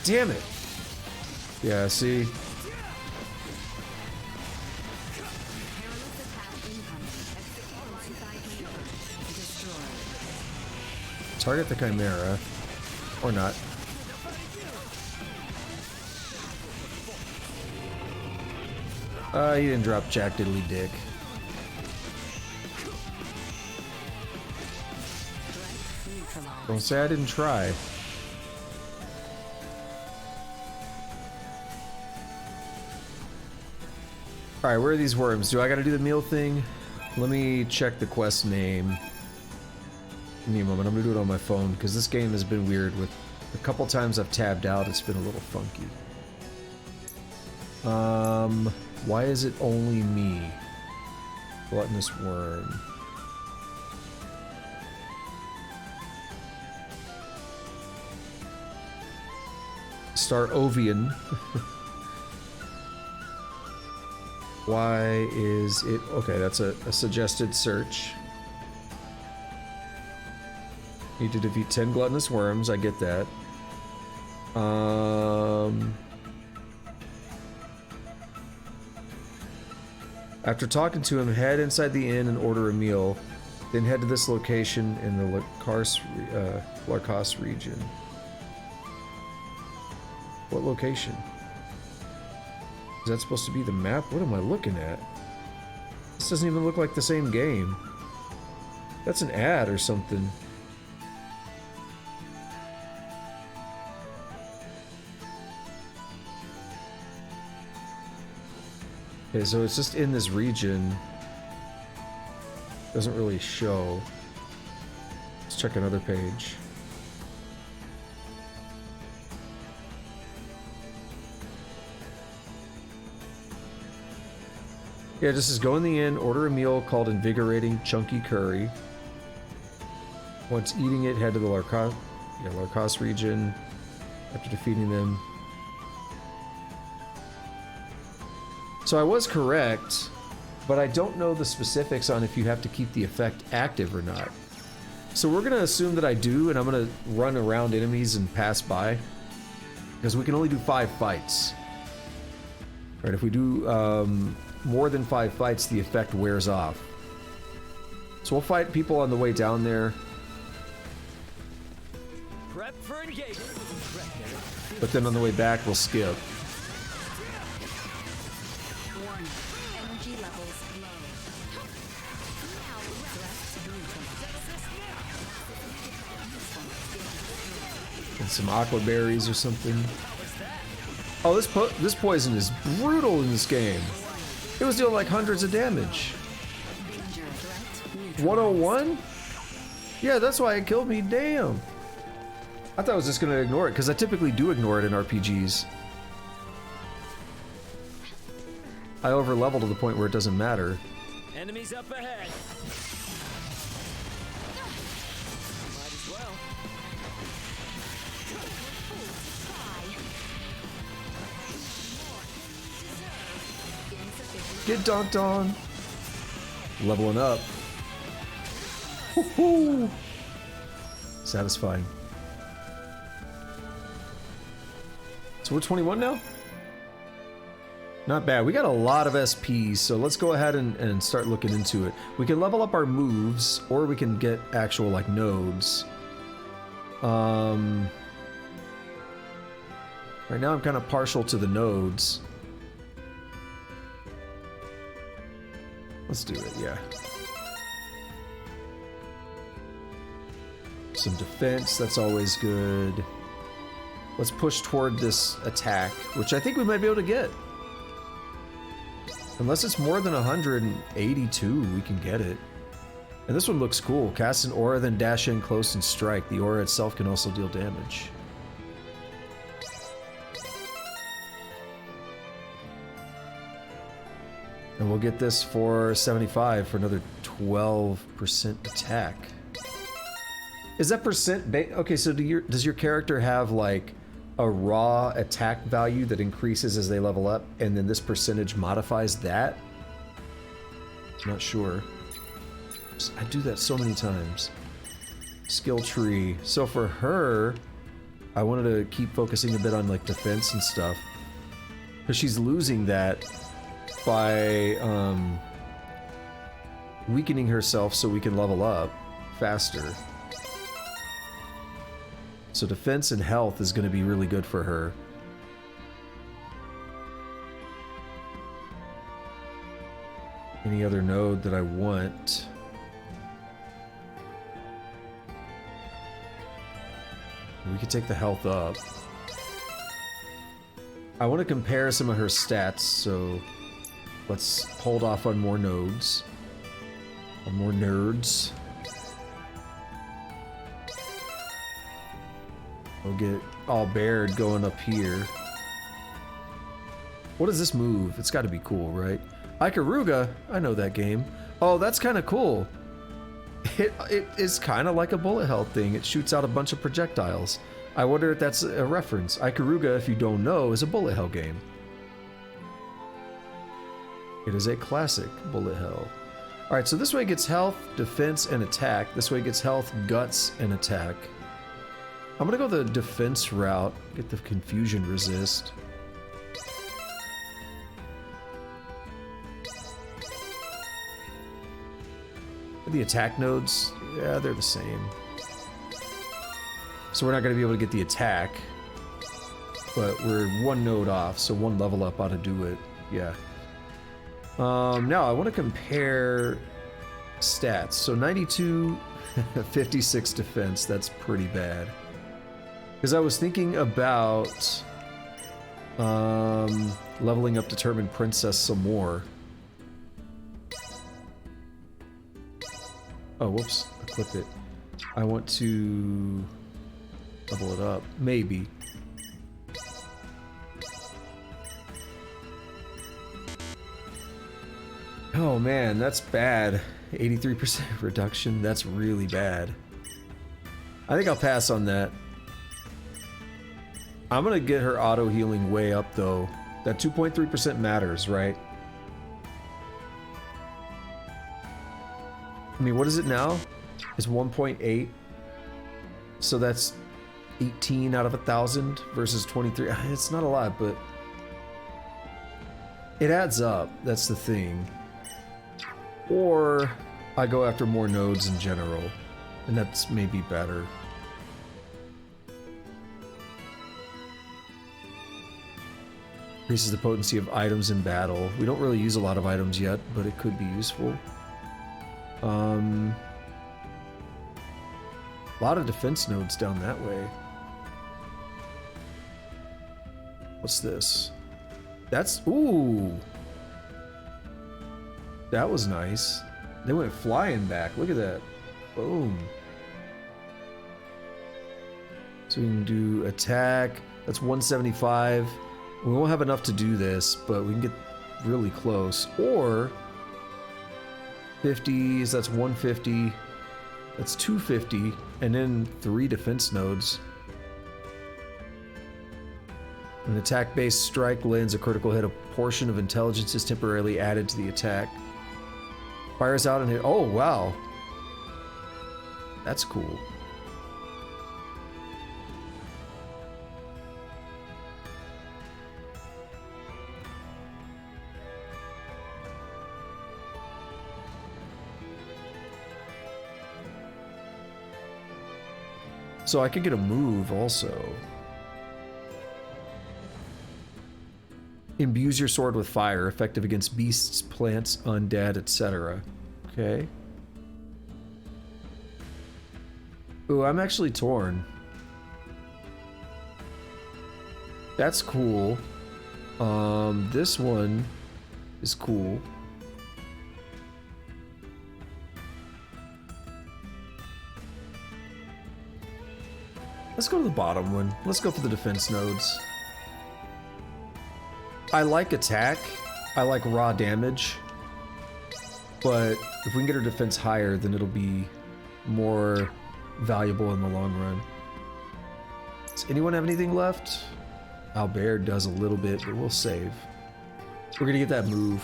Damn it! Yeah, see? Target the Chimera. Or not. He didn't drop Jack Diddley Dick. Don't say I didn't try. Alright, where are these worms? Do I gotta do the meal thing? Let me check the quest name. Give me a moment, I'm gonna do it on my phone, because this game has been weird with... A couple times I've tabbed out, it's been a little funky. Why is it only me? Gluttonous worm. Star Ovian. Why is it... Okay, that's a suggested search. Need to defeat 10 gluttonous worms, I get that. After talking to him, head inside the inn and order a meal. Then head to this location in the Larkos region. What location? Is that supposed to be the map? What am I looking at? This doesn't even look like the same game. That's an ad or something. Okay, so it's just in this region. Doesn't really show. Let's check another page. Yeah, this is go in the inn, order a meal called Invigorating Chunky Curry. Once eating it, head to the Larcos region after defeating them. So I was correct, but I don't know the specifics on if you have to keep the effect active or not. So we're gonna assume that I do, and I'm gonna run around enemies and pass by, because we can only do 5 fights. Right, if we do more than 5 fights, the effect wears off. So we'll fight people on the way down there. Prep for engagement. But then on the way back, we'll skip. Warning. Energy levels low. And some aqua berries or something. Oh, this poison is brutal in this game. It was dealing like hundreds of damage. 101? Yeah, that's why it killed me. Damn. I thought I was just gonna ignore it, because I typically do ignore it in RPGs. I overlevel to the point where it doesn't matter. Enemies up ahead. Might as well. Get dunked on. Leveling up. Woohoo! Satisfying. So we're 21 now? Not bad. We got a lot of SPs, so let's go ahead and start looking into it. We can level up our moves, or we can get actual, like, nodes. Right now I'm kind of partial to the nodes. Let's do it, yeah. Some defense, that's always good. Let's push toward this attack, which I think we might be able to get. Unless it's more than 182, we can get it. And this one looks cool. Cast an aura, then dash in close and strike. The aura itself can also deal damage. And we'll get this for 75 for another 12% attack. Is that percent okay, so does your character have like a raw attack value that increases as they level up, and then this percentage modifies that? I'm not sure. I do that so many times. Skill tree. So for her, I wanted to keep focusing a bit on like defense and stuff, because she's losing that by weakening herself so we can level up faster. So defense and health is going to be really good for her. Any other node that I want? We could take the health up. I want to compare some of her stats, so let's hold off on more nodes. On more nerds. We'll get all bared going up here. What is this move? It's got to be cool, right? Ikaruga, I know that game. Oh, that's kind of cool. It is kind of like a bullet hell thing. It shoots out a bunch of projectiles. I wonder if that's a reference. Ikaruga, if you don't know, is a bullet hell game. It is a classic bullet hell. Alright, so this way gets health, defense, and attack. This way gets health, guts, and attack. I'm gonna go the defense route, get the confusion resist. The attack nodes, yeah, they're the same. So we're not gonna be able to get the attack, but we're one node off, so one level up ought to do it, yeah. Now I want to compare stats. So 92, 56 defense. That's pretty bad. Because I was thinking about leveling up Determined Princess some more. Oh, whoops. I clicked it. I want to level it up. Maybe. Oh man, that's bad. 83% reduction. That's really bad. I think I'll pass on that. I'm gonna get her auto healing way up though. That 2.3% matters, right? I mean, what is it now? It's 1.8. So that's 18 out of 1,000 versus 23. It's not a lot, but it adds up. That's the thing. Or I go after more nodes in general, and that's maybe better. Increases the potency of items in battle. We don't really use a lot of items yet, but it could be useful. A lot of defense nodes down that way. What's this? That's... Ooh! That was nice. They went flying back. Look at that. Boom. So we can do attack. That's 175. We won't have enough to do this, but we can get really close. Or 50s, that's 150. That's 250. And then 3 defense nodes. An attack-based strike lands a critical hit. A portion of intelligence is temporarily added to the attack. Fires out and hit. Oh, wow. That's cool. So I could get a move also. Imbues your sword with fire, effective against beasts, plants, undead, etc. Okay. Ooh, I'm actually torn. That's cool. This one is cool. Let's go to the bottom one. Let's go for the defense nodes. I like attack. I like raw damage. But if we can get our defense higher, then it'll be more valuable in the long run. Does anyone have anything left? Albert does a little bit, but we'll save. We're gonna get that move.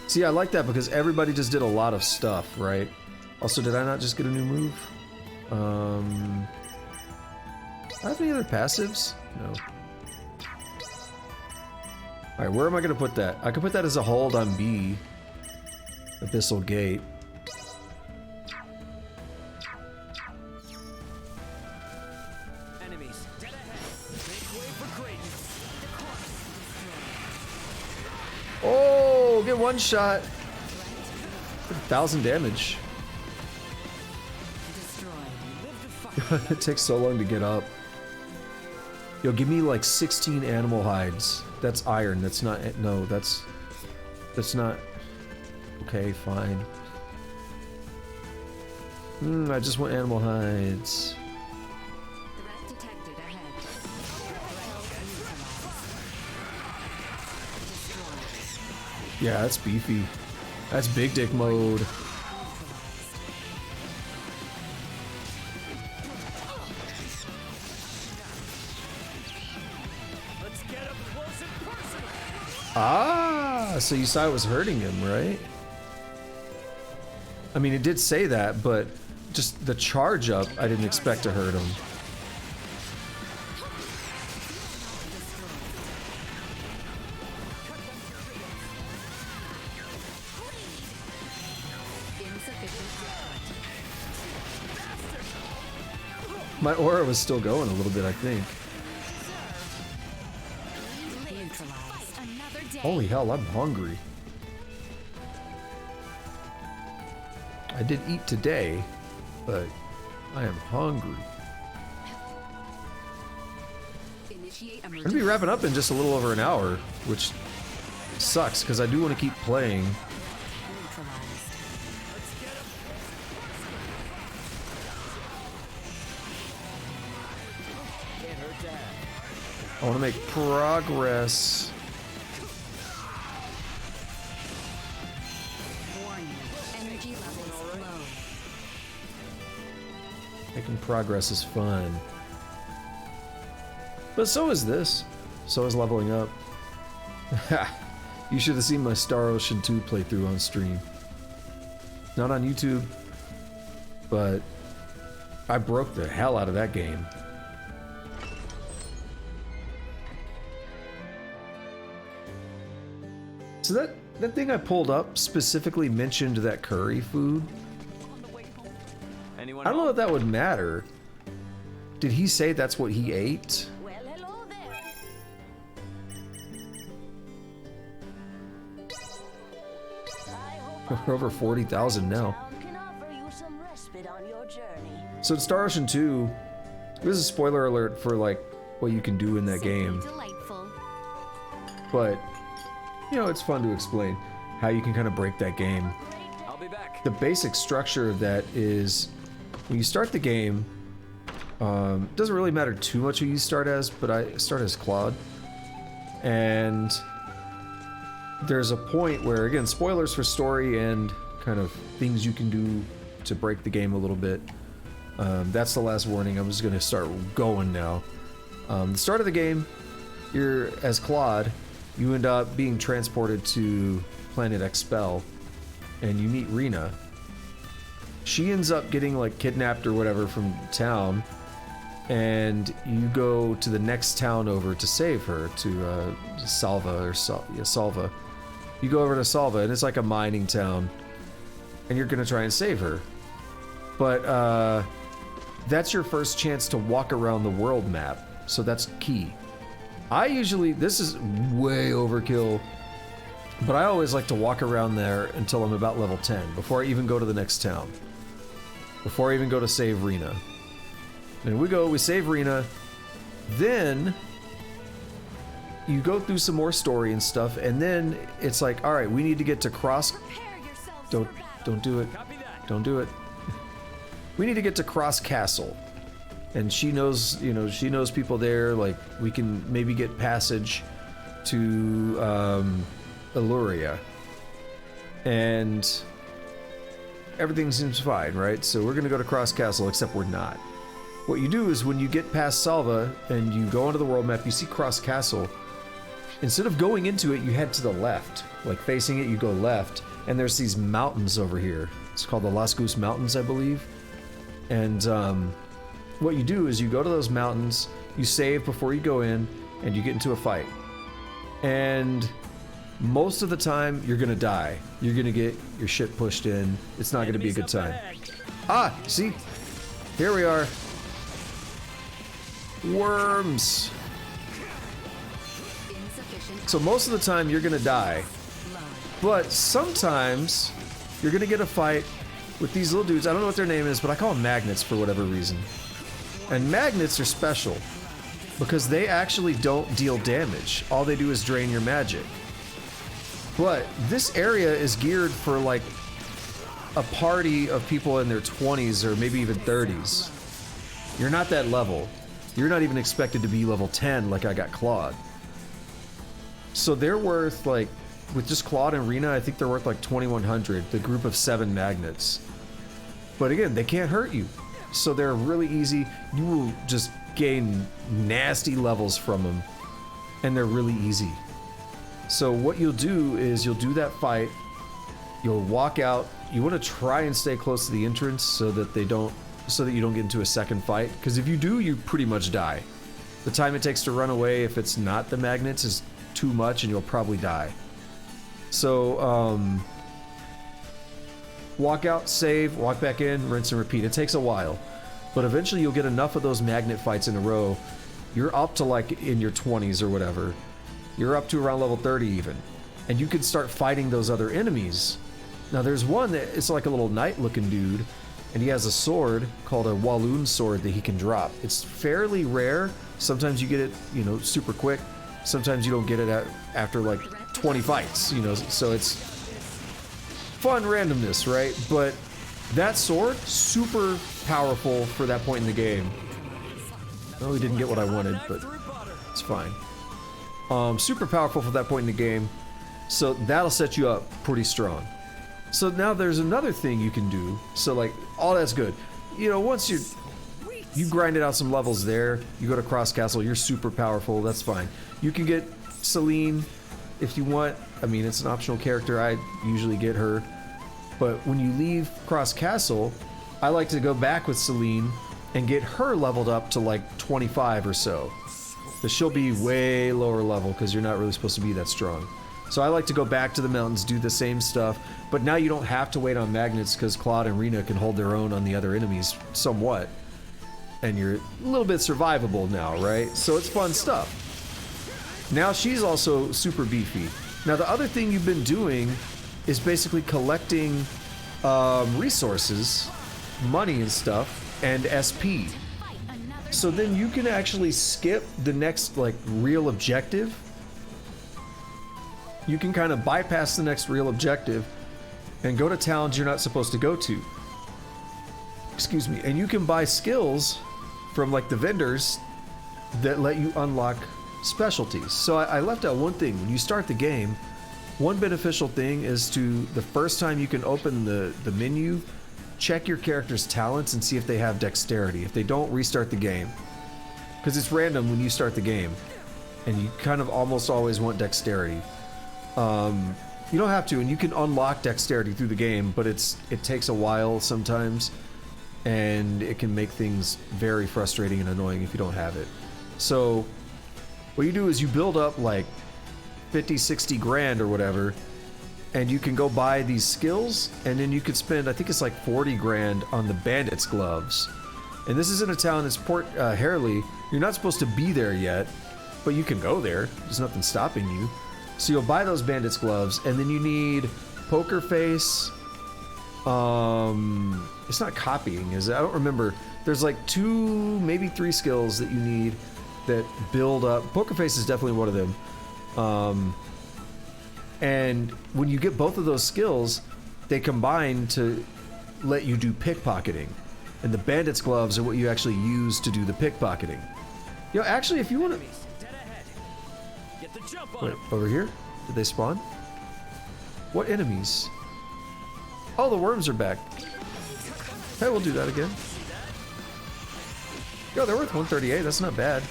See, I like that because everybody just did a lot of stuff, right? Also, did I not just get a new move? I have any other passives? No. Alright, where am I gonna put that? I can put that as a hold on B. Abyssal Gate. Enemies, dead ahead. Make way for Kratos. Oh, get one shot. 1,000 damage. It takes so long to get up. Yo, give me like 16 animal hides. That's iron. That's not. No, that's not. Okay, fine. I just want animal hides. Yeah, that's beefy. That's big dick mode. Ah, so you saw it was hurting him, right? I mean, it did say that, but just the charge up, I didn't expect to hurt him. My aura was still going a little bit, I think. Holy hell, I'm hungry. I did eat today, but I am hungry. I'm gonna be wrapping up in just a little over an hour, which sucks because I do want to keep playing. I want to make progress. Energy levels low. Making progress is fun. But so is this. So is leveling up. You should have seen my Star Ocean 2 playthrough on stream. Not on YouTube, but I broke the hell out of that game. So that thing I pulled up specifically mentioned that curry food. Anyone I don't know home? if that would matter. Did he say that's what he ate? Well, hello there. We're over 40,000 now. Can offer you some respite on your journey. So in Star Ocean 2, this is a spoiler alert for like what you can do in that game. Delightful. But you know, it's fun to explain how you can kind of break that game. I'll be back. The basic structure of that is when you start the game, doesn't really matter too much who you start as, but I start as Claude. And there's a point where, again, spoilers for story and kind of things you can do to break the game a little bit. That's the last warning. I'm just going to start going now. The start of the game, you're as Claude, you end up being transported to planet Expel, and you meet Rena. She ends up getting like kidnapped or whatever from town, and you go to the next town over to save her, to Salva or Salva. You go over to Salva, and it's like a mining town, and you're gonna try and save her. But that's your first chance to walk around the world map, so that's key. I usually, this is way overkill, but I always like to walk around there until I'm about level 10, before I even go to the next town. Before I even go to save Rena. And we save Rena, then you go through some more story and stuff, and then it's like, alright, we need to get to Cross... Don't do it. Don't do it. We need to get to Cross Castle. And she knows, you know, she knows people there, like, we can maybe get passage to, Illuria. And everything seems fine, right? So we're gonna go to Cross Castle, except we're not. What you do is when you get past Salva and you go onto the world map, you see Cross Castle. Instead of going into it, you head to the left. Like, facing it, you go left, and there's these mountains over here. It's called the Las Goose Mountains, I believe. And, what you do is you go to those mountains, you save before you go in, and you get into a fight. And most of the time, you're gonna die. You're gonna get your shit pushed in. It's not gonna be a good time. Ah, see? Here we are. Worms. So most of the time, you're gonna die. But sometimes, you're gonna get a fight with these little dudes. I don't know what their name is, but I call them magnets for whatever reason. And magnets are special because they actually don't deal damage. All they do is drain your magic. But this area is geared for like a party of people in their 20s or maybe even 30s. You're not that level. You're not even expected to be level 10 like I got Claude. So they're worth like, with just Claude and Rena, I think they're worth like 2,100, the group of 7 magnets. But again, they can't hurt you. So they're really easy. You will just gain nasty levels from them. And they're really easy. So what you'll do is you'll do that fight. You'll walk out. You want to try and stay close to the entrance so that you don't get into a second fight. Because if you do, you pretty much die. The time it takes to run away if it's not the magnets is too much and you'll probably die. So, walk out, save, walk back in, rinse and repeat. It takes a while, but eventually you'll get enough of those magnet fights in a row. You're up to like in your 20s or whatever. You're up to around level 30 even. and you can start fighting those other enemies. Now there's one that it's like a little knight looking dude, and he has a sword called a Walloon sword that he can drop. It's fairly rare. Sometimes you get it, you know, super quick. Sometimes you don't get it after like 20 fights, you know, so it's fun randomness, right? But that sword, super powerful for that point in the game. Oh, we didn't get what I wanted, but it's fine. Super powerful for that point in the game, so that'll set you up pretty strong. So now there's another thing you can do. So like, all that's good. You know, once you grinded out some levels there, you go to Cross Castle, you're super powerful, that's fine. You can get Celine if you want. I mean, it's an optional character, I usually get her. But when you leave Cross Castle, I like to go back with Celine and get her leveled up to like 25 or so. But she'll be way lower level because you're not really supposed to be that strong. So I like to go back to the mountains, do the same stuff, but now you don't have to wait on magnets because Claude and Rena can hold their own on the other enemies somewhat. And you're a little bit survivable now, right? So it's fun stuff. Now she's also super beefy. Now the other thing you've been doing is basically collecting resources, money and stuff, and SP. So then you can actually skip the next like real objective. You can kind of bypass the next real objective and go to towns you're not supposed to go to. Excuse me. And you can buy skills from like the vendors that let you unlock specialties. So I left out one thing. When you start the game, one beneficial thing is to, the first time you can open the menu, check your character's talents and see if they have dexterity. If they don't, restart the game. Because it's random when you start the game. And you kind of almost always want dexterity. You don't have to, and you can unlock dexterity through the game, but it takes a while sometimes, and it can make things very frustrating and annoying if you don't have it. So what you do is you build up like 50, 60 grand or whatever, and you can go buy these skills, and then you could spend, I think it's like 40 grand on the bandit's gloves. And this is in a town that's Port Harley. You're not supposed to be there yet, but you can go there. There's nothing stopping you. So you'll buy those bandit's gloves, and then you need Poker Face. It's not copying, is it? I don't remember. There's like 2, maybe 3 skills that you need that build up. Poker Face is definitely one of them. And when you get both of those skills, they combine to let you do pickpocketing. And the bandit's gloves are what you actually use to do the pickpocketing. You know, actually, if you want to... Wait, over here? Did they spawn? What enemies? Oh, the worms are back. Hey, we'll do that again. Yo, they're worth 138. That's not bad.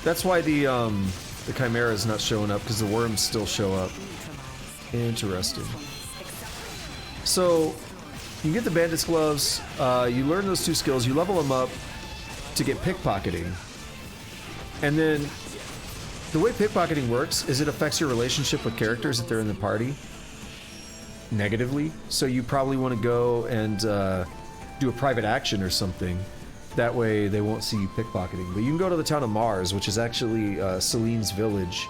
That's why the Chimera is not showing up, because the worms still show up. Interesting. So, you get the bandit's gloves, you learn those 2 skills, you level them up to get pickpocketing. And then, the way pickpocketing works is it affects your relationship with characters if they're in the party negatively. So you probably want to go and do a private action or something. That way they won't see you pickpocketing. But you can go to the town of Mars, which is actually Celine's village,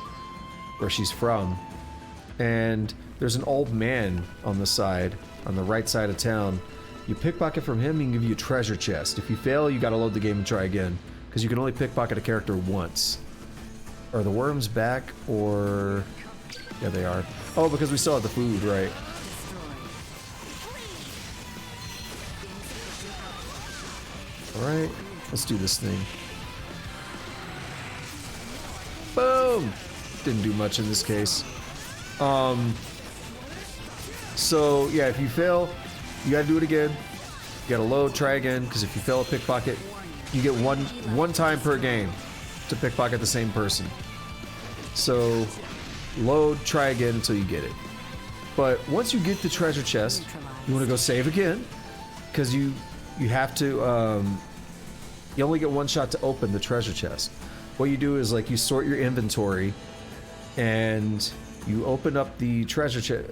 where she's from. And there's an old man on the side, on the right side of town. You pickpocket from him, he can give you a treasure chest. If you fail, you gotta load the game and try again. Because you can only pickpocket a character once. Are the worms back, or... Yeah, they are. Oh, because we still have the food, right. Alright, let's do this thing. Boom! Didn't do much in this case. So, yeah, if you fail, you gotta do it again. You gotta load, try again, because if you fail a pickpocket, you get one time per game to pickpocket the same person. So, load, try again until you get it. But once you get the treasure chest, you want to go save again, because you have to, you only get one shot to open the treasure chest. What you do is, like, you sort your inventory, and you open up the treasure chest,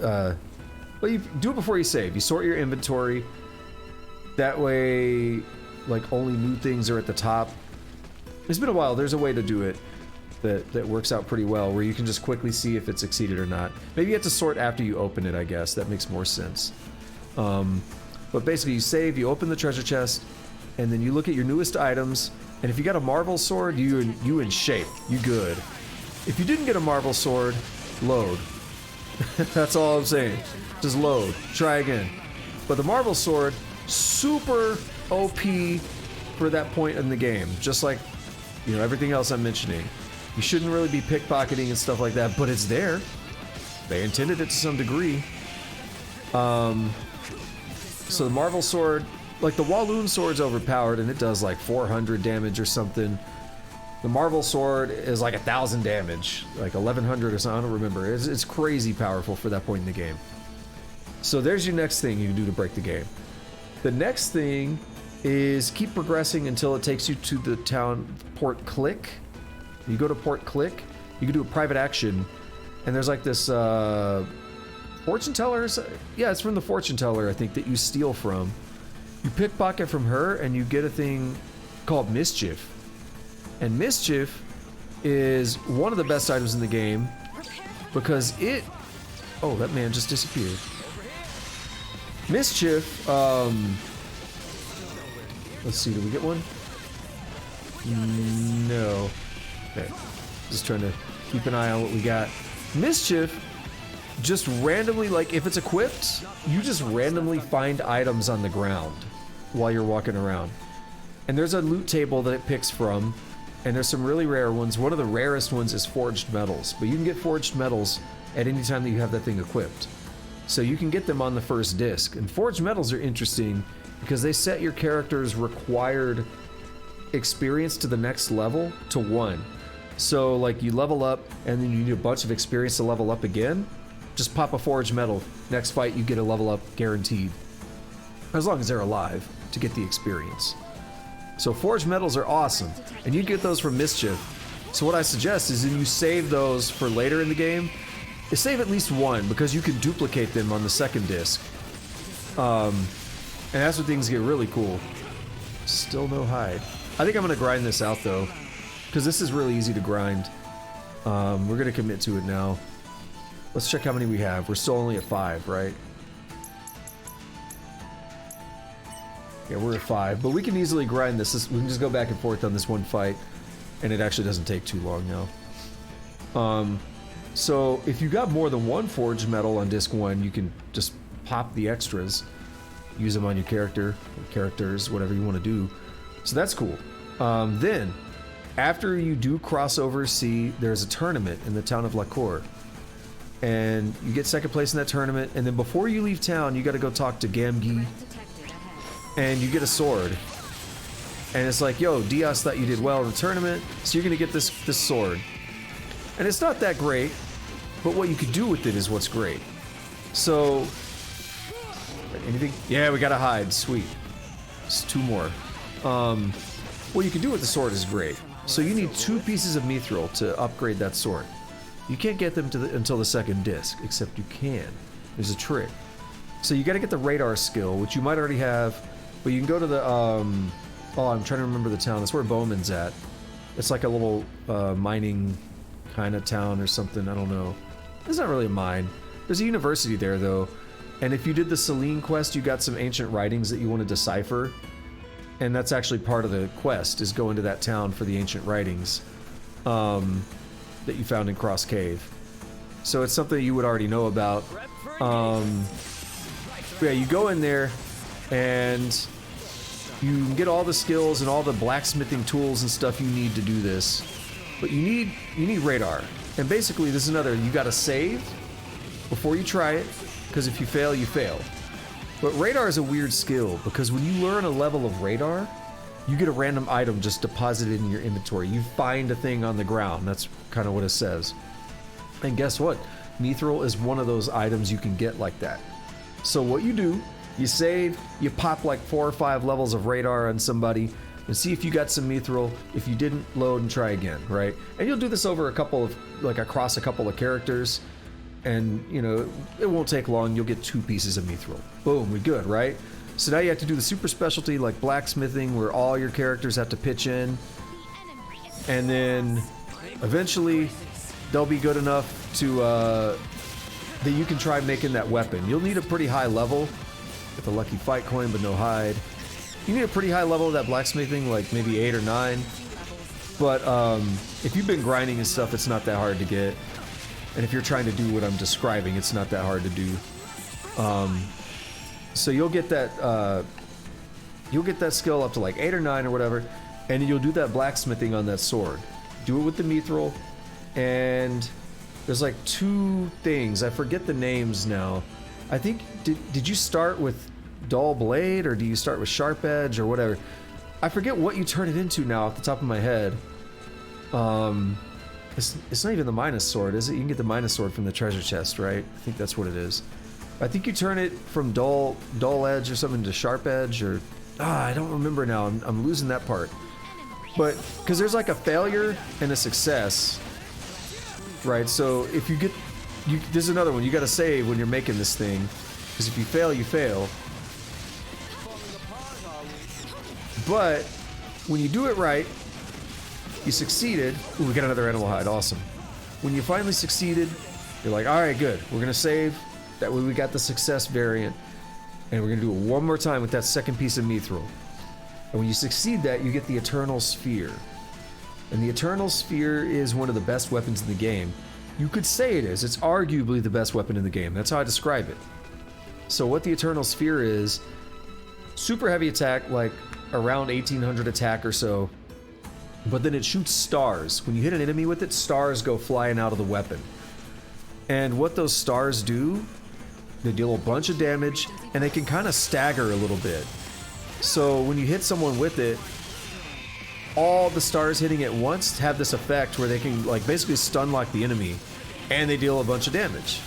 well, you do it before you save. You sort your inventory, that way, like, only new things are at the top. It's been a while, there's a way to do it. that works out pretty well, where you can just quickly see if it's exceeded or not. Maybe you have to sort after you open it, I guess. That makes more sense. But basically, you save, you open the treasure chest, and then you look at your newest items, and if you got a Marvel sword, you in shape. You good. If you didn't get a Marvel sword, load. That's all I'm saying. Just load. Try again. But the Marvel sword, super OP for that point in the game. Just like, you know, everything else I'm mentioning. You shouldn't really be pickpocketing and stuff like that, but it's there. They intended it to some degree. So the Marvel sword, like the Walloon sword's overpowered and it does like 400 damage or something. The Marvel sword is like 1,000 damage, like 1,100 or something, I don't remember. It's crazy powerful for that point in the game. So there's your next thing you can do to break the game. The next thing is keep progressing until it takes you to the town Port Click. You go to Port Click, you can do a private action, and there's like this fortune teller. Yeah, it's from the fortune teller, I think, that you steal from. You pickpocket from her, and you get a thing called Mischief. And Mischief is one of the best items in the game because it... Oh, that man just disappeared. Mischief, let's see, do we get one? No. Okay. Just trying to keep an eye on what we got. Mischief just randomly, like if it's equipped, you just randomly find items on the ground while you're walking around. And there's a loot table that it picks from, and there's some really rare ones. One of the rarest ones is forged metals, but you can get forged metals at any time that you have that thing equipped. So you can get them on the first disc. And forged metals are interesting because they set your character's required experience to the next level to 1. So like you level up and then you need a bunch of experience to level up again. Just pop a forged metal. Next fight you get a level up guaranteed. As long as they're alive to get the experience. So forged metals are awesome. And you get those from Mischief. So what I suggest is that you save those for later in the game. You save at least one because you can duplicate them on the second disc. And that's when things get really cool. Still no hide. I think I'm gonna grind this out though, because this is really easy to grind. We're gonna commit to it now. Let's check how many we have. We're still only at 5, right? Yeah, we're at 5, but we can easily grind this. We can just go back and forth on this one fight, and it actually doesn't take too long now. So if you got more than one forged metal on disc 1, you can just pop the extras, use them on your character, or characters, whatever you want to do. So that's cool. Then, after you do cross over sea, there's a tournament in the town of Lacour. And you get second place in that tournament, and then before you leave town, you got to go talk to Gamgee, and you get a sword. And it's like, yo, Diaz thought you did well in the tournament, so you're going to get this sword. And it's not that great, but what you could do with it is what's great. So, anything? Yeah, we got to hide. Sweet. It's 2 more. What you can do with the sword is great. So you need 2 pieces of mithril to upgrade that sword. You can't get them until the second disc, except you can. There's a trick. So you got to get the radar skill, which you might already have, but you can go to the, oh, I'm trying to remember the town. That's where Bowman's at. It's like a little mining kind of town or something. I don't know. It's not really a mine. There's a university there, though. And if you did the Selene quest, you got some ancient writings that you want to decipher. And that's actually part of the quest, is go into that town for the ancient writings that you found in Cross Cave. So it's something you would already know about. Yeah, you go in there and you can get all the skills and all the blacksmithing tools and stuff you need to do this. But you need radar. And basically this is another, you gotta save before you try it, because if you fail, you fail. But radar is a weird skill, because when you learn a level of radar, you get a random item just deposited in your inventory. You find a thing on the ground. That's kind of what it says. And guess what? Mithril is one of those items you can get like that. So what you do, you save, you pop like 4 or 5 levels of radar on somebody, and see if you got some mithril. If you didn't, load and try again, right? And you'll do this over across a couple of characters, and you know, it won't take long. You'll get 2 pieces of mithril. Boom, we're good, right? So now you have to do the super specialty like blacksmithing, where all your characters have to pitch in, and then eventually they'll be good enough to that you can try making that weapon. You'll need a pretty high level with a lucky fight coin, but no hide. You need a pretty high level of that blacksmithing, like maybe 8 or 9. But if you've been grinding and stuff, it's not that hard to get. And if you're trying to do what I'm describing, it's not that hard to do. So you'll get that skill up to like 8 or 9 or whatever, and you'll do that blacksmithing on that sword. Do it with the mithril, and there's like 2 things. I forget the names now. I think did you start with dull blade, or do you start with sharp edge, or whatever? I forget what you turn it into now off the top of my head. It's not even the Midas sword, is it? You can get the Midas sword from the treasure chest, right? I think that's what it is. I think you turn it from dull edge or something to sharp edge, or I don't remember now. I'm losing that part. But because there's like a failure and a success, right? So if you get, there's another one. You got to save when you're making this thing, because if you fail, you fail. But when you do it right, you succeeded. Ooh, we got another animal hide. Awesome. When you finally succeeded, you're like, all right, good. We're gonna save. That way we got the success variant, and we're gonna do it one more time with that second piece of mithril. And when you succeed that, you get the Eternal Sphere. And the Eternal Sphere is one of the best weapons in the game. You could say it is. It's arguably the best weapon in the game. That's how I describe it. So what the Eternal Sphere is, super heavy attack, like around 1800 attack or so, but then it shoots stars. When you hit an enemy with it, stars go flying out of the weapon. And what those stars do, they deal a bunch of damage, and they can kind of stagger a little bit. So when you hit someone with it, all the stars hitting at once have this effect where they can like basically stun lock the enemy, and they deal a bunch of damage.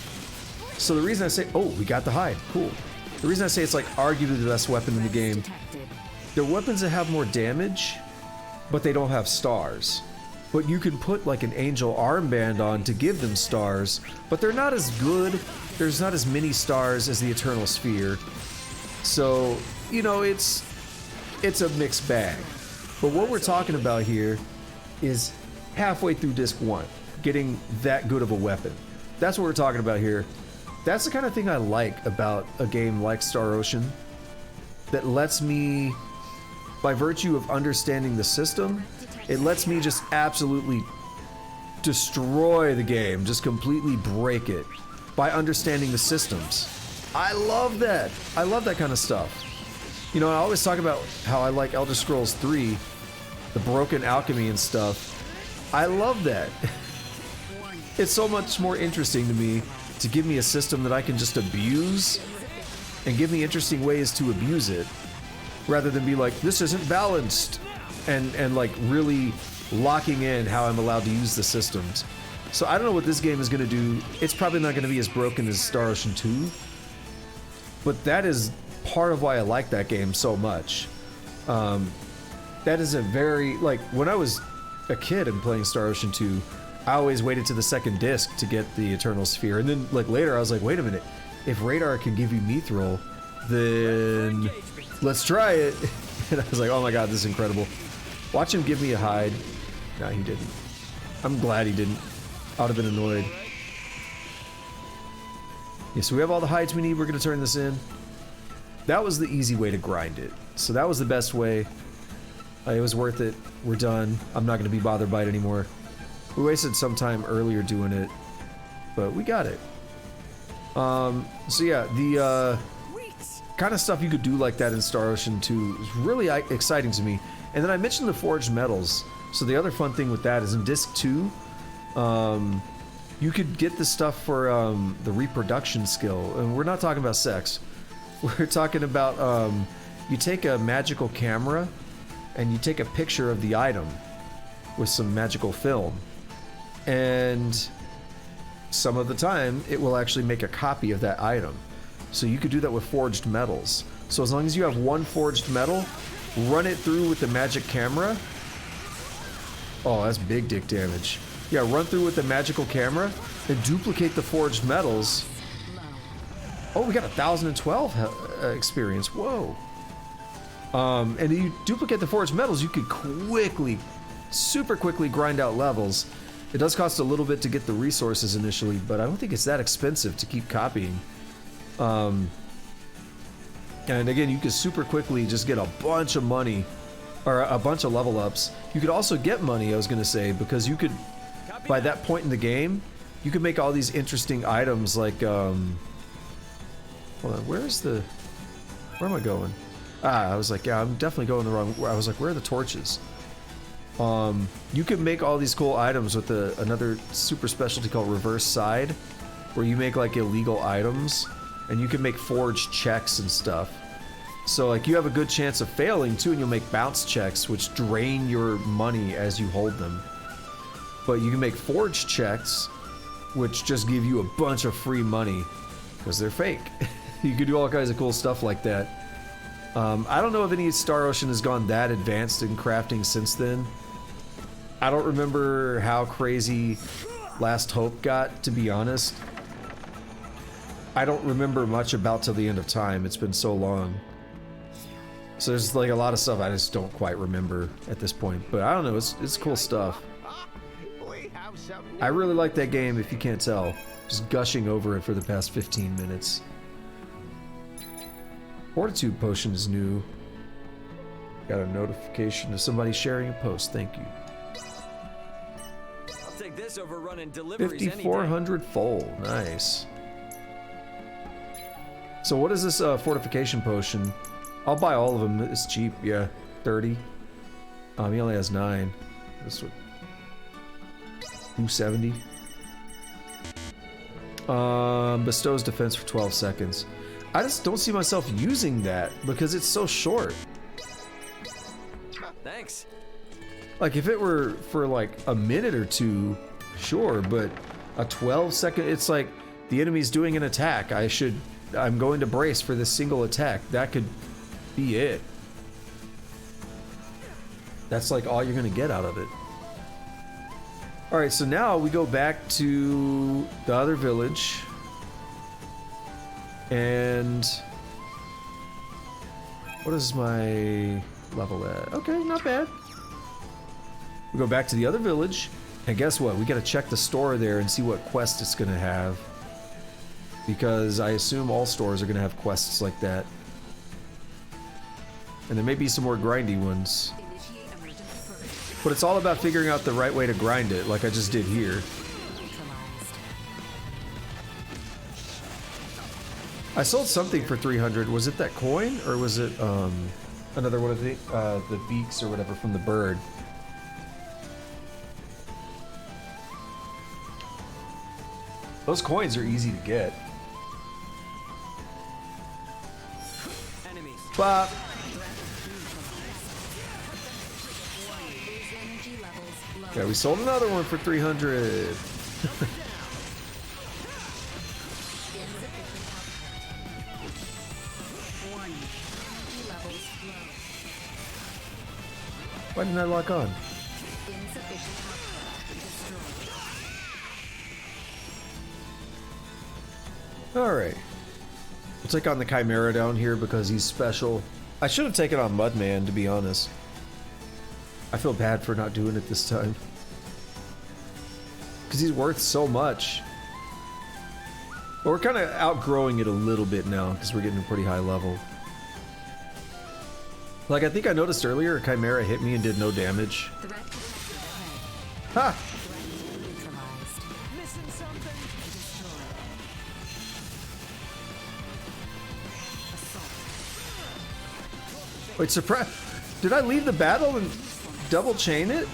So the reason I say, oh, we got the hide, cool. The reason I say it's like arguably the best weapon in the game, they're weapons that have more damage, but they don't have stars. But you can put like an angel armband on to give them stars, but they're not as good. There's not as many stars as the Eternal Sphere. So, you know, it's a mixed bag. But what we're talking about here is halfway through Disc 1, getting that good of a weapon. That's what we're talking about here. That's the kind of thing I like about a game like Star Ocean, that lets me, by virtue of understanding the system, it lets me just absolutely destroy the game, just completely break it by understanding the systems. I love that. I love that kind of stuff. You know, I always talk about how I like Elder Scrolls 3, the broken alchemy and stuff. I love that. It's so much more interesting to me to give me a system that I can just abuse and give me interesting ways to abuse it, rather than be like, this isn't balanced, and like really locking in how I'm allowed to use the systems. So I don't know what this game is going to do. It's probably not going to be as broken as Star Ocean 2, but that is part of why I like that game so much. That is a very, like, when I was a kid and playing Star Ocean 2, I always waited to the second disc to get the Eternal Sphere, and then like later I was like, wait a minute, if Radar can give you mithril, then let's try it. And I was like, oh my god, this is incredible. Watch him give me a hide. No, he didn't. I'm glad he didn't. I would have been annoyed. Yeah, so we have all the hides we need. We're going to turn this in. That was the easy way to grind it. So that was the best way. It was worth it. We're done. I'm not going to be bothered by it anymore. We wasted some time earlier doing it, but we got it. So yeah, the kind of stuff you could do like that in Star Ocean 2 is really exciting to me. And then I mentioned the forged metals. So the other fun thing with that is in Disc 2, you could get the stuff for the reproduction skill. And we're not talking about sex. We're talking about you take a magical camera and you take a picture of the item with some magical film. And some of the time, it will actually make a copy of that item. So you could do that with forged metals. So as long as you have one forged metal, run it through with the magic camera. Oh, that's big dick damage. Yeah, run through with the magical camera and duplicate the forged metals. Oh, we got 1,012 experience. Whoa. And you duplicate the forged metals, you could quickly super quickly grind out levels. It does cost a little bit to get the resources initially, but I don't think it's that expensive to keep copying. And again, you can super quickly just get a bunch of money, or a bunch of level ups. You could also get money, I was gonna say, because you could, by that point in the game, you could make all these interesting items like, hold on, where am I going? I was like, yeah, I'm definitely going the wrong way. I was like, where are the torches? You can make all these cool items with another super specialty called Reverse Side, where you make like illegal items, and you can make forged checks and stuff. So like you have a good chance of failing too, and you'll make bounce checks, which drain your money as you hold them. But you can make forged checks, which just give you a bunch of free money, because they're fake. You can do all kinds of cool stuff like that. I don't know if any Star Ocean has gone that advanced in crafting since then. I don't remember how crazy Last Hope got, to be honest. I don't remember much about Till the End of Time. It's been so long. So there's like a lot of stuff I just don't quite remember at this point. But I don't know, it's cool stuff. I really like that game, if you can't tell. Just gushing over it for the past 15 minutes. Fortitude Potion is new. Got a notification of somebody sharing a post. Thank you. I'll take this over running deliveries 5,400 full. Nice. So what is this fortification potion? I'll buy all of them. It's cheap. Yeah, 30. He only has 9. This one. 270. Bestows defense for 12 seconds. I just don't see myself using that because it's so short. Thanks. Like if it were for like a minute or two, sure, but a 12-second, it's like the enemy's doing an attack. I'm going to brace for this single attack. That could be it. That's like all you're gonna get out of it. All right, so now we go back to the other village. And what is my level at? Okay, not bad. We go back to the other village, and guess what? We gotta check the store there and see what quest it's gonna have. Because I assume all stores are gonna have quests like that. And there may be some more grindy ones. But it's all about figuring out the right way to grind it, like I just did here. I sold something for 300. Was it that coin, or was it another one of the beaks or whatever from the bird? Those coins are easy to get. Bop. Yeah, we sold another one for 300. Why didn't I lock on? Alright. We'll take on the Chimera down here because he's special. I should have taken on Mudman, to be honest. I feel bad for not doing it this time. Because he's worth so much. But we're kind of outgrowing it a little bit now because we're getting a pretty high level. Like, I think I noticed earlier, a Chimera hit me and did no damage. Ha! Wait, surprise! Did I leave the battle and double chain it?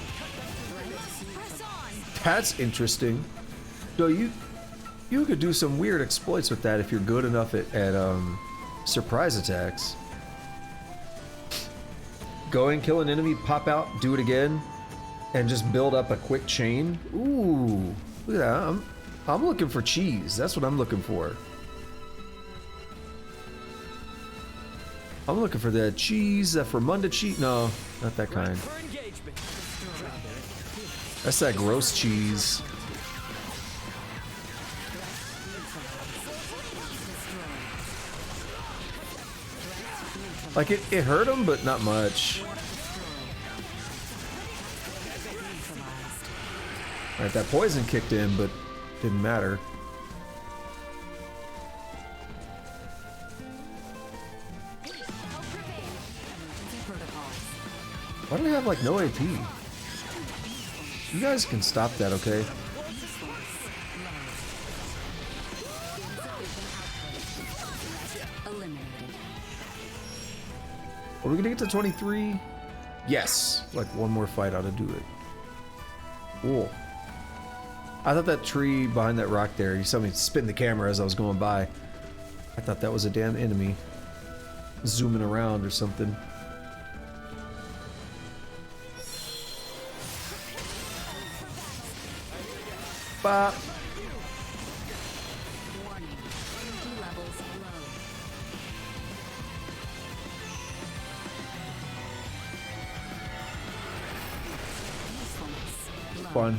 That's interesting. No, you could do some weird exploits with that if you're good enough at surprise attacks. Go and kill an enemy, pop out, do it again, and just build up a quick chain. Ooh, look at that. I'm looking for cheese. That's what I'm looking for. I'm looking for that cheese, that Fermunda cheese. No, not that kind. That's that gross cheese. Like it hurt him, but not much. Alright, that poison kicked in, but didn't matter. Why do they have like no AP? You guys can stop that, okay? Are we gonna get to 23? Yes! Like one more fight ought to do it. Cool. I thought that tree behind that rock there, you saw me spin the camera as I was going by. I thought that was a damn enemy. Zooming around or something. Bop. Fun.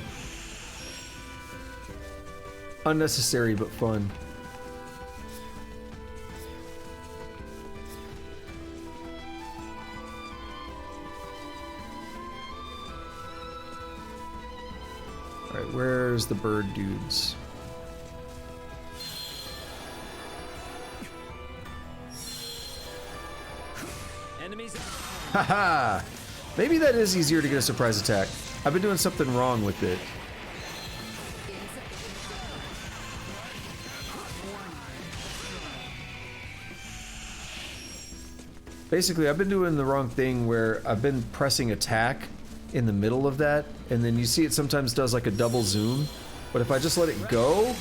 Unnecessary but fun. Alright, where's the bird dudes? Enemies. Haha! Maybe that is easier to get a surprise attack. I've been doing something wrong with it. Basically, I've been doing the wrong thing where I've been pressing attack in the middle of that, and then you see it sometimes does like a double zoom, but if I just let it go,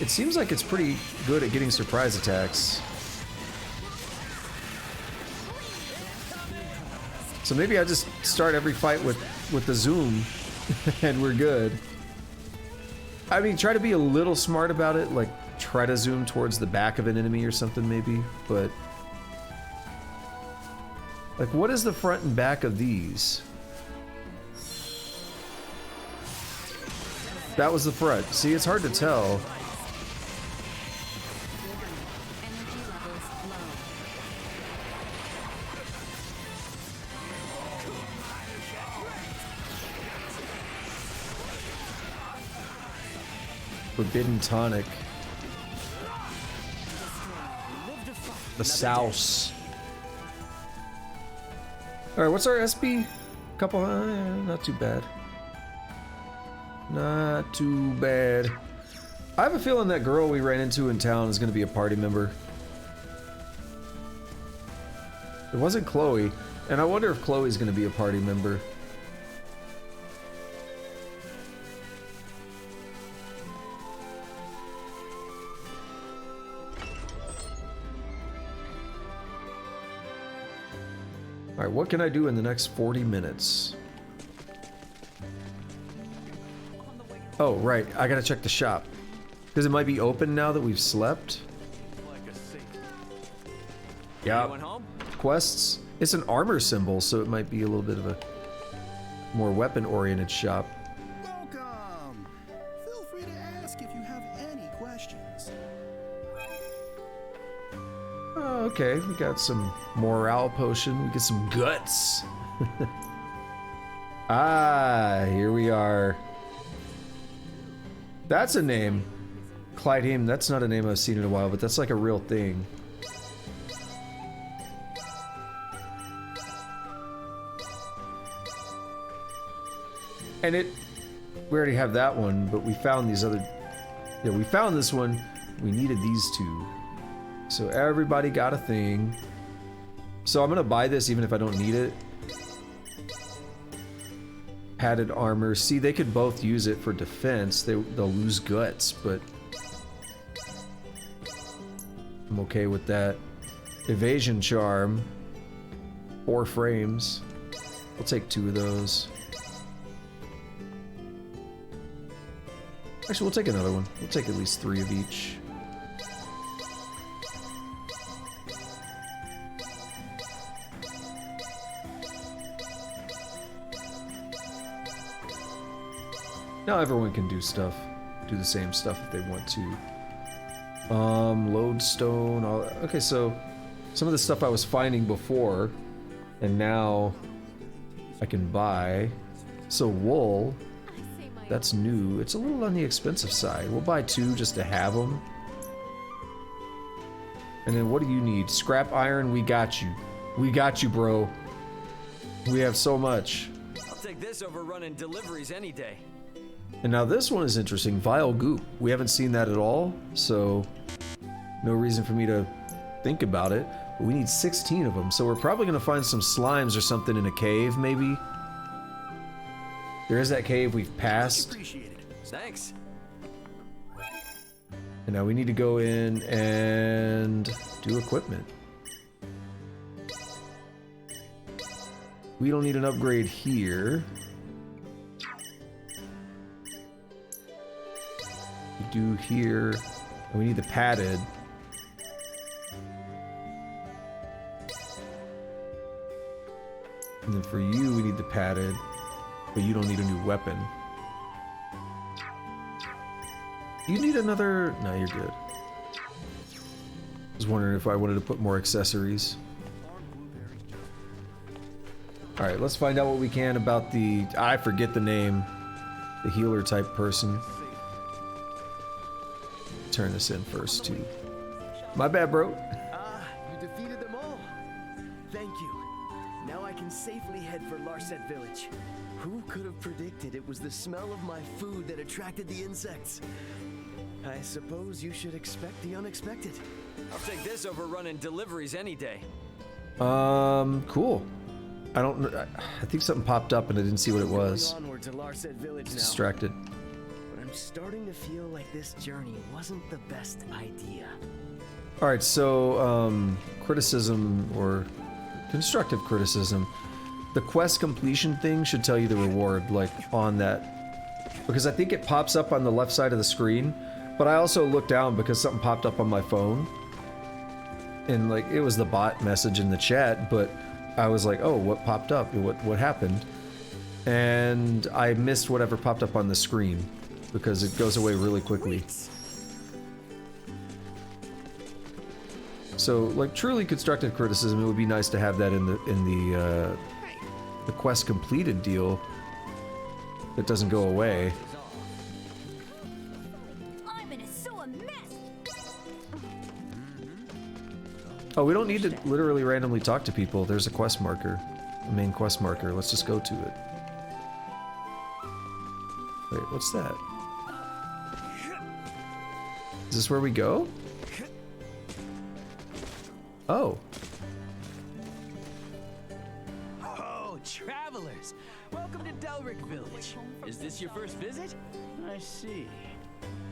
it seems like it's pretty good at getting surprise attacks. So maybe I just start every fight with the zoom, and we're good. I mean, try to be a little smart about it, like try to zoom towards the back of an enemy or something maybe, but... Like, what is the front and back of these? That was the front. See, it's hard to tell. Forbidden tonic. The souse. Alright, what's our SB? Couple, not too bad. Not too bad. I have a feeling that girl we ran into in town is going to be a party member. It wasn't Chloe, and I wonder if Chloe's going to be a party member. Alright, what can I do in the next 40 minutes? Oh, right, I gotta check the shop. Because it might be open now that we've slept. Yeah. Quests. It's an armor symbol, so it might be a little bit of a more weapon-oriented shop. Welcome! Feel free to ask if you have any questions. Oh, okay, we got some morale potion. We get some guts. Ah, here we are. That's a name. Clydeheim, that's not a name I've seen in a while, but that's like a real thing. And we already have that one, but we found these other... Yeah, we found this one. We needed these two. So everybody got a thing. So I'm gonna buy this even if I don't need it. Padded armor. See, they could both use it for defense. They'll lose guts, but I'm okay with that. Evasion charm. 4 frames. We'll take 2 of those. Actually, we'll take another one. We'll take at least 3 of each. Now everyone can do stuff. Do the same stuff if they want to. Lodestone. Okay, so some of the stuff I was finding before, and now I can buy. So wool. That's new. It's a little on the expensive side. We'll buy 2 just to have them. And then what do you need? Scrap iron, we got you. We got you, bro. We have so much. I'll take this over running deliveries any day. And now this one is interesting. Vile goop. We haven't seen that at all, so no reason for me to think about it. But we need 16 of them, so we're probably going to find some slimes or something in a cave, maybe. There is that cave we've passed. Appreciate it. Thanks. And now we need to go in and do equipment. We don't need an upgrade here. We do here. And we need the padded. And then for you, we need the padded. But you don't need a new weapon. You need another... No, you're good. I was wondering if I wanted to put more accessories. Alright, let's find out what we can about the... I forget the name. The healer type person. Turn this in first, too. My bad, bro. You defeated them all. Thank you. Now I can safely head for Larset Village. Who could have predicted it was the smell of my food that attracted the insects? I suppose you should expect the unexpected. I'll take this over running deliveries any day. Cool. I don't know. I think something popped up and I didn't see what it was. Onward to Larset Village now. Distracted. But I'm starting to feel like this journey wasn't the best idea. Alright, so, criticism or constructive criticism. The quest completion thing should tell you the reward, like, on that. Because I think it pops up on the left side of the screen, but I also looked down because something popped up on my phone. And, like, it was the bot message in the chat, but I was like, oh, what popped up? What happened? And I missed whatever popped up on the screen because it goes away really quickly. So, like, truly constructive criticism, it would be nice to have that in the quest completed deal that doesn't go away. I'm in a sewer mess. Oh, we don't need to literally randomly talk to people. There's a quest marker, a main quest marker. Let's just go to it. Wait, what's that? Is this where we go? Oh. Oh, travelers! Welcome to Delric Village. Is this your first visit? I see.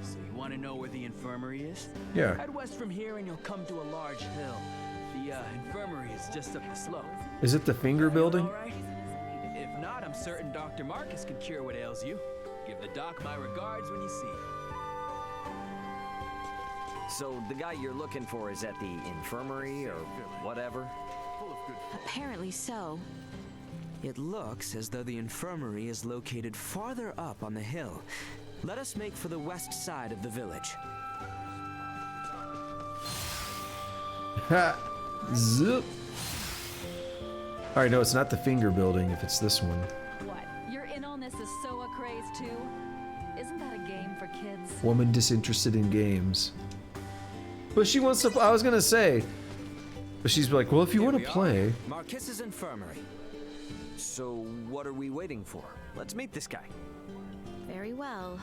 So you want to know where the infirmary is? Yeah. Head west from here and you'll come to a large hill. The infirmary is just up the slope. Is it the finger building? All right? If not, I'm certain Dr. Marcus can cure what ails you. Give the doc my regards when you see him. So the guy you're looking for is at the infirmary or whatever? Apparently so. It looks as though the infirmary is located farther up on the hill. Let us make for the west side of the village. Ha! Zip! Alright, no, it's not the finger building if it's this one. What? You're in on this Asoa craze too? Isn't that a game for kids? Woman disinterested in games. But she wants to. I was gonna say. But she's like, well, if you want to play. Marcus's infirmary. So what are we waiting for? Let's meet this guy. Very well.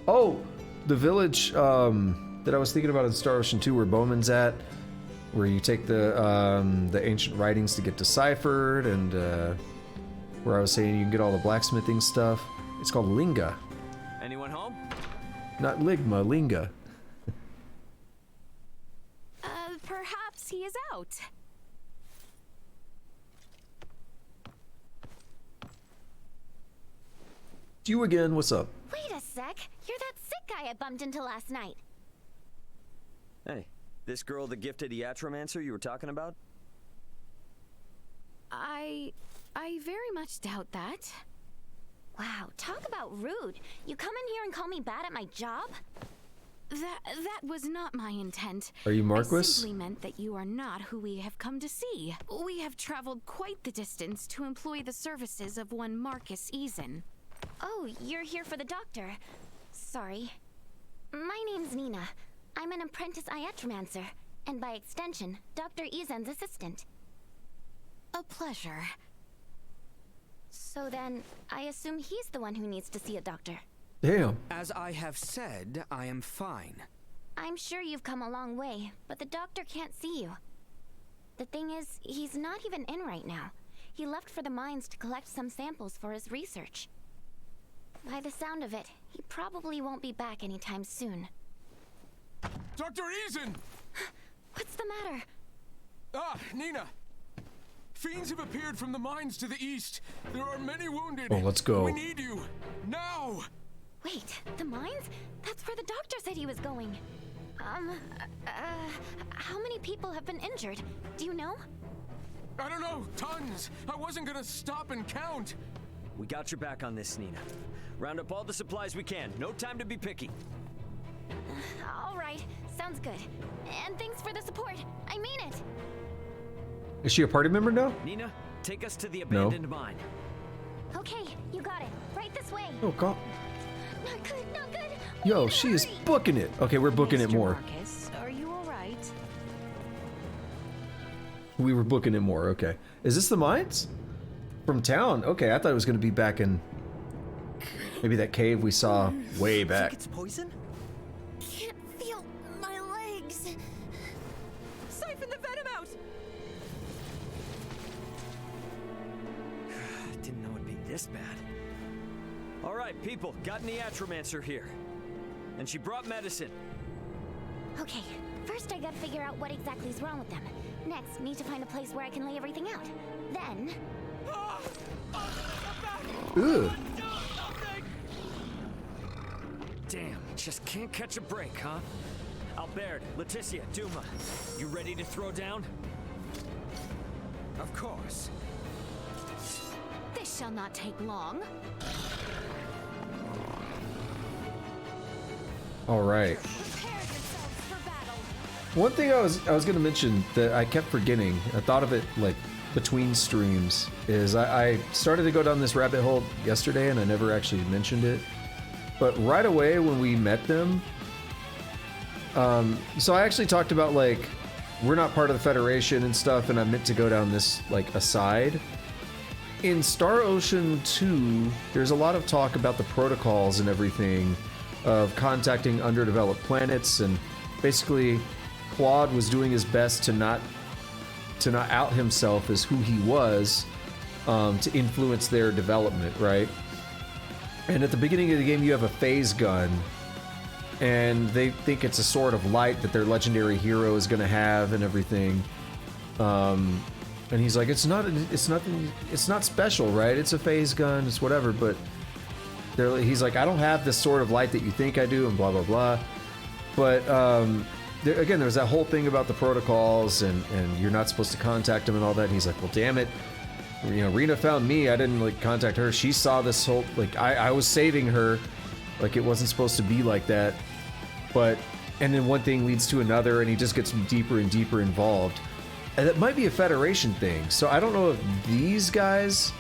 Oh, the village that I was thinking about in Star Ocean 2 where Bowman's at. Where you take the ancient writings to get deciphered, and where I was saying you can get all the blacksmithing stuff. It's called Linga. Anyone home? Not Ligma, Linga. Perhaps he is out. It's you again, what's up? Wait a sec. You're that sick guy I bumped into last night. Hey, this girl, the gifted Iatromancer you were talking about? I very much doubt that. Wow, talk about rude. You come in here and call me bad at my job? That was not my intent. Are you Marquis? I simply meant that you are not who we have come to see. We have traveled quite the distance to employ the services of one Marcus Eason. Oh, you're here for the doctor. Sorry. My name's Nina. I'm an apprentice Iatromancer, and by extension, Dr. Izen's assistant. A pleasure. So then, I assume he's the one who needs to see a doctor. Damn. As I have said, I am fine. I'm sure you've come a long way, but the doctor can't see you. The thing is, he's not even in right now. He left for the mines to collect some samples for his research. By the sound of it, he probably won't be back anytime soon. Dr. Izen! What's the matter? Ah, Nina! Fiends have appeared from the mines to the east. There are many wounded. Oh, let's go. We need you. Now! Wait, the mines? That's where the doctor said he was going. How many people have been injured? Do you know? I don't know. Tons. I wasn't gonna stop and count. We got your back on this, Nina. Round up all the supplies we can. No time to be picky. All right, sounds good. And thanks for the support. I mean it. Is she a party member now? Nina, take us to the abandoned mine. Okay, you got it. Right this way. Oh god. Not good, not good. Yo, she is booking it. Okay, we're booking it more. Marcus, are you all right? We were booking it more. Okay. Is this the mines? From town? Okay, I thought it was going to be back in maybe that cave we saw way back. It's poison? Can't feel my legs. Siphon the venom out! Didn't know it'd be this bad. All right, people, got an Iatromancer here. And she brought medicine. Okay, first I gotta figure out what exactly is wrong with them. Next, need to find a place where I can lay everything out. Then... Ugh. Damn, just can't catch a break, huh? Albert, Leticia, Duma, you ready to throw down? Of course. This shall not take long. All right. One thing I was going to mention that I kept forgetting, I thought of it like between streams, is I started to go down this rabbit hole yesterday and I never actually mentioned it. But right away when we met them, so I actually talked about like, we're not part of the Federation and stuff, and I meant to go down this like aside. In Star Ocean 2, there's a lot of talk about the protocols and everything of contacting underdeveloped planets, and basically Claude was doing his best to not out himself as who he was, to influence their development, right? And at the beginning of the game you have a phase gun, and they think it's a sword of light that their legendary hero is going to have and everything. And he's like, it's not special, right? It's a phase gun, it's whatever, but he's like, I don't have this sword of light that you think I do, and blah blah blah. But again, there's that whole thing about the protocols and you're not supposed to contact him and all that. And he's like, well, damn it, you know, Rena found me. I didn't like contact her. She saw this whole like I was saving her. Like it wasn't supposed to be like that. But and then one thing leads to another, and he just gets deeper and deeper involved. And that might be a Federation thing. So I don't know if these guys,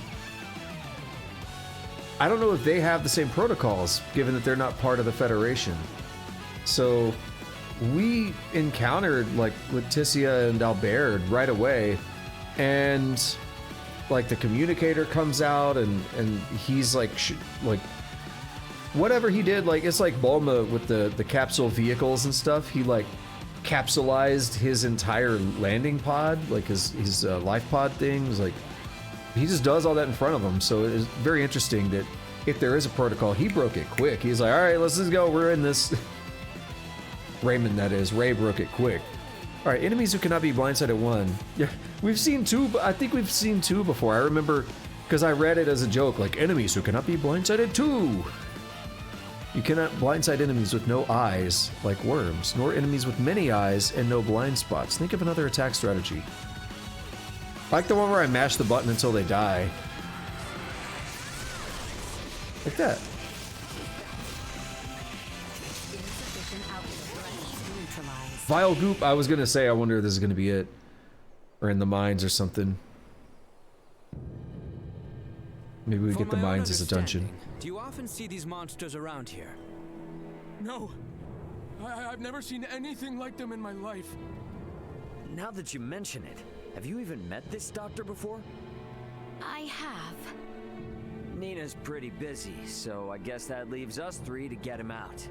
I don't know if they have the same protocols, given that they're not part of the Federation. So we encountered like Leticia and Albert right away, and like the communicator comes out and he's like whatever he did, like it's like Bulma with the capsule vehicles and stuff. He like capsulized his entire landing pod, like his life pod things. Like he just does all that in front of him. So it's very interesting that if there is a protocol, he broke it quick. He's like, all right, let's just go. We're in this. Raymond, that is. Ray broke it quick. All right, enemies who cannot be blindsided 1. Yeah, we've seen 2. I think we've seen 2 before. I remember because I read it as a joke, like enemies who cannot be blindsided 2. You cannot blindside enemies with no eyes, like worms, nor enemies with many eyes and no blind spots. Think of another attack strategy. I like the one where I mash the button until they die. Like that. Vile Goop, I was gonna say, I wonder if this is gonna be it. Or in the mines or something. Maybe we For get the my own mines as a dungeon. understanding, Do you often see these monsters around here? No. I've never seen anything like them in my life. Now that you mention it, have you even met this doctor before? I have. Nina's pretty busy, so I guess that leaves us three to get him out.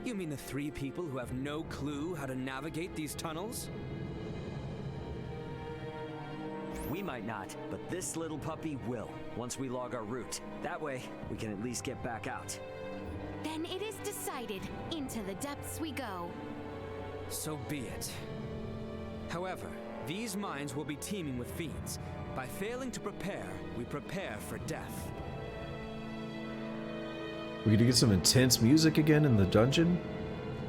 You mean the 3 people who have no clue how to navigate these tunnels? We might not, but this little puppy will, once we log our route. That way, we can at least get back out. Then it is decided. Into the depths we go. So be it. However, these mines will be teeming with fiends. By failing to prepare, we prepare for death. We get to get some intense music again in the dungeon.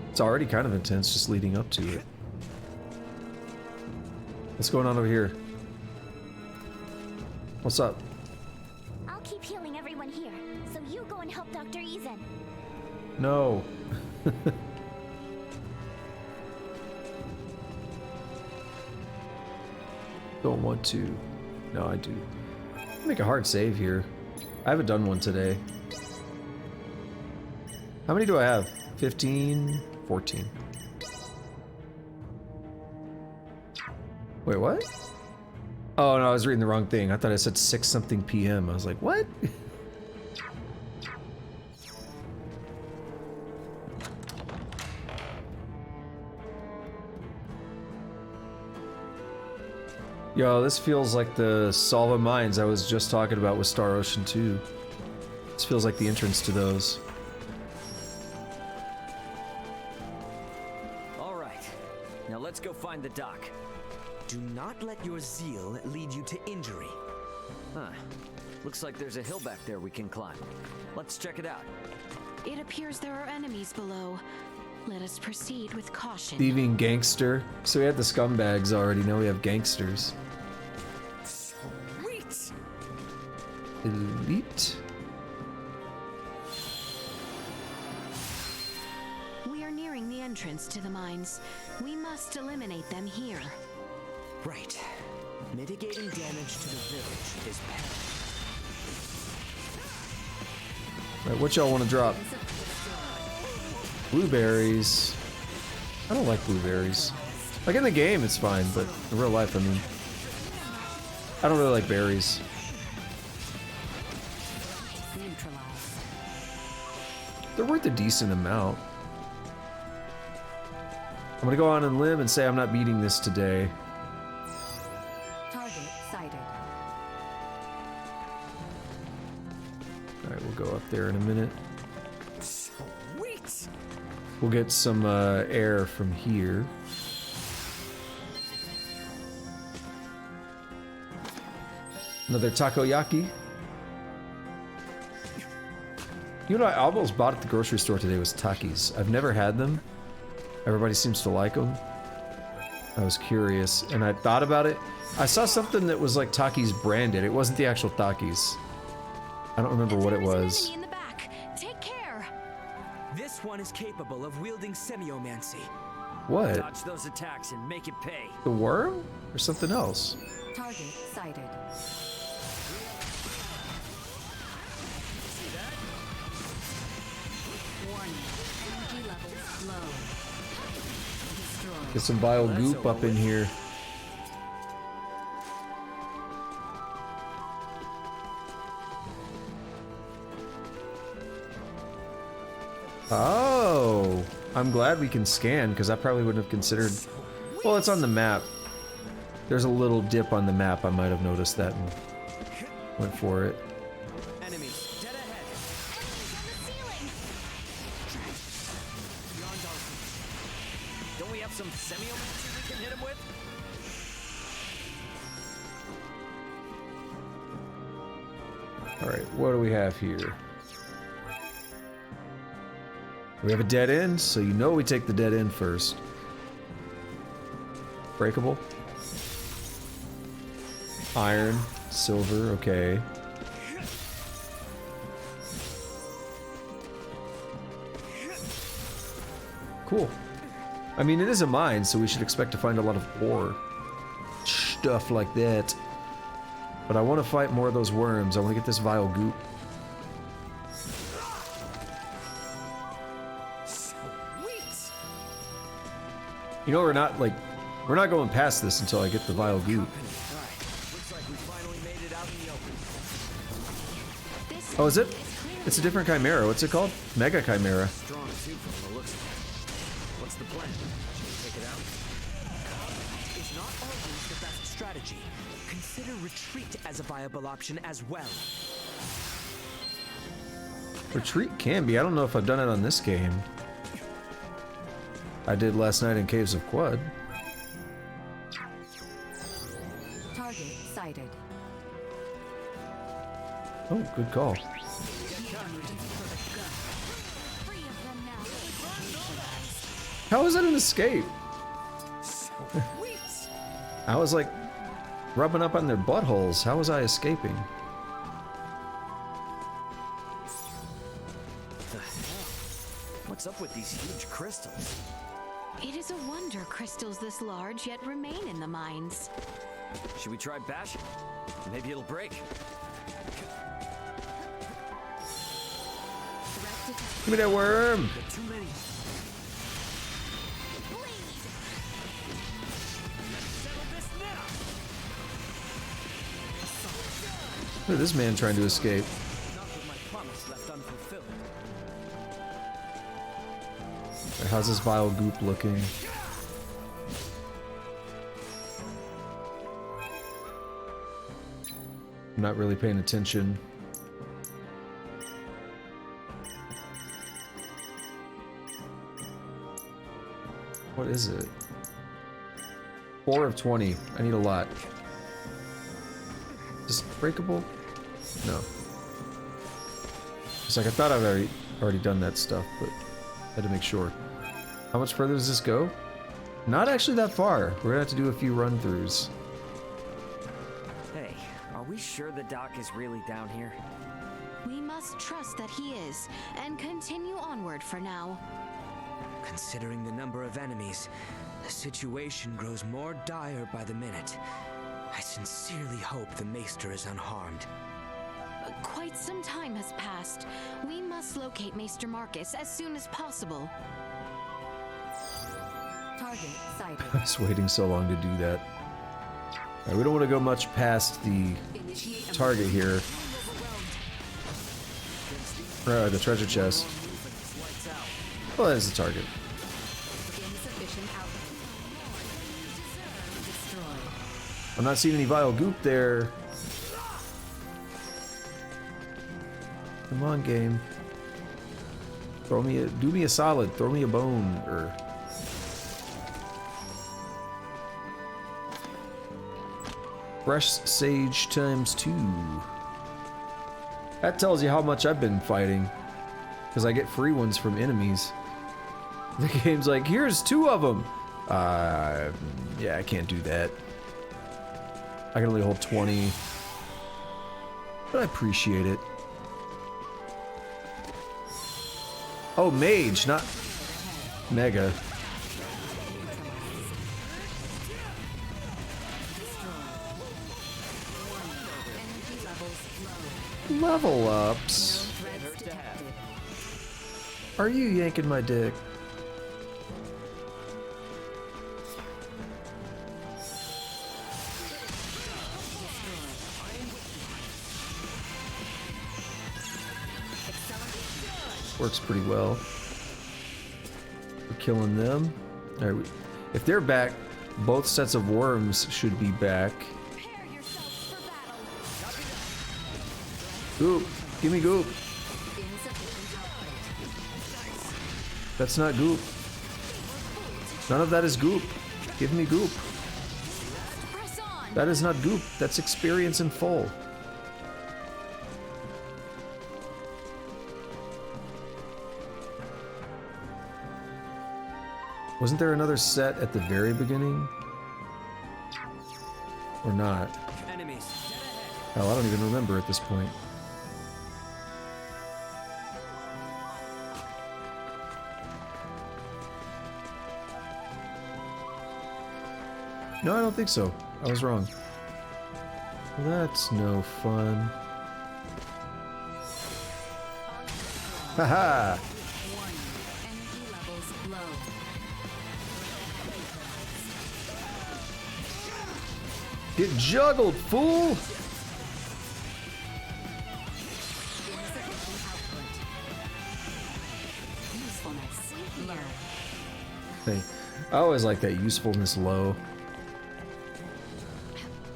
It's already kind of intense just leading up to it. What's going on over here? What's up? I'll keep healing everyone here, so you go and help Dr. Eason. No. Don't want to. No, I do. Make a hard save here. I haven't done one today. How many do I have? 15, 14. Wait, what? Oh, no, I was reading the wrong thing. I thought I said 6 something PM. I was like, what? Yo, this feels like the Solva Mines I was just talking about with Star Ocean 2. This feels like the entrance to those. Alright, now let's go find the dock. Do not let your zeal lead you to injury. Huh. Looks like there's a hill back there we can climb. Let's check it out. It appears there are enemies below. Let us proceed with caution. Thieving gangster. So we had the scumbags already, now we have gangsters. Sweet! Elite. We are nearing the entrance to the mines. We must eliminate them here. Right. Mitigating damage to the village is paramount. Right, what y'all want to drop? Blueberries. I don't like blueberries. Like in the game, it's fine, but in real life, I mean, I don't really like berries. They're worth a decent amount. I'm gonna go on and limb and say I'm not beating this today. Target sighted. Alright, we'll go up there in a minute. Sweet! We'll get some air from here. Another takoyaki. You know what I almost bought at the grocery store today was Takis. I've never had them. Everybody seems to like them. I was curious, and I thought about it. I saw something that was like Takis branded. It wasn't the actual Takis. I don't remember what it was. In the back. Take care. This one is capable of wielding semiomancy. What? Dodge those attacks and make it pay. The worm? Or something else? Target sighted. Warning. Energy levels low. Destroy. Get some vile goop up in here. Oh, I'm glad we can scan, because I probably wouldn't have considered... Well, it's on the map. There's a little dip on the map. I might have noticed that and went for it. Enemies, dead ahead. Don't we have some semiomancy we can hit him with? Alright, what do we have here? We have a dead end, so you know we take the dead end first. Breakable. Iron, silver, okay. Cool. I mean, it is a mine, so we should expect to find a lot of ore. Stuff like that. But I want to fight more of those worms. I want to get this vile goop. Sweet. You know, we're not going past this until I get the vile goop. Looks like we finally made it out in the open. Oh, is it? It's a different chimera. What's it called? Mega Chimera. Strong too from the looks of it. What's the plan? Should we take it out? Is not always the best strategy. Consider retreat as a viable option as well. Retreat can be. I don't know if I've done it on this game. I did last night in Caves of Quad. Target sighted. Oh, good call. How is that an escape? I was like rubbing up on their buttholes. How was I escaping? What's up with these huge crystals? It is a wonder crystals this large yet remain in the mines. Should we try bashing? Maybe it'll break. Give me that worm! Too many. Look at this man trying to escape. Not with my promise left unfulfilled. How's this vile goop looking? I'm not really paying attention. What is it? 4 of 20. I need a lot. Is it breakable? No. It's like I thought I'd already done that stuff, but I had to make sure. How much further does this go? Not actually that far. We're gonna have to do a few run-throughs. Hey, are we sure the doc is really down here? We must trust that he is, and continue onward for now. Considering the number of enemies, the situation grows more dire by the minute. I sincerely hope the Maester is unharmed. Quite some time has passed. We must locate Maester Marcus as soon as possible. Target sighted. I was waiting so long to do that. Alright, we don't want to go much past the target here. The treasure chest. Well, that is the target. Insufficient output. Destroyed. I'm not seeing any vile goop there. Come on, game. Do me a solid. Throw me a bone, or... Fresh Sage times 2. That tells you how much I've been fighting. Because I get free ones from enemies. The game's like, here's 2 of them. Yeah, I can't do that. I can only hold 20. But I appreciate it. Oh, mage, not mega. Level ups. Are you yanking my dick? Works pretty well. We're killing them. All right, if they're back, both sets of worms should be back. Goop. Give me goop. That's not goop. None of that is goop. Give me goop. That is not goop. That's experience in full. Wasn't there another set at the very beginning? Or not? Enemies. Hell, I don't even remember at this point. No, I don't think so. I was wrong. That's no fun. Haha! Energy levels low. Get juggled, fool! Usefulness low. Hey, I always like that usefulness low.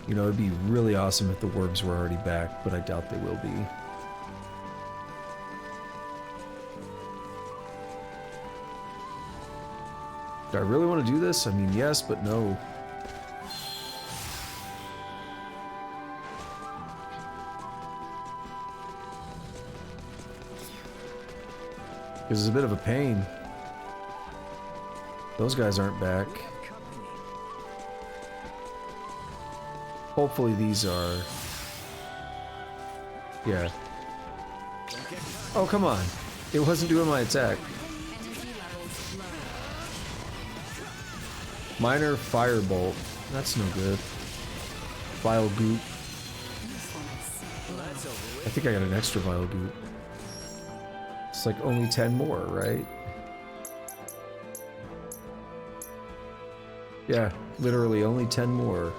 You know, it'd be really awesome if the worms were already back, but I doubt they will be. Do I really want to do this? I mean, yes, but no. Because it's a bit of a pain. Those guys aren't back. Hopefully these are... Yeah. Oh, come on. It wasn't doing my attack. Minor Firebolt. That's no good. Vile Goop. I think I got an extra Vile Goop. It's like only 10 more, right? Yeah, literally only 10 more.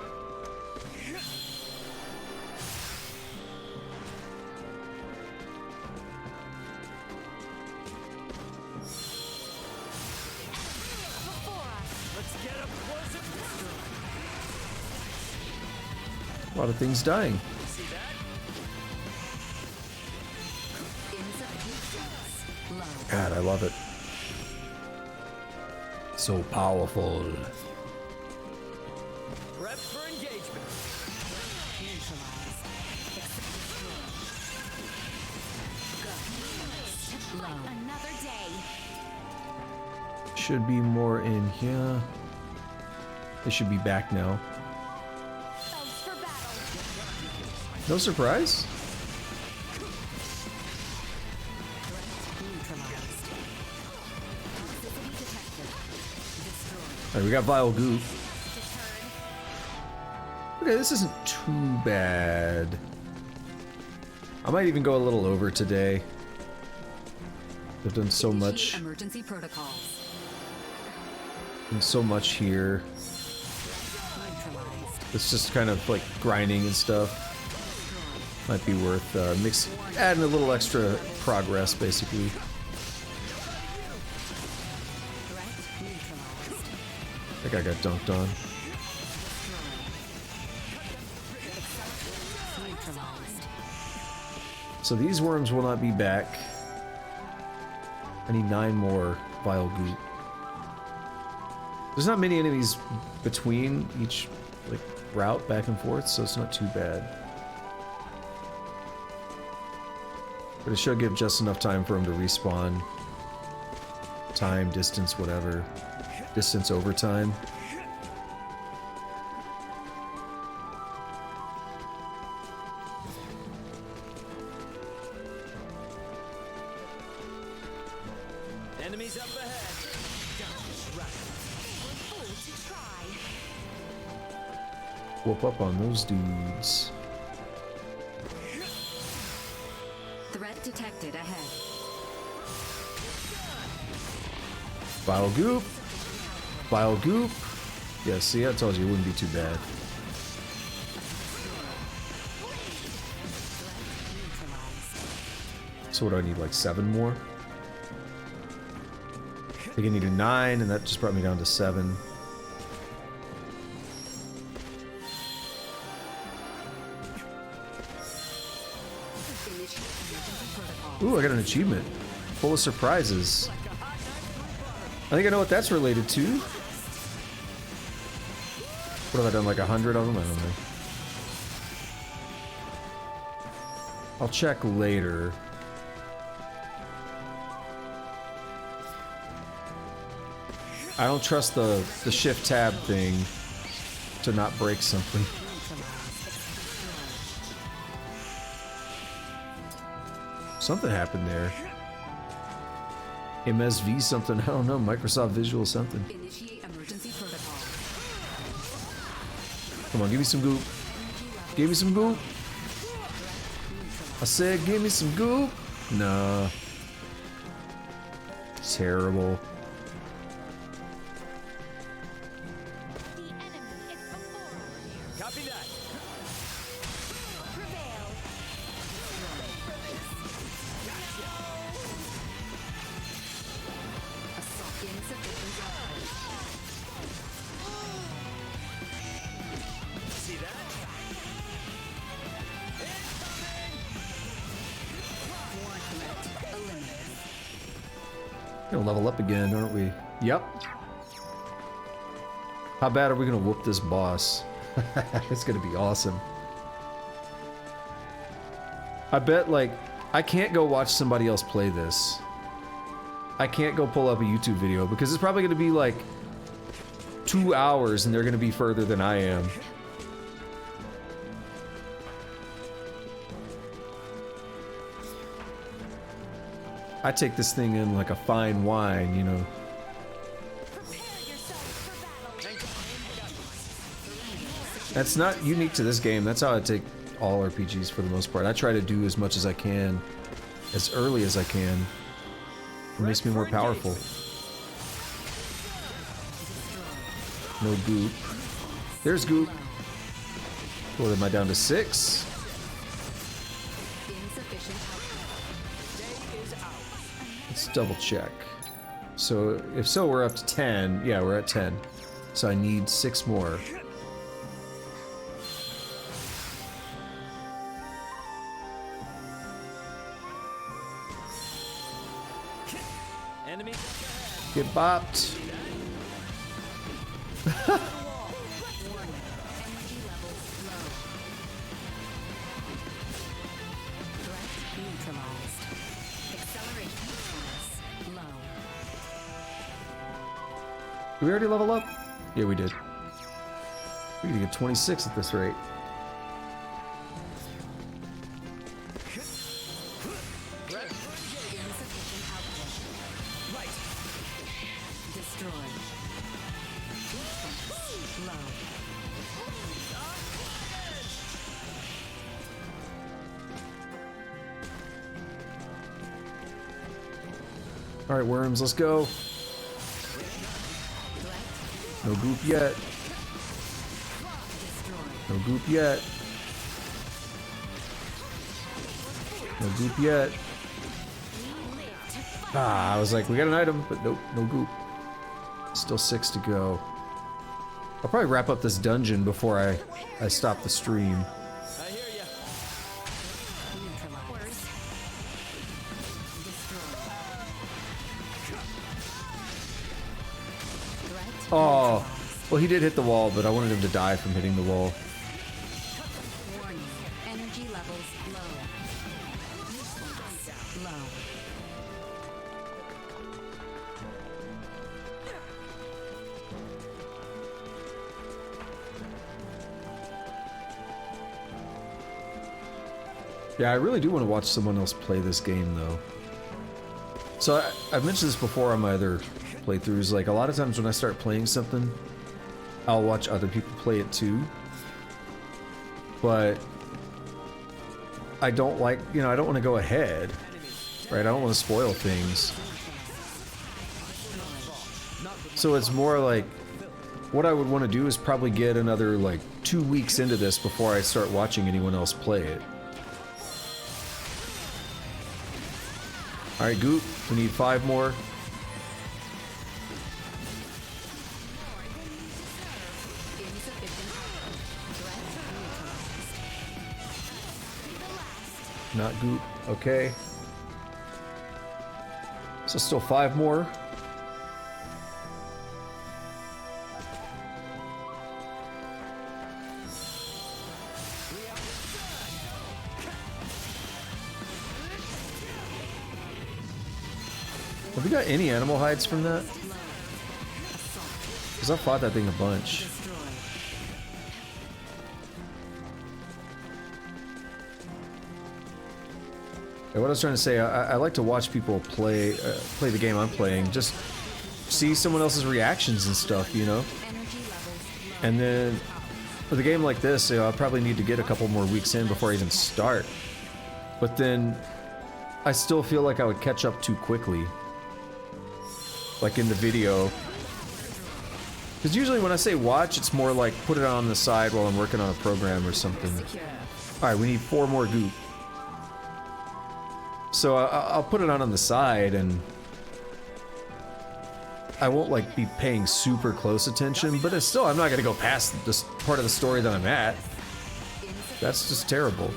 A lot of things dying. God, I love it. So powerful. Prep for engagement. Another day. Should be more in here. They should be back now. No surprise? Alright, we got Vile Goop. Okay, this isn't too bad. I might even go a little over today. I've done so much. Emergency protocols. And so much here. It's just kind of like grinding and stuff. Might be worth adding a little extra progress, basically. I think I got dunked on. So these worms will not be back. I need 9 more Vile Goop. There's not many enemies between each like route back and forth, so it's not too bad. But it should give just enough time for him to respawn. Time, distance, whatever. Distance over time. Enemies up ahead. Whoop up on those dudes. Threat detected ahead. Vile Goop. Vile Goop. Yeah, see, I told you it wouldn't be too bad. So what do I need, like 7 more? I think I need a 9, and that just brought me down to 7. Ooh, I got an achievement. Full of surprises. I think I know what that's related to. What have I done, like 100 of them? I don't know. I'll check later. I don't trust the shift tab thing to not break something. Something happened there. MSV something, I don't know, Microsoft Visual something. Initiate emergency protocol. Come on, give me some goop. Give me some goop. I said, give me some goop. Nah. Terrible. Copy that. See that? Gonna level up again, aren't we? Yep. How bad are we gonna whoop this boss? It's gonna be awesome. I bet, like, I can't go watch somebody else play this. I can't go pull up a YouTube video because it's probably gonna be like 2 hours and they're gonna be further than I am. I take this thing in like a fine wine, you know. That's not unique to this game. That's how I take all RPGs for the most part. I try to do as much as I can, as early as I can. It makes me more powerful. No goop. There's goop. What am I down to 6? Let's double check. So, if so, we're up to 10. Yeah, we're at 10. So I need 6 more. Enemy. Get bopped. Did we already level up? Yeah, we did. We're gonna get 26 at this rate. Alright, worms, let's go. No goop yet. No goop yet. No goop yet. Ah, I was like, we got an item, but nope, no goop. Still 6 to go. I'll probably wrap up this dungeon before I stop the stream. Oh, well, he did hit the wall, but I wanted him to die from hitting the wall. Energy levels low. Low. Yeah, I really do want to watch someone else play this game, though. So I've mentioned this before on my other playthroughs. Like, a lot of times when I start playing something, I'll watch other people play it too. But I don't like, you know, I don't want to go ahead, right? I don't want to spoil things. So it's more like, what I would want to do is probably get another, like, 2 weeks into this before I start watching anyone else play it. Alright, Goop, we need 5 more. Not Goop, okay. So still 5 more. Have we got any animal hides from that? Because I fought that thing a bunch. Yeah, what I was trying to say, I like to watch people play the game I'm playing, just see someone else's reactions and stuff, you know? And then with a game like this, you know, I'll probably need to get a couple more weeks in before I even start. But then I still feel like I would catch up too quickly. Like in the video. Because usually when I say watch, it's more like put it on the side while I'm working on a program or something. Alright, we need 4 more goop. So I'll put it on the side and I won't like be paying super close attention, but it's still, I'm not gonna go past this part of the story that I'm at. That's just terrible.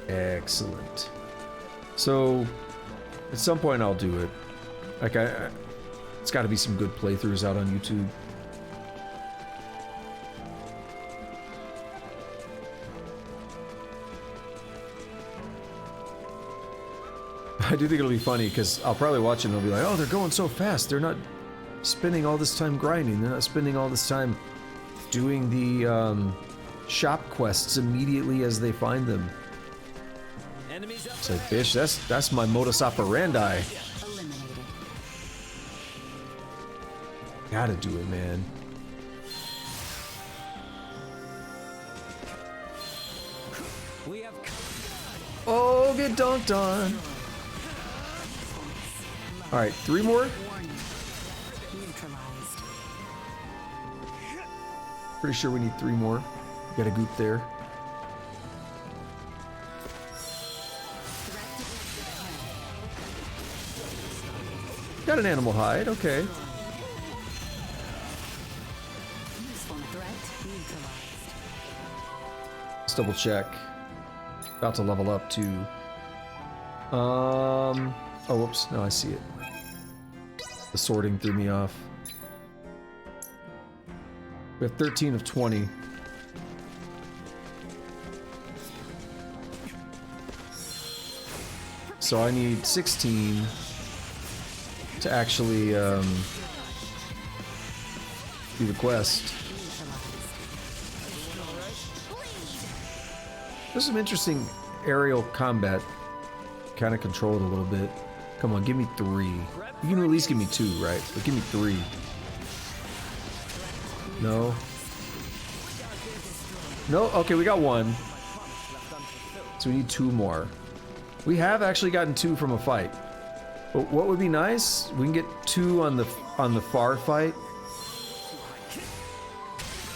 Excellent. So, at some point I'll do it. Like it's got to be some good playthroughs out on YouTube. I do think it'll be funny because I'll probably watch it and I'll be like, oh, they're going so fast. They're not spending all this time grinding. They're not spending all this time doing the shop quests immediately as they find them. It's like, bitch, that's my modus operandi. Gotta do it, man. Oh, get dunked on. Alright, 3 more? Pretty sure we need 3 more. Got a goop there. Got an animal hide, okay. Let's double check. About to level up to... Oh, whoops. No, I see it. The sorting threw me off. We have 13 of 20. So I need 16 to actually do the quest. There's some interesting aerial combat. Kind of control it a little bit. Come on, give me 3. You can at least give me 2, right? But give me 3. No. No? Okay, we got 1. So we need 2 more. We have actually gotten 2 from a fight. But what would be nice? We can get 2 on the far fight.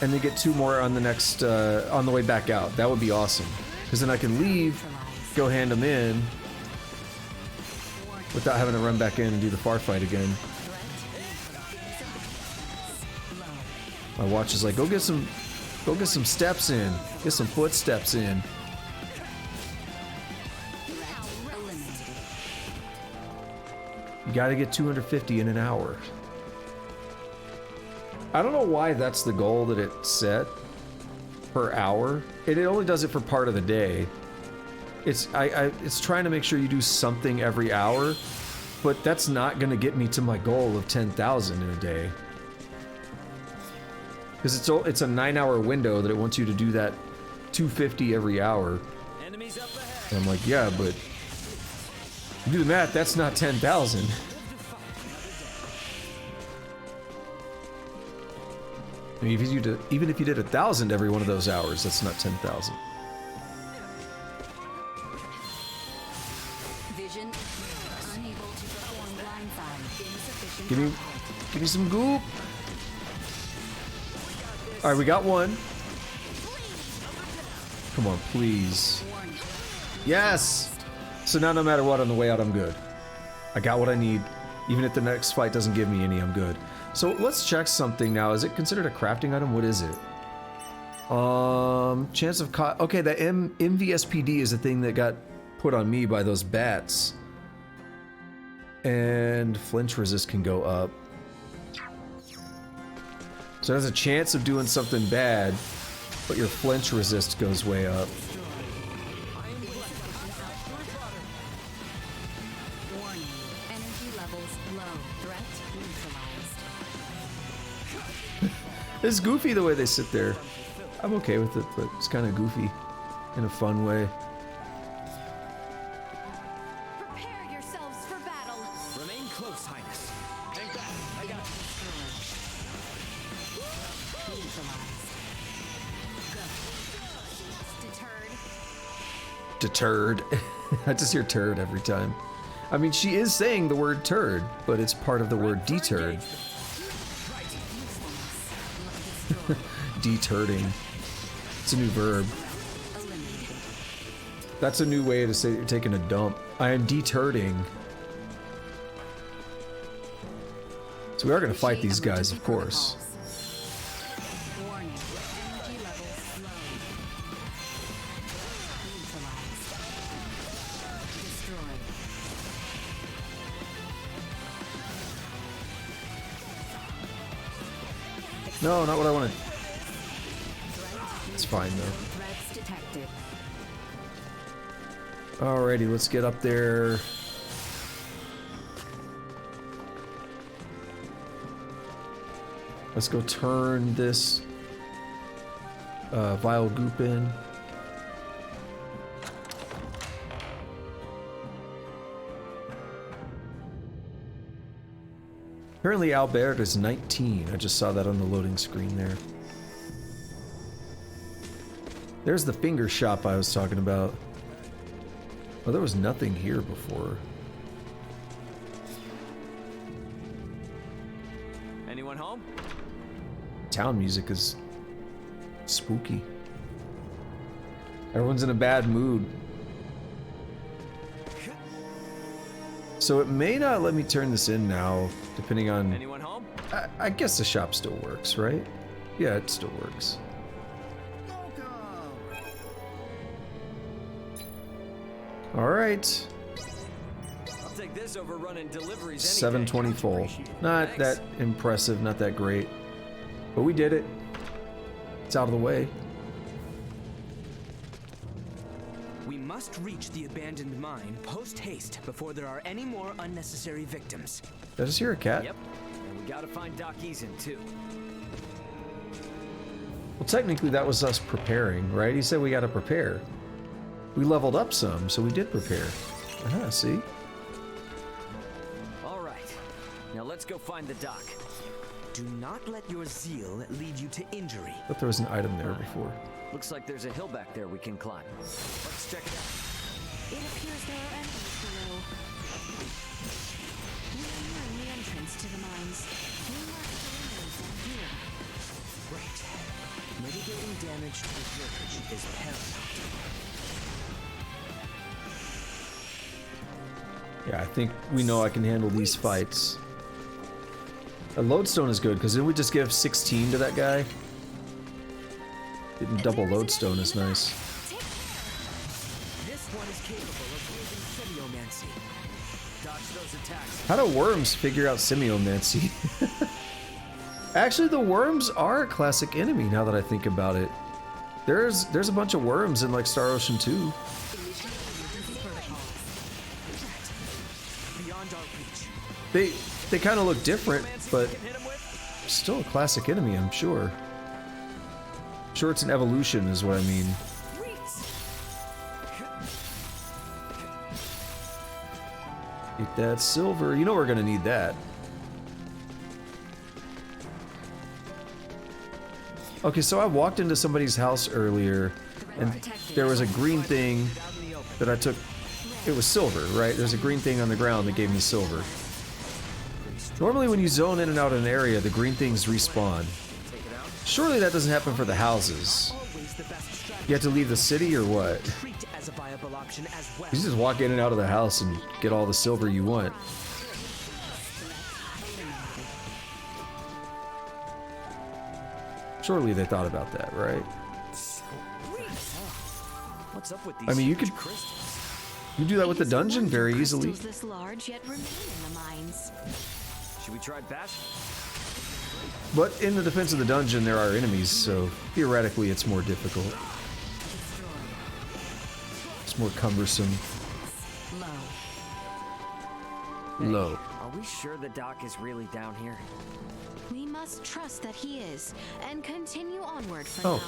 And then get 2 more on the next, on the way back out. That would be awesome. Because then I can leave, go hand them in, without having to run back in and do the far fight again. My watch is like, go get some steps in. Get some footsteps in. You gotta get 250 in an hour. I don't know why that's the goal that it set per hour. It only does it for part of the day. It's trying to make sure you do something every hour, but that's not gonna get me to my goal of 10,000 in a day. Because it's a 9-hour window that it wants you to do that 250 every hour. And I'm like, yeah, but you do the math, that's not 10,000. I mean, even if you did 1,000 every one of those hours, that's not 10,000. Give me some goop. All right, we got 1. Come on, please. Yes. So now, no matter what, on the way out, I'm good. I got what I need. Even if the next fight doesn't give me any, I'm good. So let's check something now. Is it considered a crafting item? What is it? Chance of okay, the MVSPD is the thing that got put on me by those bats. And flinch resist can go up. So there's a chance of doing something bad, but your flinch resist goes way up. It's goofy the way they sit there. I'm okay with it, but it's kind of goofy in a fun way. close, Highness. Hang back. I got Neutralize. Go. Deterred. I just hear turd every time. I mean, she is saying the word turd, but it's part of the word deterred. Deturning. It's a new verb. That's a new way to say you're taking a dump. I am deturning. So we are going to fight these guys, of course. Warning. Energy levels low. Neutralize. Destroy. No, not what I wanted. It's fine though. Threats detected. Alrighty, let's get up there. Let's go turn this vile goop in. Apparently Albert is 19. I just saw that on the loading screen there. There's the finger shop I was talking about. Oh, there was nothing here before. Anyone home? Town music is spooky. Everyone's in a bad mood. So it may not let me turn this in now, depending on... Anyone home? I guess the shop still works, right? Yeah, it still works. Alright. I'll take this over running deliveries. 720 full. Not that impressive, not that great. But we did it. It's out of the way. We must reach the abandoned mine post-haste before there are any more unnecessary victims. Did I just hear a cat? Yep. And we gotta find Doc Eason too. Well, technically that was us preparing, right? He said we gotta prepare. We leveled up some, so we did prepare. See? Alright. Now let's go find the doc. Do not let your zeal lead you to injury. Thought there was an item there before. Looks like there's a hill back there we can climb. Let's check it out. It appears there are enemies below. We are nearing the entrance to the mines. We must eliminate them here. Right. Mitigating damage to the village is paramount. Yeah, I think we know I can handle these fights. A lodestone is good, because then we just give 16 to that guy. Getting double lodestone is nice. This one is capable of using semiomancy. Dodge those attacks. How do worms figure out semiomancy? Actually, the worms are a classic enemy now that I think about it. There's a bunch of worms in like Star Ocean 2. Beyond our reach. They kind of look different, but still a classic enemy, I'm sure. Sure, it's an evolution, is what I mean. Get that silver. You know we're gonna need that. Okay, so I walked into somebody's house earlier, and there was a green thing that I took. It was silver, right? There's a green thing on the ground that gave me silver. Normally when you zone in and out of an area, the green things respawn. Surely that doesn't happen for the houses. You have to leave the city or what? You just walk in and out of the house and get all the silver you want. Surely they thought about that, right? What's up with these? I mean, you could do that with the dungeon very easily. This large yet remain in the mines. Should we try that? But in the defense of the dungeon, there are enemies, so theoretically it's more difficult. It's more cumbersome. Low. Are we sure the doc is really down here? We must trust that he is, and continue onward for now.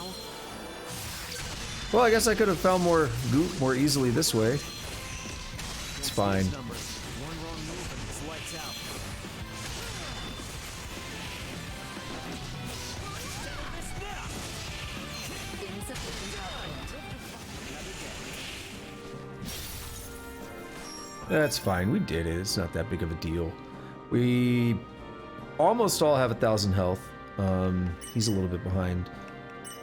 Well, I guess I could have found more goop more easily this way. It's fine. That's fine. We did it. It's not that big of a deal. We almost all have 1,000 health. He's a little bit behind,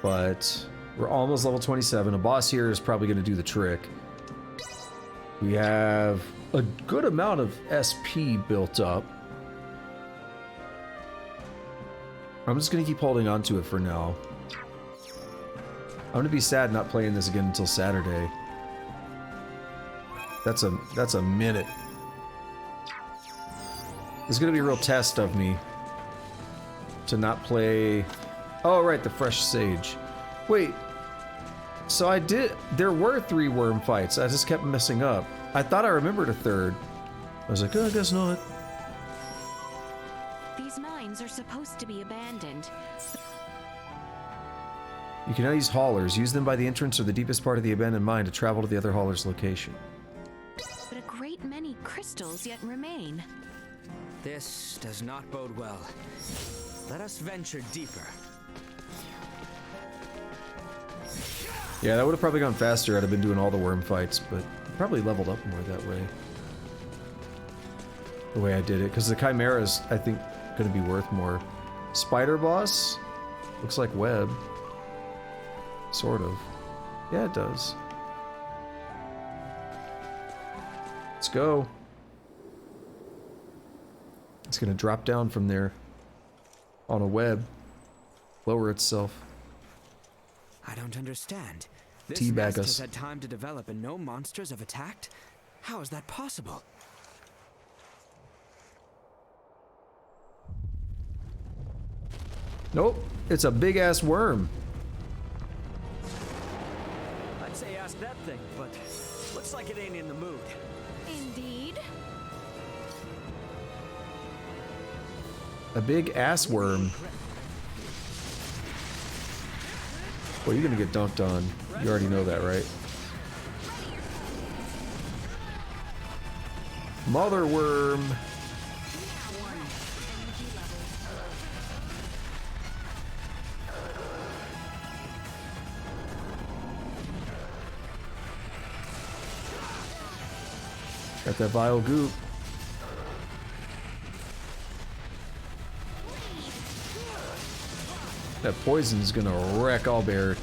but we're almost level 27. A boss here is probably going to do the trick. We have a good amount of SP built up. I'm just going to keep holding on to it for now. I'm going to be sad not playing this again until Saturday. That's a minute. It's gonna be a real test of me to not play. Oh right, the fresh sage. Wait. So I did. There were 3 worm fights. I just kept messing up. I thought I remembered a 3rd. I was like, oh, I guess not. These mines are supposed to be abandoned. You can now use haulers. Use them by the entrance or the deepest part of the abandoned mine to travel to the other hauler's location. But a great many crystals yet remain. This does not bode well. Let us venture deeper. Yeah, that would have probably gone faster had I been doing all the worm fights, but probably leveled up more that way. The way I did it, because the Chimera's, I think, going to be worth more. Spider boss? Looks like web. Sort of. Yeah, it does. Let's go. It's going to drop down from there on a web. Lower itself. I don't understand. This Teabag nest us. has had time to develop and no monsters have attacked? How is that possible? Nope. It's a big-ass worm. I'd say ask that thing, but looks like it ain't in the mood. Indeed. A big ass worm. Well, you're gonna get dunked on. You already know that, right? Mother worm. Got that vile goop. That poison's gonna wreck Albert.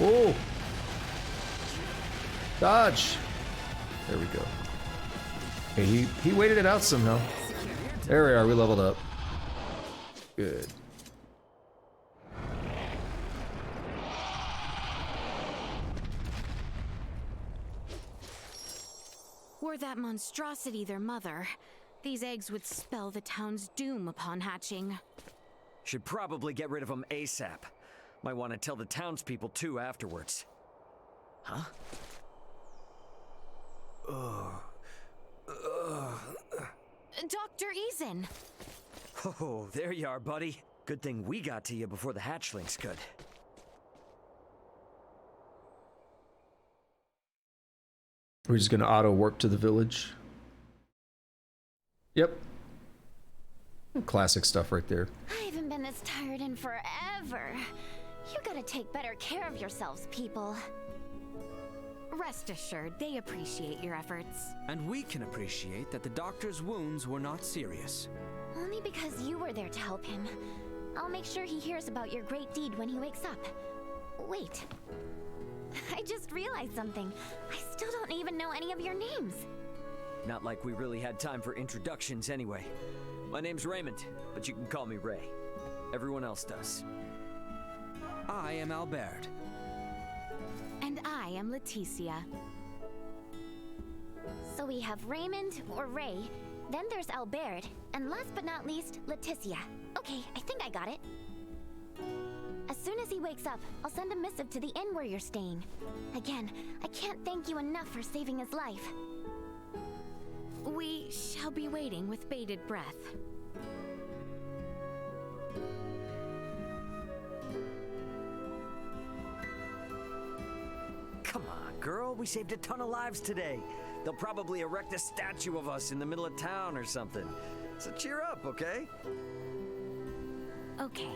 Oh! Dodge! There we go. Okay, he waited it out somehow. There we are, we leveled up. Good. Were that monstrosity their mother, these eggs would spell the town's doom upon hatching. Should probably get rid of them ASAP. Might want to tell the townspeople too afterwards. Huh? Dr. Eason! Oh, there you are, buddy. Good thing we got to you before the hatchlings could. We're just gonna auto warp to the village. Yep. Classic stuff right there. I haven't been this tired in forever. You gotta take better care of yourselves, people. Rest assured, they appreciate your efforts. And we can appreciate that the doctor's wounds were not serious. Only because you were there to help him. I'll make sure he hears about your great deed when he wakes up. Wait. I just realized something. I still don't even know any of your names. Not like we really had time for introductions anyway. My name's Raymond, but you can call me Ray. Everyone else does. I am Albert. And I am Leticia. So we have Raymond or Ray, then there's Albert, and last but not least, Leticia. Okay, I think I got it. As soon as he wakes up, I'll send a missive to the inn where you're staying. Again, I can't thank you enough for saving his life. We shall be waiting with bated breath. girl. We saved a ton of lives today. They'll probably erect a statue of us in the middle of town or something. So cheer up, okay? Okay.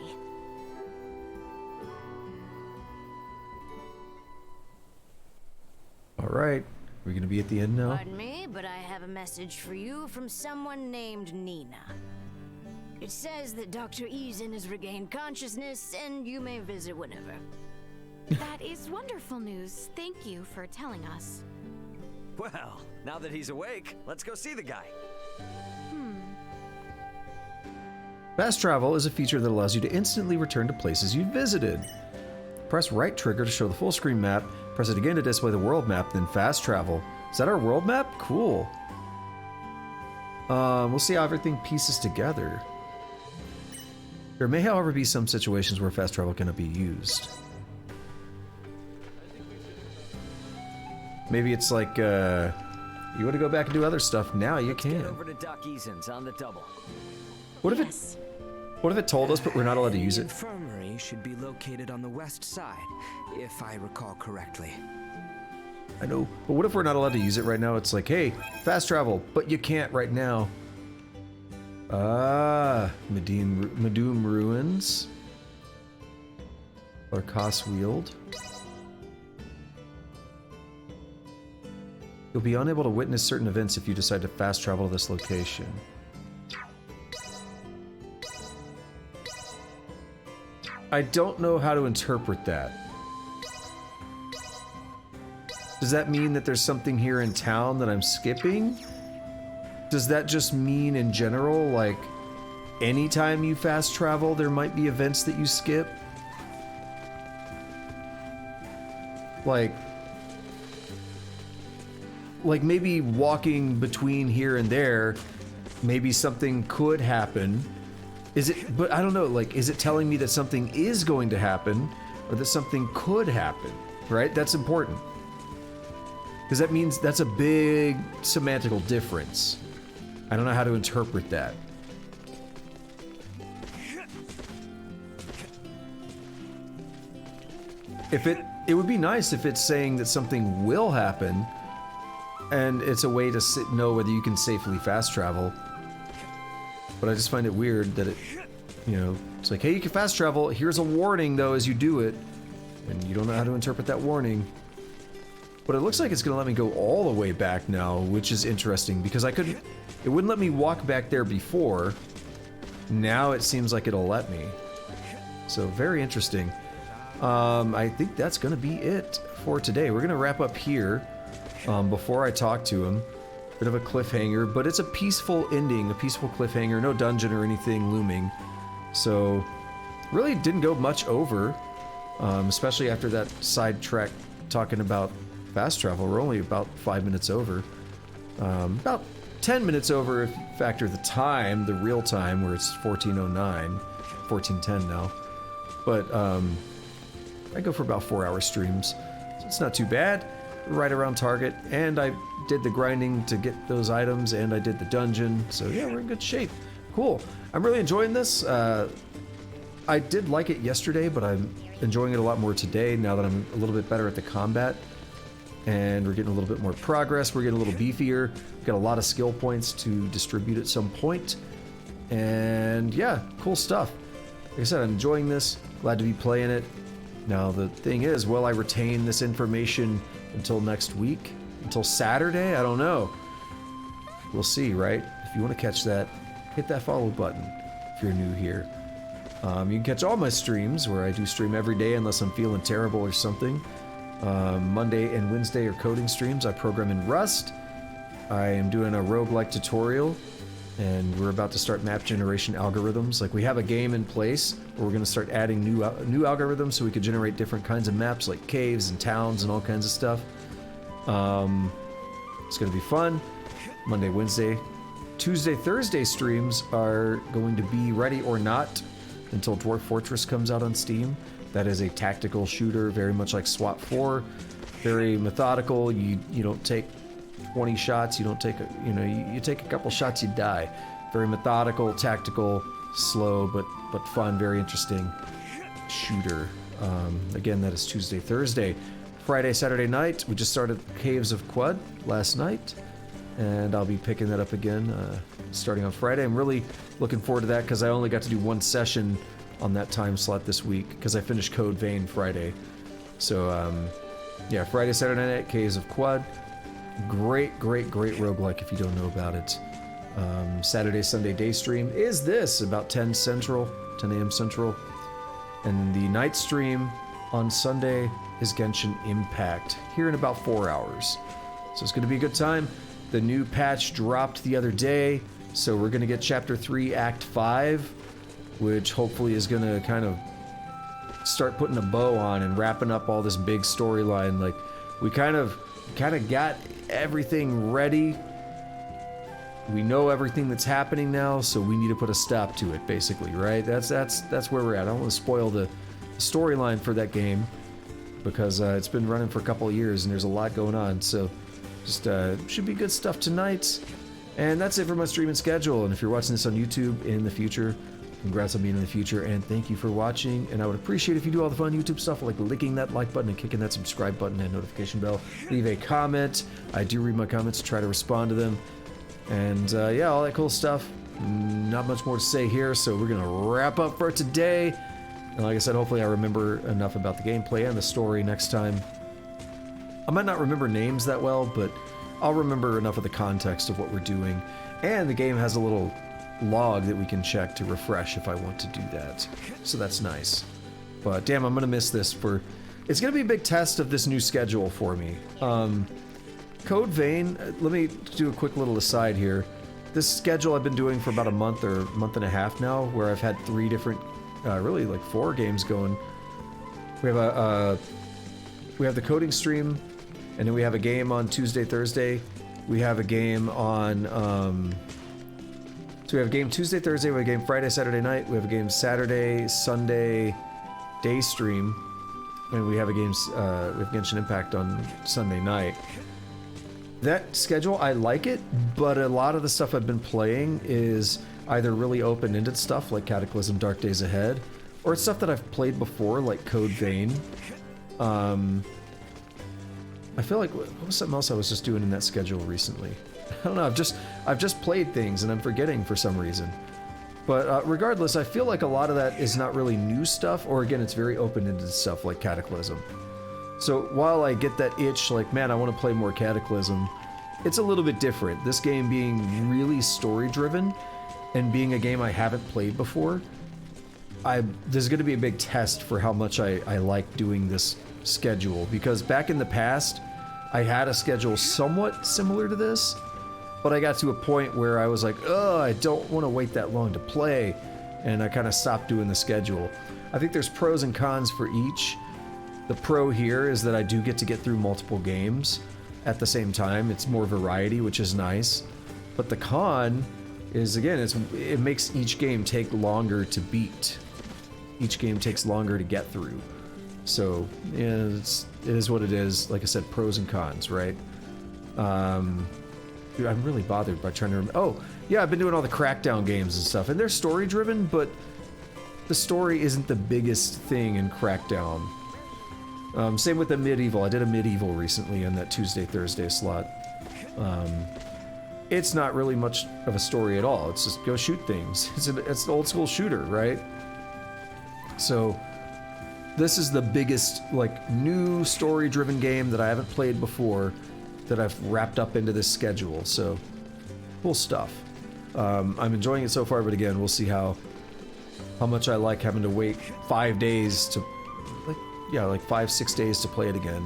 All right. We're going to be at the end now? Pardon me, but I have a message for you from someone named Nina. It says that Dr. Eason has regained consciousness and you may visit whenever. That is wonderful news. Thank you for telling us. Well, now that he's awake, let's go see the guy. Fast travel is a feature that allows you to instantly return to places you visited. Press right trigger to show the full screen map, press it again to display the world map, then fast travel. Is that our world map? Cool. We'll see how everything pieces together. There may, however, be some situations where fast travel cannot be used. Maybe it's like, you want to go back and do other stuff, now you can. Get over to Doc Eason's on the double. What if it told us, but we're not allowed to use The it? infirmary should be located on the west side, if I recall correctly. I know, but what if we're not allowed to use it right now? It's like, hey, fast travel, but you can't right now. Ah, Medum Ruins. Larkas Weald. You'll be unable to witness certain events if you decide to fast travel to this location. I don't know how to interpret that. Does that mean that there's something here in town that I'm skipping? Does that just mean in general, like, anytime you fast travel, there might be events that you skip? Like maybe walking between here and there, maybe something could happen. Is it, but I don't know, like, is it telling me that something is going to happen or that something could happen, right? That's important. Because that means that's a big semantical difference. I don't know how to interpret that. If it would be nice if it's saying that something will happen and it's a way to know whether you can safely fast travel. But I just find it weird that it, you know, it's like, hey, you can fast travel. Here's a warning, though, as you do it. And you don't know how to interpret that warning. But it looks like it's going to let me go all the way back now, which is interesting because it wouldn't let me walk back there before. Now it seems like it'll let me. So very interesting. I think that's going to be it for today. We're going to wrap up here before I talk to him. Bit of a cliffhanger, but it's a peaceful ending, a peaceful cliffhanger, no dungeon or anything looming. So really didn't go much over, especially after that sidetrack talking about fast travel. We're only about 5 minutes over. About 10 minutes over if you factor the time, the real time, where it's 14:09, 14:10 now. But I go for about 4-hour streams, so it's not too bad. Right around target, and I did the grinding to get those items, and I did the dungeon, so yeah, we're in good shape. Cool. I'm really enjoying this. I did like it yesterday, but I'm enjoying it a lot more today now that I'm a little bit better at the combat, and we're getting a little bit more progress. We're getting a little beefier. We've got a lot of skill points to distribute at some point, and yeah, cool stuff. Like I said, I'm enjoying this. Glad to be playing it. Now the thing is, will I retain this information until next week? Until Saturday? I don't know. We'll see, right? If you want to catch that, hit that follow button if you're new here. You can catch all my streams, where I do stream every day unless I'm feeling terrible or something. Monday and Wednesday are coding streams. I program in Rust. I am doing a roguelike tutorial, and we're about to start map generation algorithms. Like, we have a game in place where we're going to start adding new algorithms so we could generate different kinds of maps, like caves and towns and all kinds of stuff. It's going to be fun. Monday, Wednesday. Tuesday, Thursday streams are going to be ready or not until Dwarf Fortress comes out on Steam. That is a tactical shooter, very much like SWAT 4. Very methodical. You don't take 20 shots. You don't take you take a couple shots, you die. Very methodical, tactical, slow, but fun, very interesting shooter. Again, that is Tuesday, Thursday. Friday, Saturday night. We just started Caves of Quud last night, and I'll be picking that up again starting on Friday. I'm really looking forward to that because I only got to do one session on that time slot this week because I finished Code Vein Friday. So, yeah, Friday, Saturday night, Caves of Quud. Great roguelike if you don't know about it. Saturday, Sunday day stream is this, about 10 a.m. Central. And the night stream on Sunday is Genshin Impact, here in about 4 hours. So it's going to be a good time. The new patch dropped the other day, so we're going to get Chapter 3, Act 5, which hopefully is going to kind of start putting a bow on and wrapping up all this big storyline. Like, we kind of got everything ready. We know everything that's happening now, so we need to put a stop to it, basically, right? That's where we're at. I don't want to spoil the storyline for that game because it's been running for a couple of years and there's a lot going on. So just should be good stuff tonight. And that's it for my streaming schedule. And if you're watching this on YouTube in the future, congrats on being in the future, and thank you for watching. And I would appreciate if you do all the fun YouTube stuff like licking that like button and kicking that subscribe button and notification bell. Leave a comment. I do read my comments, try to respond to them. And yeah, all that cool stuff. Not much more to say here, so we're gonna wrap up for today. And like I said, hopefully I remember enough about the gameplay and the story next time. I might not remember names that well, but I'll remember enough of the context of what we're doing. And the game has a little log that we can check to refresh if I want to do that. So that's nice. But damn, I'm gonna miss this for... It's gonna be a big test of this new schedule for me. Code Vein, let me do a quick little aside here. This schedule I've been doing for about a month or month and a half now, where I've had 3 different, really like 4 games going. We have we have the coding stream, and then we have a game on Tuesday, Thursday. We have a game on, so we have a game Tuesday, Thursday, we have a game Friday, Saturday night, we have a game Saturday, Sunday day stream, and we have a game, we have Genshin Impact on Sunday night. That schedule, I like it, but a lot of the stuff I've been playing is either really open-ended stuff like Cataclysm Dark Days Ahead, or it's stuff that I've played before like Code Vein. I feel like, what was something else I was just doing in that schedule recently? I don't know, I've just played things and I'm forgetting for some reason. But regardless, I feel like a lot of that is not really new stuff, or again, it's very open-ended stuff like Cataclysm. So while I get that itch, like, man, I want to play more Cataclysm, it's a little bit different. This game being really story-driven and being a game I haven't played before, there's going to be a big test for how much I like doing this schedule. Because back in the past, I had a schedule somewhat similar to this, but I got to a point where I was like, oh, I don't want to wait that long to play, and I kind of stopped doing the schedule. I think there's pros and cons for each. The pro here is that I do get to get through multiple games at the same time. It's more variety, which is nice. But the con is, again, it makes each game take longer to beat. Each game takes longer to get through. So, yeah, it is what it is. Like I said, pros and cons, right? Dude, I'm really bothered by trying to remember. Oh, yeah, I've been doing all the Crackdown games and stuff, and they're story-driven, but the story isn't the biggest thing in Crackdown. Same with the Medieval. I did a Medieval recently on that Tuesday, Thursday slot. It's not really much of a story at all. It's just go shoot things. It's an old school shooter, right? So this is the biggest, like, new story-driven game that I haven't played before that I've wrapped up into this schedule. So cool stuff. I'm enjoying it so far, but again, we'll see how much I like having to wait 5 days to, like 5-6 days to play it again.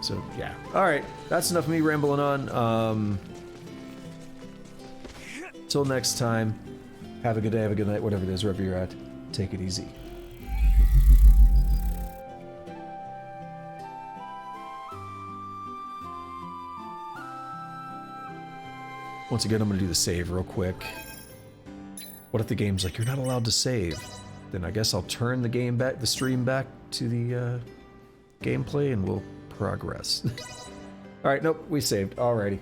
So yeah. Alright, that's enough of me rambling on. Till next time, have a good day, have a good night, whatever it is, wherever you're at. Take it easy. Once again, I'm gonna do the save real quick. What if the game's like, you're not allowed to save? Then I guess I'll turn the game back, the stream back to the gameplay, and we'll progress. Alright, nope, we saved. Alrighty.